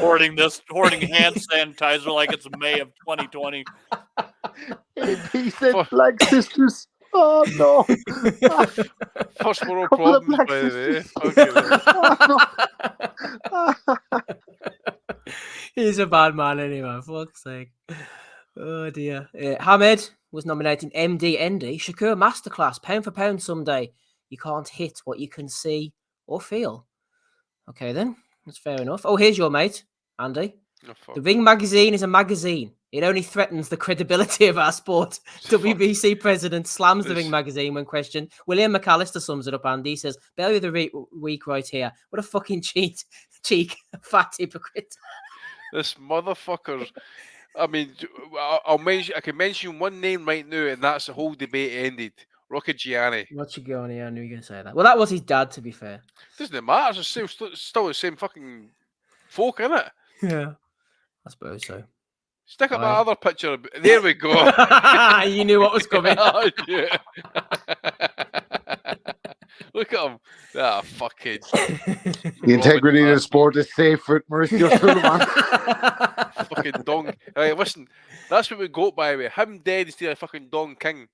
[SPEAKER 13] Hoarding hand sanitizer like it's May of 2020.
[SPEAKER 15] He said black sisters. Oh no.
[SPEAKER 7] First world problems, by the
[SPEAKER 12] way. He's a bad man anyway, fuck's sake. Oh dear. Hamed was nominating MD Endy. Shakur Masterclass, pound for pound someday. You can't hit what you can see or feel. Okay then, that's fair enough. Oh, here's your mate, Andy.
[SPEAKER 7] Oh, fuck.
[SPEAKER 12] The Ring magazine is a magazine. It only threatens the credibility of our sport. WBC president slams the Ring magazine when questioned. William McAllister sums it up, Andy. He says, "Belly of the week right here. What a fucking cheek, fat hypocrite."
[SPEAKER 7] This motherfucker. I mean, I can mention one name right now, and that's the whole debate ended. Rocky Gianni.
[SPEAKER 12] Gianni, I knew you were going to say that. Well, that was his dad, to be fair.
[SPEAKER 7] Doesn't matter. It's still the same fucking folk, isn't it?
[SPEAKER 12] Yeah, I suppose so.
[SPEAKER 7] Stick up that other picture. There we go.
[SPEAKER 12] You knew what was coming.
[SPEAKER 7] Oh, yeah. Look at him. Ah, fucking.
[SPEAKER 15] The integrity of the sport is safe for Mauricio Sullivan.
[SPEAKER 7] Fucking Dong. Hey, listen, that's what we got, by the way. Him dead instead of fucking Dong King.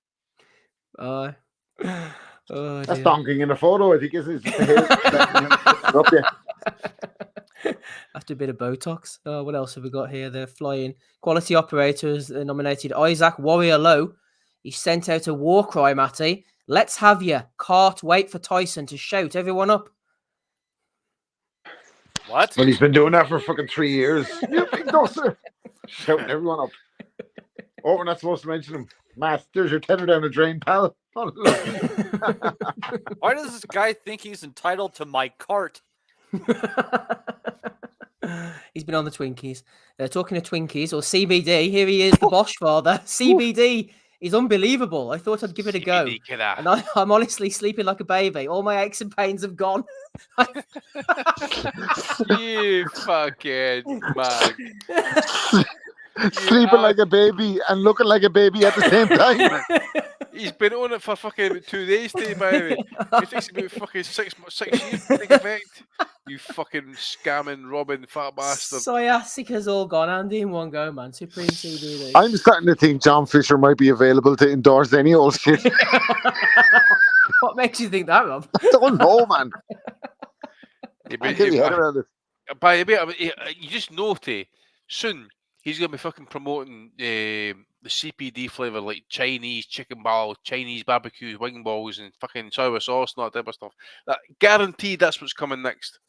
[SPEAKER 12] Oh,
[SPEAKER 15] that's Dong King in the photo, I think, isn't it?
[SPEAKER 12] After a bit of Botox. What else have we got here? They're flying. Quality operators nominated Isaac Warrior Low. He sent out a war cry, Matty. Let's have you. Can't wait for Tyson to shout everyone up.
[SPEAKER 13] What?
[SPEAKER 15] Well, he's been doing that for fucking 3 years. You big dosser. Shouting everyone up. Oh, we're not supposed to mention him. Matt, there's your tenner down the drain, pal.
[SPEAKER 13] Why does this guy think he's entitled to my cart?
[SPEAKER 12] He's been on the Twinkies. Talking to Twinkies or CBD, here he is, the Bosch father. CBD is unbelievable. I thought I'd give it a go. And I'm honestly sleeping like a baby. All my aches and pains have gone.
[SPEAKER 7] You fucking man.
[SPEAKER 15] Sleeping like a baby and looking like a baby at the same time.
[SPEAKER 7] He's been on it for fucking about 2 days today, by the way. It takes about fucking 6 years to take effect. You fucking scamming, robbing, fat bastard.
[SPEAKER 12] Sciatica all gone, Andy, in one go, man. Supreme CBD.
[SPEAKER 15] I'm starting to think John Fisher might be available to endorse any old shit.
[SPEAKER 12] What makes you think that, Rob?
[SPEAKER 15] I don't know, man.
[SPEAKER 7] By the way, you just know, soon he's going to be fucking promoting the CPD flavour, like Chinese chicken balls, Chinese barbecue wing balls, and fucking sour sauce and all that type of stuff. Guaranteed that's what's coming next.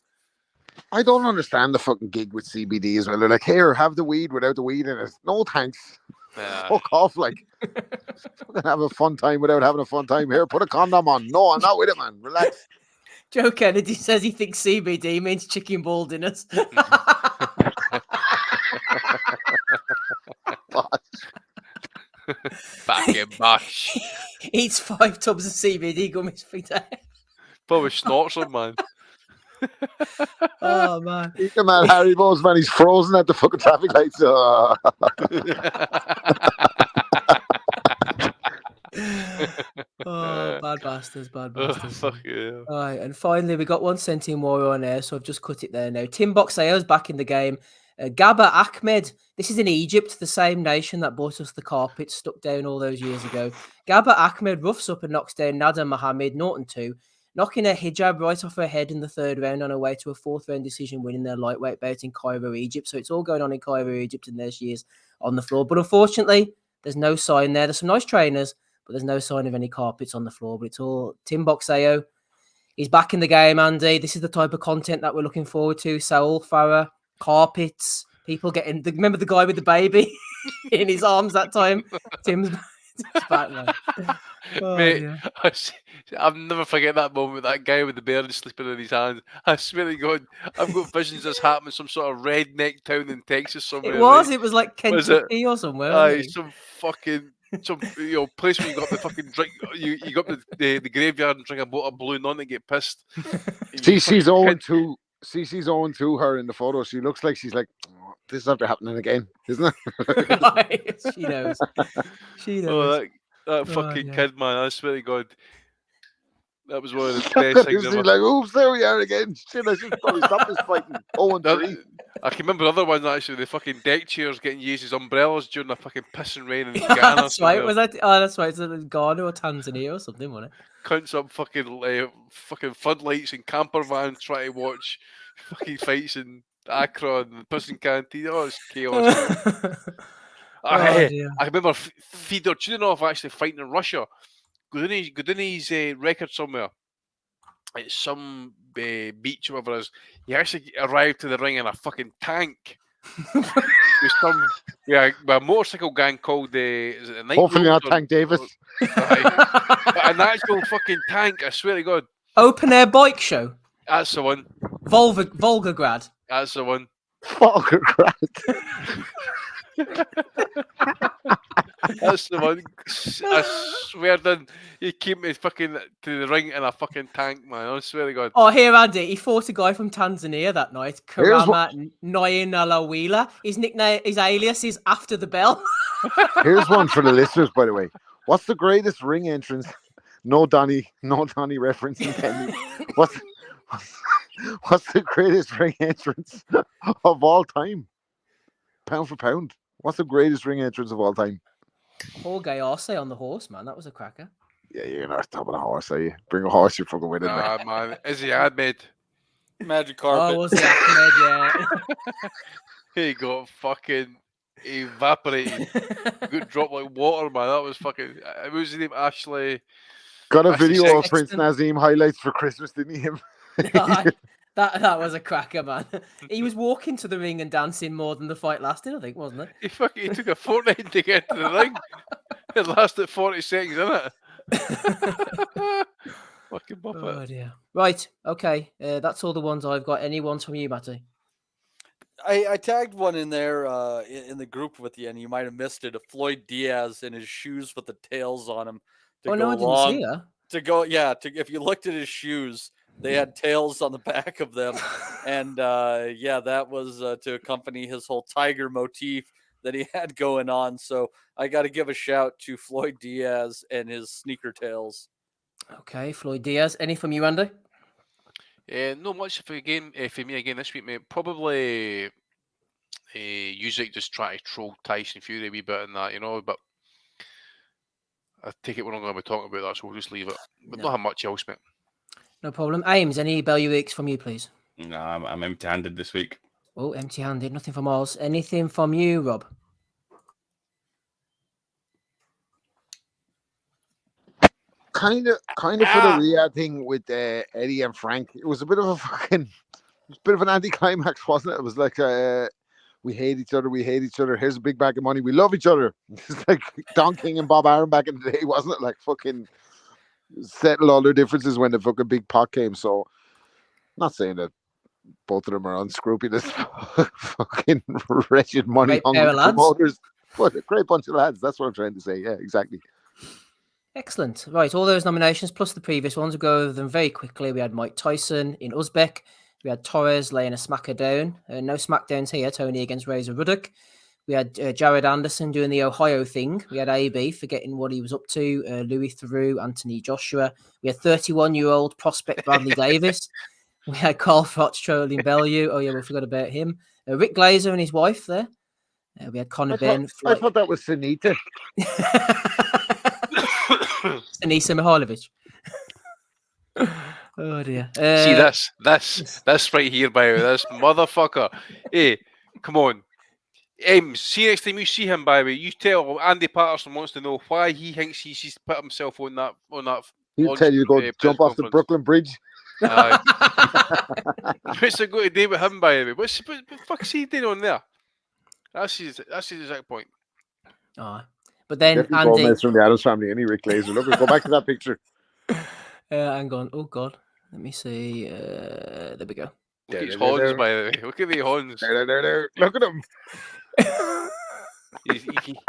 [SPEAKER 15] I don't understand the fucking gig with CBD as well. They're like, here, have the weed without the weed in it. No thanks. Fuck off, like. Fucking have a fun time without having a fun time. Here, put a condom on. No, I'm not with it, man. Relax.
[SPEAKER 12] Joe Kennedy says he thinks CBD means chicken ball dinners.
[SPEAKER 7] Fucking bosh.
[SPEAKER 12] Eats 5 tubs of CBD gummies for day.
[SPEAKER 7] Probably snorts them, man.
[SPEAKER 12] Oh, man.
[SPEAKER 15] Look at that Harry Bowes, man. He's frozen at the fucking traffic lights.
[SPEAKER 12] Oh, bad bastards.
[SPEAKER 7] Oh, fuck yeah.
[SPEAKER 12] All right, and finally, we got one sentient warrior on air, so I've just cut it there now. Tim Boxeo's back in the game. Gabba Ahmed, this is in Egypt, the same nation that bought us the carpet stuck down all those years ago. Gabba Ahmed roughs up and knocks down Nada Mohammed, 0-2, knocking her hijab right off her head in the 3rd round on her way to a 4th round decision win in their lightweight bout in Cairo, Egypt. So it's all going on in Cairo, Egypt, and there she is on the floor. But unfortunately, there's no sign there. There's some nice trainers, but there's no sign of any carpets on the floor. But it's all Tim Boxeo. He's back in the game, Andy. This is the type of content that we're looking forward to. Saul Farah, carpets, people getting... Remember the guy with the baby in his arms that time? Tim's back, man. Oh,
[SPEAKER 7] mate,
[SPEAKER 12] yeah.
[SPEAKER 7] I'll never forget that moment, that guy with the bird sleeping in his hand. I swear to God, I've got visions of this happening in some sort of redneck town in Texas somewhere.
[SPEAKER 12] It was like Kentucky or somewhere.
[SPEAKER 7] Some fucking... place where you got the fucking drink, you got the graveyard and drink a bottle of Blue Nun and get pissed.
[SPEAKER 15] She's 0-2. She's 0-2 her in the photo. She looks like she's like, oh, this is after happening again, isn't it?
[SPEAKER 12] She knows. She knows.
[SPEAKER 7] Oh, that fucking kid, man! I swear to God, that was one of the best things ever.
[SPEAKER 15] She's like, oops, there we are again. Shit, I should probably stop this fighting. 0-3.
[SPEAKER 7] I can remember other ones actually. The fucking deck chairs getting used as umbrellas during the fucking pissing rain in Ghana.
[SPEAKER 12] That's right. Was that? Oh, that's right. It's in Ghana or Tanzania or something, wasn't it?
[SPEAKER 7] Cunts up fucking floodlights and camper vans trying to watch fucking fights in Accra and the prison canteen. Oh, it's chaos. I remember Fedor Chudinov actually fighting in Russia. Gudini's record somewhere. It's some beach or whatever it is. He actually arrived to the ring in a fucking tank. With some a motorcycle gang called is it the Night
[SPEAKER 15] Hopefully
[SPEAKER 7] Wolves
[SPEAKER 15] not Tank Davis.
[SPEAKER 7] An actual fucking tank, I swear to God.
[SPEAKER 12] Open air bike show.
[SPEAKER 7] That's the one.
[SPEAKER 12] Volgograd.
[SPEAKER 7] That's the one.
[SPEAKER 15] Volgograd.
[SPEAKER 7] That's the one. I swear, then he came me fucking to the ring in a fucking tank, man. I swear to God.
[SPEAKER 12] Oh, here, Andy. He fought a guy from Tanzania that night, Karama Nyanalawila. His nickname, his alias is After the Bell.
[SPEAKER 15] Here's one for the listeners, by the way. What's the greatest ring entrance? No Donny reference intended. What's the greatest ring entrance of all time? Pound for pound. What's the greatest ring entrance of all time?
[SPEAKER 12] Jorge Arce on the horse, man. That was a cracker.
[SPEAKER 15] Yeah, you're not top of the horse, are you? Bring a horse, you're fucking winning.
[SPEAKER 7] Nah, man. Izzy Ahmed.
[SPEAKER 13] Magic carpet.
[SPEAKER 12] Oh, was it Ahmed? Yeah.
[SPEAKER 7] He got fucking evaporated. Good drop like water, man. That was fucking. What was his name? Ashley.
[SPEAKER 15] Got a video of Prince Nazim highlights for Christmas, didn't he?
[SPEAKER 12] That was a cracker, man. He was walking to the ring and dancing more than the fight lasted, I think, wasn't it?
[SPEAKER 7] He took a fortnight to get to the ring. It lasted 40 seconds, didn't it? Fucking bop
[SPEAKER 12] Oh
[SPEAKER 7] it.
[SPEAKER 12] dear. Right, okay. That's all the ones I've got. Any ones from you, Matty?
[SPEAKER 13] I tagged one in there in the group with you, and you might have missed it. Of Floyd Diaz in his shoes with the tails on them.
[SPEAKER 12] Oh no, I didn't see her.
[SPEAKER 13] If you looked at his shoes, they had tails on the back of them, and that was to accompany his whole tiger motif that he had going on. So I got to give a shout to Floyd Diaz and his sneaker tails.
[SPEAKER 12] Okay, Floyd Diaz. Any from you, Andy?
[SPEAKER 7] Not much for me again this week, mate. Probably Usyk just trying to troll Tyson Fury a wee bit and that, but I take it we're not going to be talking about that, so we'll just leave it. But not have much else, mate.
[SPEAKER 12] No problem. Ames, any bailiwicks from you, please?
[SPEAKER 16] No, I'm empty-handed this week.
[SPEAKER 12] Oh, empty-handed. Nothing from Oz. Anything from you, Rob?
[SPEAKER 15] Kind of for the Riyadh thing with Eddie and Frank. It was a bit of an anticlimax, wasn't it? It was like we hate each other. Here's a big bag of money. We love each other. It's like Don King and Bob Aaron back in the day, wasn't it? Like fucking settle all their differences when the fucking big pot came. So, not saying that both of them are unscrupulous, fucking wretched money hungry promoters, but a great bunch of lads. That's what I'm trying to say. Yeah, exactly.
[SPEAKER 12] Excellent. Right, all those nominations plus the previous ones. We'll go over them very quickly. We had Mike Tyson in Uzbek. We had Torres laying a smacker down. No smackdowns here. Tony against Razor Ruddock. We had Jared Anderson doing the Ohio thing. We had AB forgetting what he was up to. Louis Theroux, Anthony Joshua. We had 31-year-old prospect Bradley Davis. We had Carl Froch trolling Bellew. Oh, yeah, we forgot about him. Rick Glazer and his wife there. We had Conor Ben.
[SPEAKER 15] I thought that was Sunita.
[SPEAKER 12] Anisa Mihailovic. Oh dear.
[SPEAKER 7] See this right here, by the way, this motherfucker. Hey, come on. See next time you see him, by the way, you tell Andy Patterson wants to know why he thinks he's put himself on that.
[SPEAKER 15] He'll tell you to go jump off the Brooklyn Bridge.
[SPEAKER 7] What's it got to do with him, by the way? What the fuck's he doing on there? That's his exact point.
[SPEAKER 12] But then
[SPEAKER 15] Andy Gomez from the Addams Family, any Rick Glazer. Look, go back to that picture.
[SPEAKER 12] Hang on. Oh God, let me see. There we go.
[SPEAKER 7] Look at his horns, by the way. Look at the horns.
[SPEAKER 15] There. Look at him.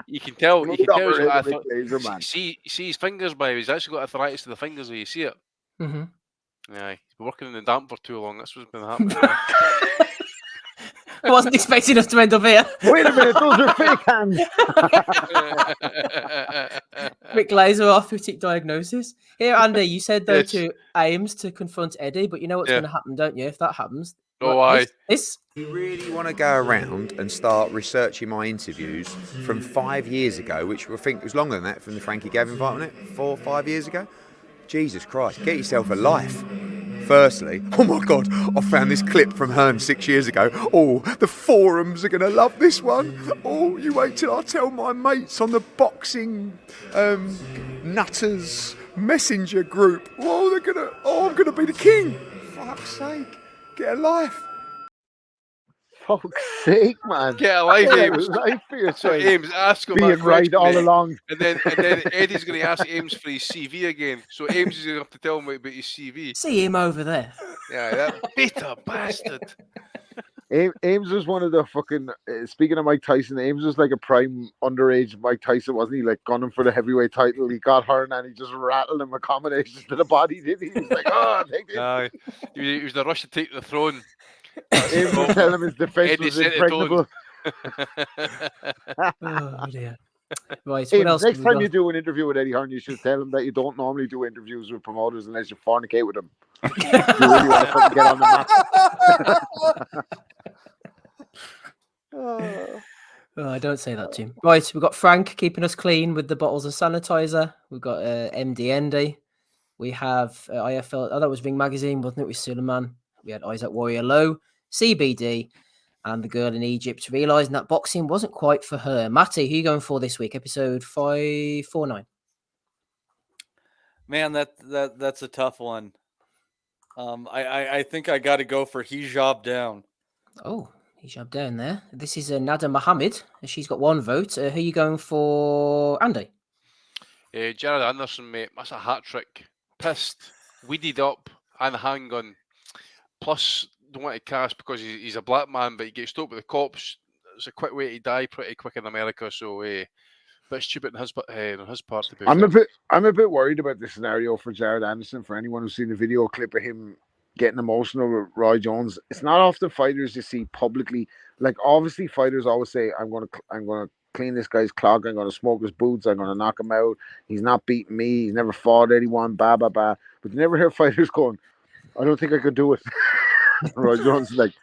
[SPEAKER 7] You can tell. You can tell.
[SPEAKER 15] Glazer, man.
[SPEAKER 7] See his fingers, by the way. He's actually got arthritis to the fingers. Do you see it?
[SPEAKER 12] Mm-hmm.
[SPEAKER 7] Yeah, he's been working in the damp for too long. That's what's been happening.
[SPEAKER 12] I wasn't expecting us to end up here.
[SPEAKER 15] Wait a minute, those are fake hands.
[SPEAKER 12] Rick Glazer, arthritic diagnosis. Here, Andy, you said though to Ames to confront Eddie, but you know what's going to happen, don't you? If that happens,
[SPEAKER 9] You really want to go around and start researching my interviews from 5 years ago, which I think was longer than that from the Frankie Gavin fight, wasn't it? 4 or 5 years ago. Jesus Christ, get yourself a life. Firstly, oh my God, I found this clip from Hearn 6 years ago. Oh, the forums are going to love this one. Oh, you wait till I tell my mates on the boxing nutters messenger group. Oh, I'm going to be the king. Fuck's sake, get a life.
[SPEAKER 1] fuck's sake, man.
[SPEAKER 7] Get a life,
[SPEAKER 1] Get a
[SPEAKER 7] Ames.
[SPEAKER 1] life for yourself.
[SPEAKER 7] So Ames, ask him
[SPEAKER 1] Being
[SPEAKER 7] that
[SPEAKER 1] right
[SPEAKER 7] question,
[SPEAKER 1] all
[SPEAKER 7] mate.
[SPEAKER 1] along.
[SPEAKER 7] And then Eddie's going to ask Ames for his CV again. So Ames is going to have to tell him about his CV.
[SPEAKER 12] See him over there.
[SPEAKER 7] Yeah, that bitter bastard.
[SPEAKER 1] Ames was one of the fucking. Speaking of Mike Tyson, Ames was like a prime underage Mike Tyson, wasn't he? Like gunning for the heavyweight title. He got hurt and he just rattled him accommodations to the body, didn't he? He was like, "Oh, take this."
[SPEAKER 7] He was the rush to take the throne.
[SPEAKER 1] Ames was telling him his defense
[SPEAKER 7] Eddie
[SPEAKER 1] was
[SPEAKER 7] set the
[SPEAKER 1] impregnable.
[SPEAKER 12] Oh dear. Right. What
[SPEAKER 1] Ames,
[SPEAKER 12] else?
[SPEAKER 1] next
[SPEAKER 12] have we
[SPEAKER 1] time
[SPEAKER 12] got?
[SPEAKER 1] you do an interview with Eddie Hearn, you should tell him that you don't normally do interviews with promoters unless you fornicate with them. You really want to fucking get on the map.
[SPEAKER 12] Oh, don't say that to him. Right, we've got Frank keeping us clean with the bottles of sanitizer. We've got MD Andy. We have IFL. Oh, that was Ring Magazine, wasn't it? With Suleiman. We had Isaac Warrior Low, CBD, and the girl in Egypt realizing that boxing wasn't quite for her. Matty, who are you going for this week? Episode 549.
[SPEAKER 13] Man, that's a tough one. I think I got to go for Hijab Down.
[SPEAKER 12] Oh, Hijab down there. This is Nada Mohammed. She's got one vote. Who are you going for, Andy?
[SPEAKER 7] Jared Anderson, mate. That's a hat trick. Pissed, weeded up, and a handgun. Plus, don't want to cast because he's a black man, but he gets stopped with the cops. It's a quick way to die, pretty quick in America. So, bit stupid on his part to be.
[SPEAKER 1] I'm a bit worried about this scenario for Jared Anderson. For anyone who's seen the video clip of him getting emotional with Roy Jones, it's not often fighters you see publicly. Like obviously, fighters always say, "I'm gonna clean this guy's clock. I'm gonna smoke his boots. I'm gonna knock him out. He's not beating me. He's never fought anyone." Bah bah bah. But you never hear fighters going, "I don't think I could do it." Roy Jones is like,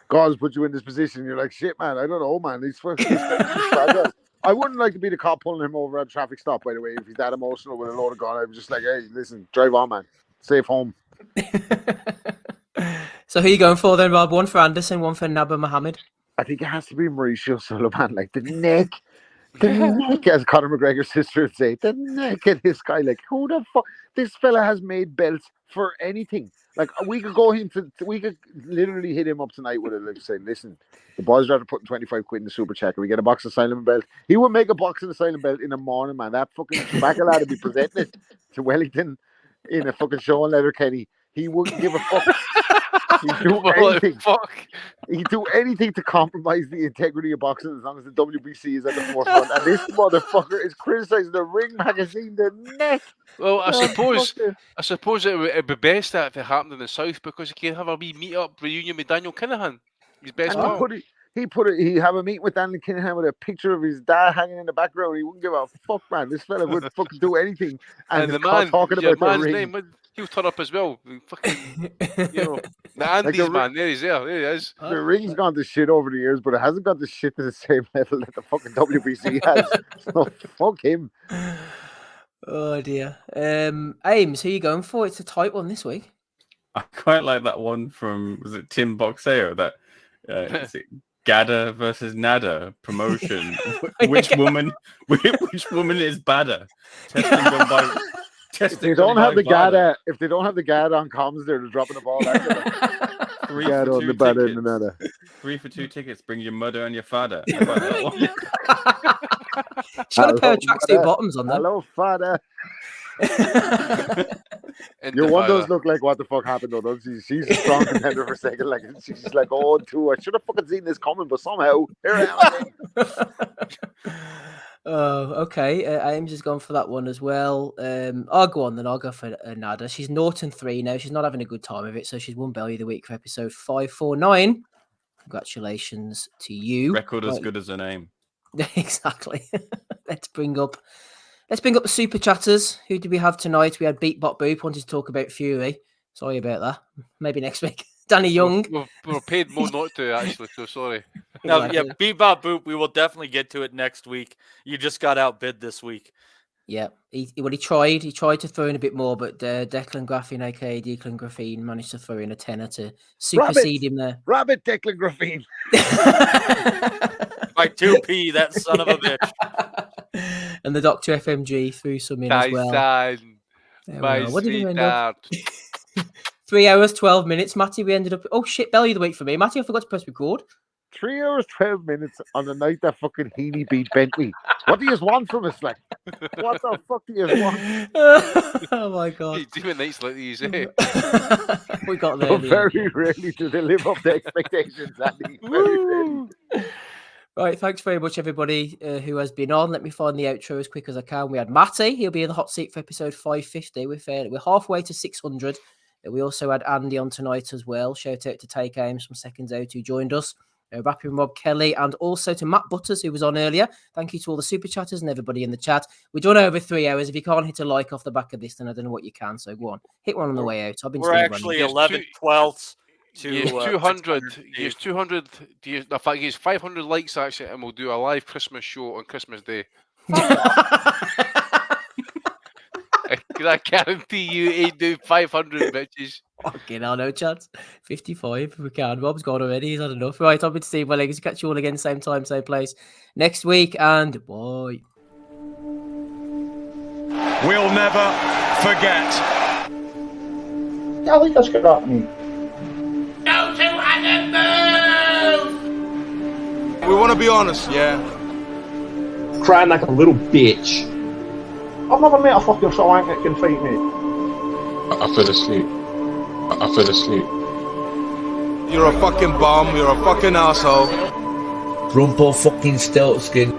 [SPEAKER 1] "God's put you in this position." You're like, "Shit, man. I don't know, man. These fragile." I wouldn't like to be the cop pulling him over at a traffic stop, by the way. If he's that emotional with a load of gun, I'm just like, "Hey, listen, drive on, man. Safe home."
[SPEAKER 12] So who are you going for then, Rob? One for Anderson, one for Naba Mohammed.
[SPEAKER 1] I think it has to be Mauricio Sullivan. Like the neck, as Conor McGregor's sister would say, the neck of this guy. Like, who the fuck? This fella has made belts for anything. Like, we could we could literally hit him up tonight with it, like saying, "Listen, the boys are after putting 25 quid in the super check. We get a box of Asylum belt." He would make a box of Asylum belt in the morning, man. That fucking tobacco lad would be presenting it to Wellington in a fucking show on Letterkenny. He wouldn't give a fuck. He'd do anything. He'd do anything to compromise the integrity of boxing as long as the WBC is at the forefront. And this motherfucker is criticizing the Ring magazine, the neck.
[SPEAKER 7] Well, I suppose it would be best that if it happened in the South because he can have a wee meet-up reunion with Daniel Kinahan, his best pal.
[SPEAKER 1] He have a meet with Daniel Kinahan with a picture of his dad hanging in the background. He wouldn't give a fuck, man. This fella would fucking do anything. And the man talking about the Ring.
[SPEAKER 7] He'll turn up as well. Fucking, the Andes man. There he is.
[SPEAKER 1] The Ring's gone to shit over the years, but it hasn't gone to shit to the same level that the fucking WBC has. So fuck him.
[SPEAKER 12] Oh dear. Ames, who are you going for? It's a tight one this week.
[SPEAKER 16] I quite like that one from, was it Tim Boxeo? That is it Gada versus Nada promotion. Which woman is badder? Testing them by.
[SPEAKER 1] If they don't have the Gada on comms, they're dropping the ball.
[SPEAKER 16] 3 for 2 tickets. 3 for 2 tickets. Bring your mother and your father.
[SPEAKER 12] She's got a pair of tracksuit bottoms on there.
[SPEAKER 1] Hello, father. Your one does look like what the fuck happened though, doesn't she? She's a strong contender for a second. Like she's like, "Oh, two. I should have fucking seen this coming, but somehow here I am."
[SPEAKER 12] Oh, okay. Ames has gone for that one as well. I'll go on then. I'll go for Nada. She's 0-3 now. She's not having a good time of it, so she's won Belly of the Week for episode 549. Congratulations to you.
[SPEAKER 16] Record as good as her name.
[SPEAKER 12] Exactly. Let's bring up the super chatters. Who do we have tonight? We had Beatbot Boop wanted to talk about Fury. Sorry about that. Maybe next week. Danny Young.
[SPEAKER 7] We're paid more not to, actually, so sorry.
[SPEAKER 13] No, yeah, Bebop Boop, we will definitely get to it next week. You just got outbid this week.
[SPEAKER 12] Yeah, he tried to throw in a bit more, but Declan Graffin, aka Declan Graffin, managed to throw in a tenner to supersede him there.
[SPEAKER 1] Rabbit Declan Graffin.
[SPEAKER 13] By 2p, that son of a bitch.
[SPEAKER 12] And the Dr. FMG threw some in as well. What did we end up? 3 hours, 12 minutes. Matty, we ended up... Oh, shit, Belly of the Week for me. Matty, I forgot to press record.
[SPEAKER 1] 3 hours, 12 minutes on the night that fucking Heaney beat Bentley. What do you want from us? Like, what the fuck do you want?
[SPEAKER 12] Oh my god.
[SPEAKER 7] Even nights like these, eh?
[SPEAKER 12] We got there.
[SPEAKER 1] But very rarely do they live up to expectations, Andy. Very rarely.
[SPEAKER 12] Right, thanks very much, everybody who has been on. Let me find the outro as quick as I can. We had Matty. He'll be in the hot seat for episode 550. We're halfway to 600. We also had Andy on tonight as well. Shout out to Take Aims from Seconds Out who joined us. Rapping Rob Kelly, and also to Matt Butters, who was on earlier. Thank you to all the super chatters and everybody in the chat. We're done over 3 hours. If you can't hit a like off the back of this, then I don't know what you can. So go on, hit one on the way out.
[SPEAKER 13] We're actually 11/12 to
[SPEAKER 7] use 200. Use 200. In fact, use 500 likes actually, and we'll do a live Christmas show on Christmas Day. I guarantee you ain't doing 500 bitches.
[SPEAKER 12] Fucking hell, no chance. 55 if we can. Rob's gone already. He's had enough. Right, I've been Steve Wellings. Catch you all again, same time, same place next week. And bye.
[SPEAKER 3] We'll never forget.
[SPEAKER 5] I think that's good happening.
[SPEAKER 2] Go to Adam, move!
[SPEAKER 18] We want to be honest, yeah?
[SPEAKER 5] Crying like a little bitch. I've never met a fucking swank that can fight me.
[SPEAKER 18] I fell asleep. You're a fucking bum, you're a fucking asshole.
[SPEAKER 19] Rumpo fucking Steltskin.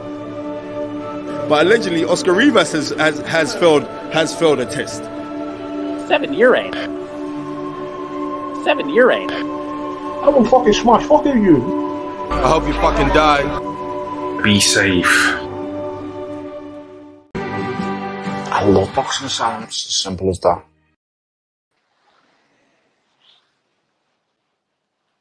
[SPEAKER 18] But allegedly, Oscar Rivas has failed a test.
[SPEAKER 5] 7 year ain't. 7 year ain't. I will fucking smash fucking you.
[SPEAKER 18] I hope you fucking die.
[SPEAKER 3] Be safe.
[SPEAKER 8] I love boxing sounds, as simple as that.